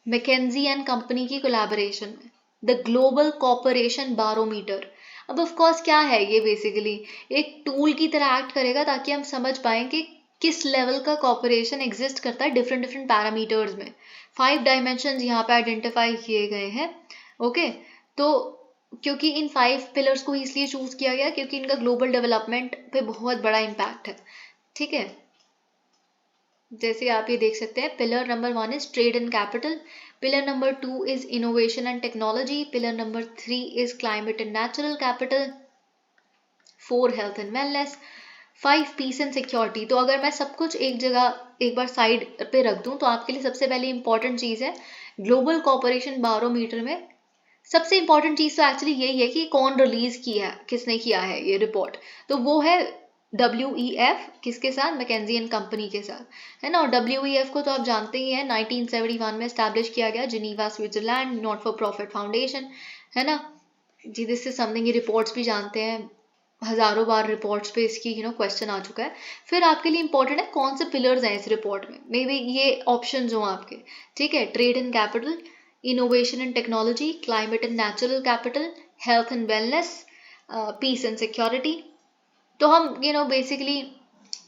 McKinsey and company की कोलैबोरेशन में, द ग्लोबल कॉपरेशन बारोमीटर। अब ऑफ कोर्स क्या है ये? बेसिकली एक टूल की तरह एक्ट करेगा ताकि हम समझ पाएं कि किस लेवल का कॉपरेशन एग्जिस्ट करता है डिफरेंट पैरामीटर्स में। 5 डायमेंशंस यहाँ पे आइडेंटिफाई किए गए हैं, ओके। तो क्योंकि इन 5 पिलर्स को इसलिए चूज किया गया क्योंकि इनका ग्लोबल डेवलपमेंट पे बहुत बड़ा इम्पैक्ट है, ठीक है। जैसे आप ये देख सकते हैं, pillar number 1 is trade and capital, pillar number 2 is innovation and technology, pillar number 3 is climate and natural capital, 4 health and wellness, 5 peace and security. तो अगर मैं सब कुछ एक जगह एक बार साइड पे रख दूं तो आपके लिए सबसे पहले इंपॉर्टेंट चीज है ग्लोबल कॉपरेशन बारोमीटर में सबसे इंपॉर्टेंट चीज तो एक्चुअली यही है कि कौन रिलीज किया, किसने किया है ये रिपोर्ट, तो वो है WEF, किसके साथ? मैकेंजी एंड कंपनी के साथ, है ना। और WEF को तो आप जानते ही हैं, 1971 में एस्टैब्लिश किया गया, Geneva Switzerland, not for profit foundation, है ना जी। दिस इज समथिंग, ये रिपोर्ट्स भी जानते हैं, हजारों बार रिपोर्ट्स पे इसकी क्वेश्चन आ चुका है। फिर आपके लिए इंपॉर्टेंट है कौन से पिलर्स हैं इस रिपोर्ट में, मे बी ये ऑप्शंस हो आपके, ठीक है। Trade and capital, innovation and technology, climate and natural capital, health and wellness, peace and security. तो हम बेसिकली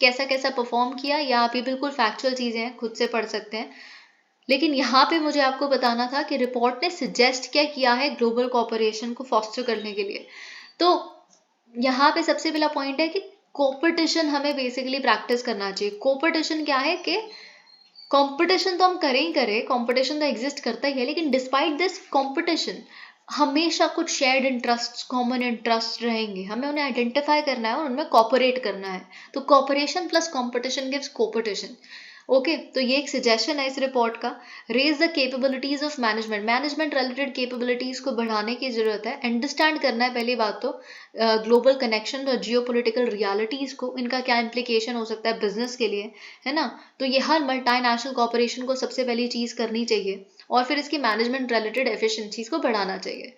कैसा कैसा परफॉर्म किया, या आप ये बिल्कुल फैक्चुअल चीजें हैं, खुद से पढ़ सकते हैं, लेकिन यहाँ पे मुझे आपको बताना था कि रिपोर्ट ने सजेस्ट क्या किया है ग्लोबल कॉपरेशन को फॉस्टर करने के लिए। तो यहाँ पे सबसे पहला पॉइंट है कि कॉम्पिटिशन हमें बेसिकली प्रैक्टिस करना चाहिए। कॉम्पिटिशन क्या है कि कंपटीशन तो हम करें ही करें, कंपटीशन तो एग्जिस्ट करता ही है, लेकिन डिस्पाइट दिस कंपटीशन हमेशा कुछ शेयर्ड इंटरेस्ट, कॉमन इंटरेस्ट रहेंगे, हमें उन्हें आइडेंटिफाई करना है और उनमें कॉपरेट करना है। तो cooperation plus competition gives coopetition. Okay, तो ये एक सजेशन है इस रिपोर्ट का। Raise the capabilities of management, management related capabilities को बढ़ाने की जरूरत है। अंडरस्टैंड करना है पहली बात तो ग्लोबल कनेक्शन और जियो पोलिटिकल रियालिटीज को, इनका क्या इम्प्लीकेशन हो सकता है बिजनेस के लिए, है ना। तो ये हर मल्टीनेशनल कॉर्पोरेशन को सबसे पहली चीज करनी चाहिए, और फिर इसकी मैनेजमेंट रिलेटेड एफिशिएंसीज को बढ़ाना चाहिए।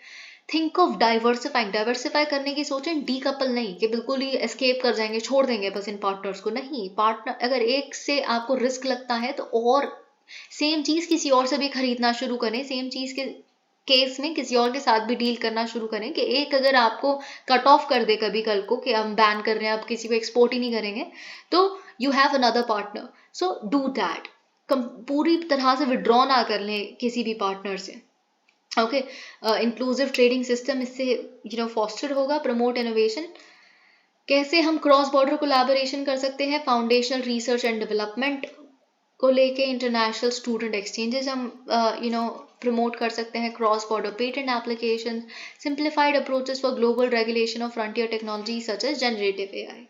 थिंक ऑफ डाइवर्सिफाइंग, डाइवर्सिफाई करने की सोचें, डीकपल नहीं कि बिल्कुल ही एस्केप कर जाएंगे, छोड़ देंगे बस इन पार्टनर्स को, नहीं। पार्टनर अगर एक से आपको रिस्क लगता है तो और सेम चीज किसी और से भी खरीदना शुरू करें, सेम चीज के केस में किसी और के साथ भी डील करना शुरू करें, कि एक अगर आपको कट ऑफ कर दे कभी कल को कि हम बैन कर रहे हैं, अब किसी को एक्सपोर्ट ही नहीं करेंगे, तो you have another partner, so do that. पूरी तरह से विड्रॉ ना कर लें किसी भी पार्टनर से। ओके, इंक्लूसिव ट्रेडिंग सिस्टम इससे फॉस्टर होगा। प्रमोट इनोवेशन, कैसे हम क्रॉस बॉर्डर कोलैबोरेशन कर सकते हैं, फाउंडेशनल रिसर्च एंड डेवलपमेंट को लेके इंटरनेशनल स्टूडेंट एक्सचेंजेस हम प्रमोट कर सकते हैं, cross border patent application, simplified approaches for global regulation of frontier technology such as generative AI.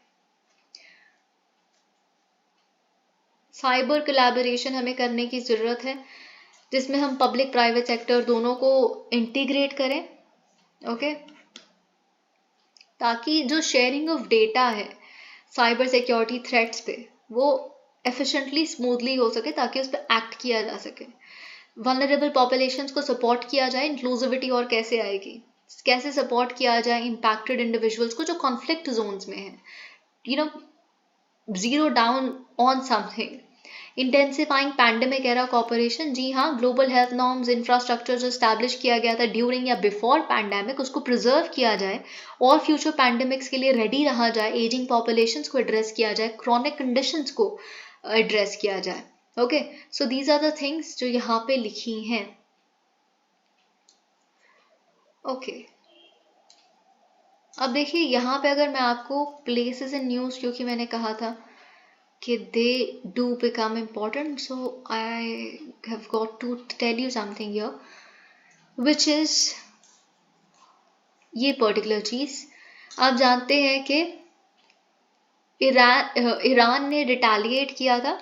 Cyber collaboration हमें करने की जरूरत है, जिसमें हम पब्लिक प्राइवेट सेक्टर दोनों को इंटीग्रेट करें। ओके, ताकि जो शेयरिंग ऑफ डेटा है साइबर सिक्योरिटी थ्रेट्स पे, वो एफिशिएंटली स्मूथली हो सके, ताकि उस पर एक्ट किया जा सके। वल्नरेबल पॉपुलेशंस को सपोर्ट किया जाए, इंक्लूसिविटी और कैसे आएगी, कैसे सपोर्ट किया जाए इम्पैक्टेड इंडिविजुअल्स को जो कॉन्फ्लिक्ट जोन्स में है, zero down on something. Intensifying pandemic era cooperation, जी हाँ, ग्लोबल हेल्थ नॉर्म्स इंफ्रास्ट्रक्चर जो स्टैब्लिश किया गया था ड्यूरिंग या बिफोर पैंडेमिक, उसको प्रिजर्व किया जाए और फ्यूचर पैंडेमिक्स के लिए रेडी रहा जाए। एजिंग पॉपुलेशंस को एड्रेस किया जाए, क्रॉनिक कंडीशंस को एड्रेस किया जाए। Okay, so these are the things जो यहाँ पे लिखी हैं। ओके, अब देखिए यहाँ पे अगर मैं आपको प्लेसेस इन न्यूज, क्योंकि मैंने कहा था कि they do become important, so I have got to tell you something here, which is ये पर्टिकुलर चीज। आप जानते हैं कि ईरान ने रिटेलिएट किया था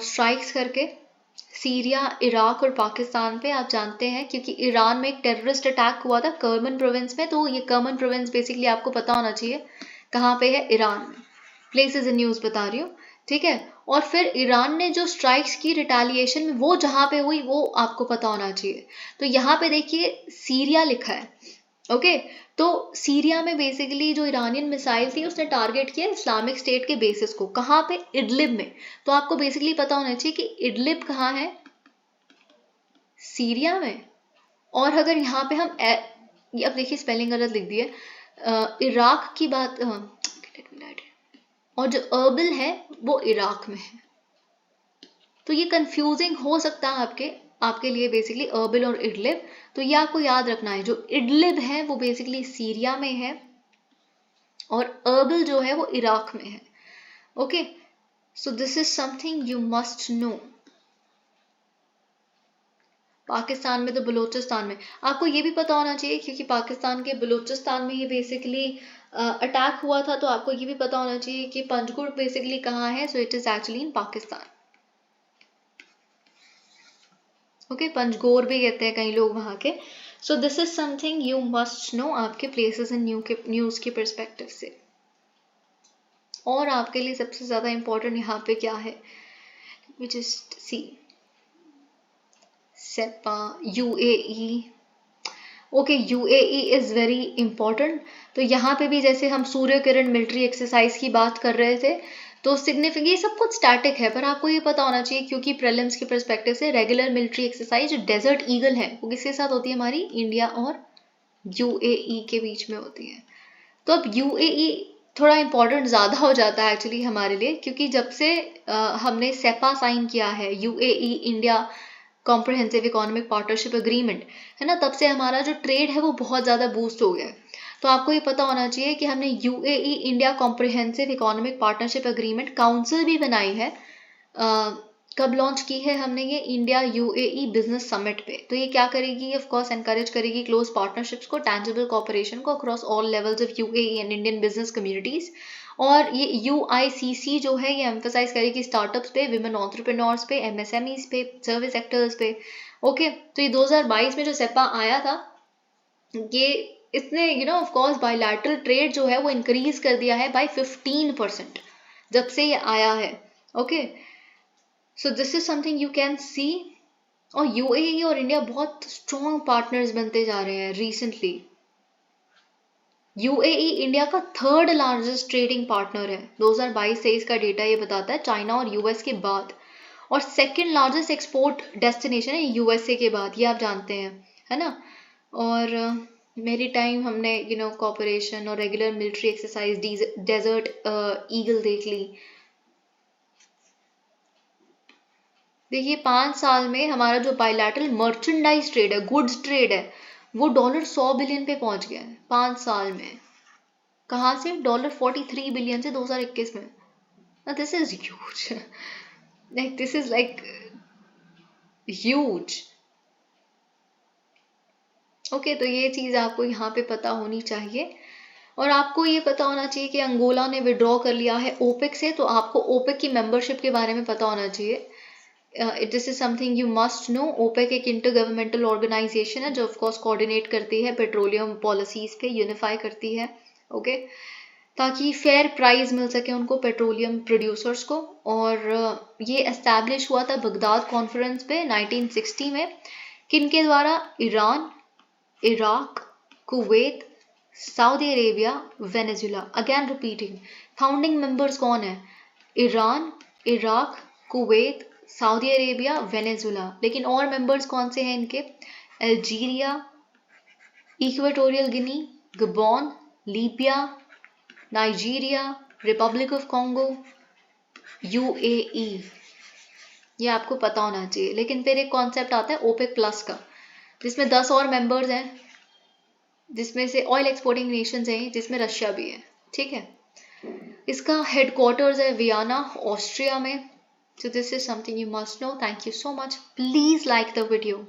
स्ट्राइक्स करके सीरिया, इराक और पाकिस्तान पे। आप जानते हैं क्योंकि ईरान में एक टेररिस्ट अटैक हुआ था कर्मन प्रोविंस में, तो ये कर्मन प्रोविंस बेसिकली आपको पता होना चाहिए कहाँ पे है, ईरान में। प्लेसेस इन न्यूज बता रही हूँ, ठीक है। और फिर ईरान ने जो स्ट्राइक्स की रिटेलिएशन में, वो जहाँ पे हुई वो आपको पता होना चाहिए। तो यहाँ पे देखिए सीरिया लिखा है। ओके, तो सीरिया में बेसिकली जो ईरानियन मिसाइल थी उसने टारगेट किया इस्लामिक स्टेट के बेसिस को, कहाँ पे, इडलिब में। तो आपको बेसिकली पता होना चाहिए कि इडलिब कहाँ है, सीरिया में। और अगर यहाँ पे हम अब देखिए स्पेलिंग गलत लिख दी है, इराक की बात, और जो अर्बिल है वो इराक में है। तो ये कंफ्यूजिंग हो सकता है आपके लिए बेसिकली अर्बिल और इडलिब। तो ये आपको याद रखना है, जो इडलिब है वो बेसिकली सीरिया में है और अर्बिल जो है वो इराक में है। Okay, so this is something you must no. Pakistan में तो बलूचिस्तान में आपको ये भी पता होना चाहिए, क्योंकि पाकिस्तान के बलूचिस्तान में ये बेसिकली अटैक हुआ था। तो आपको ये भी पता होना चाहिए कि पंजगुड़ बेसिकली कहाँ है, so it is actually in Pakistan. Okay, Panjgur भी कहते हैं कई लोग वहाँ के। सो this is something you must no आपके प्लेसेस इन न्यूज के परस्पेक्टिव से। और आपके लिए सबसे ज्यादा इंपॉर्टेंट यहाँ पे क्या है, we just see CEPA, UAE. Okay, UAE is very important. तो यहाँ पे भी जैसे हम सूर्य किरण मिलिट्री एक्सरसाइज की बात कर रहे थे, तो सिग्निफिकेंट ये सब कुछ स्टैटिक है, पर आपको ये पता होना चाहिए क्योंकि प्रीलिम्स के परस्पेक्टिव से रेगुलर मिलिट्री एक्सरसाइज जो डेजर्ट ईगल है वो किसके साथ होती है, हमारी इंडिया और यूएई के बीच में होती है। तो अब यूएई थोड़ा इंपॉर्टेंट ज़्यादा हो जाता है एक्चुअली हमारे लिए, क्योंकि जब से हमने सेपा साइन किया है, UAE India comprehensive economic partnership agreement, है ना, तब से हमारा जो ट्रेड है वो बहुत ज़्यादा बूस्ट हो गया है। तो आपको ये पता होना चाहिए कि हमने UAE India comprehensive economic partnership agreement council भी बनाई है कब लॉन्च की है हमने ये? इंडिया यूएई बिजनेस समिट पे। तो ये क्या करेगी? ऑफ कोर्स एनकरेज करेगी क्लोज पार्टनरशिप्स को, टैंजिबल कॉपरेशन को across all levels of UAE and Indian business communities. और ये यूआईसीसी जो है ये एम्फेसाइज करेगी स्टार्टअप्स पे, विमेन एंटरप्रेन्योर्स पे, एमएसएमईज पे, सर्विस सेक्टर्स पे। ओके, तो ये 2022 में जो सेपा आया था, ये इसने ऑफ कोर्स बायलैटरल ट्रेड जो है वो इंक्रीज कर दिया है बाय 15% जब से ये आया है। Okay, so this is something you can see. और यूएई और इंडिया बहुत स्ट्रॉन्ग पार्टनर्स बनते जा रहे हैं रिसेंटली। यूएई इंडिया का थर्ड लार्जेस्ट ट्रेडिंग पार्टनर है। 2022-23 का डेटा ये बताता है, चाइना और यूएस के बाद। और सेकंड लार्जेस्ट एक्सपोर्ट डेस्टिनेशन है यूएसए के बाद, ये आप जानते हैं, है ना। और मेरी टाइम हमने कॉपरेशन और regular military exercise, desert eagle देख ली। देखिए 5 साल में हमारा जो बायलैटरल मर्चेंडाइज ट्रेड है, गुड्स ट्रेड है, वो $100 बिलियन पे पहुंच गया है 5 साल में। कहाँ से? $43 बिलियन से 2021 में। This is huge, like this is like huge. Okay, तो ये चीज़ आपको यहाँ पे पता होनी चाहिए। और आपको ये पता होना चाहिए कि अंगोला ने विड्रॉ कर लिया है ओपेक से, तो आपको ओपेक की मेंबरशिप के बारे में पता होना चाहिए। This is something you must know. OPEC एक इंटर गवर्नमेंटल ऑर्गेनाइजेशन है जो ऑफकोर्स कोऑर्डिनेट करती है पेट्रोलियम पॉलिसीज पे, यूनिफाई करती है। ओके, ताकि फेयर प्राइस मिल सके उनको, पेट्रोलियम प्रोड्यूसर्स को। और ये एस्टैब्लिश हुआ था बगदाद कॉन्फ्रेंस पे 1960 में। किनके द्वारा? Iran, Iraq, Kuwait, Saudi Arabia, Venezuela. Again repeating, founding members कौन है? Iran, Iraq, Kuwait, Saudi Arabia, Venezuela. लेकिन और मेंबर्स कौन से हैं इनके? Algeria, Equatorial Guinea, Gabon, Libya, Nigeria, Republic of Congo, UAE. ये आपको पता होना चाहिए। लेकिन फिर एक कॉन्सेप्ट आता है ओपेक प्लस का, जिसमें 10 और मेंबर्स हैं, जिसमें से ऑयल एक्सपोर्टिंग नेशंस हैं, जिसमें रशिया भी है। ठीक है, इसका हेडक्वार्टर्स है वियना, ऑस्ट्रिया में। So this is something you must know. Thank you so much. Please like the video.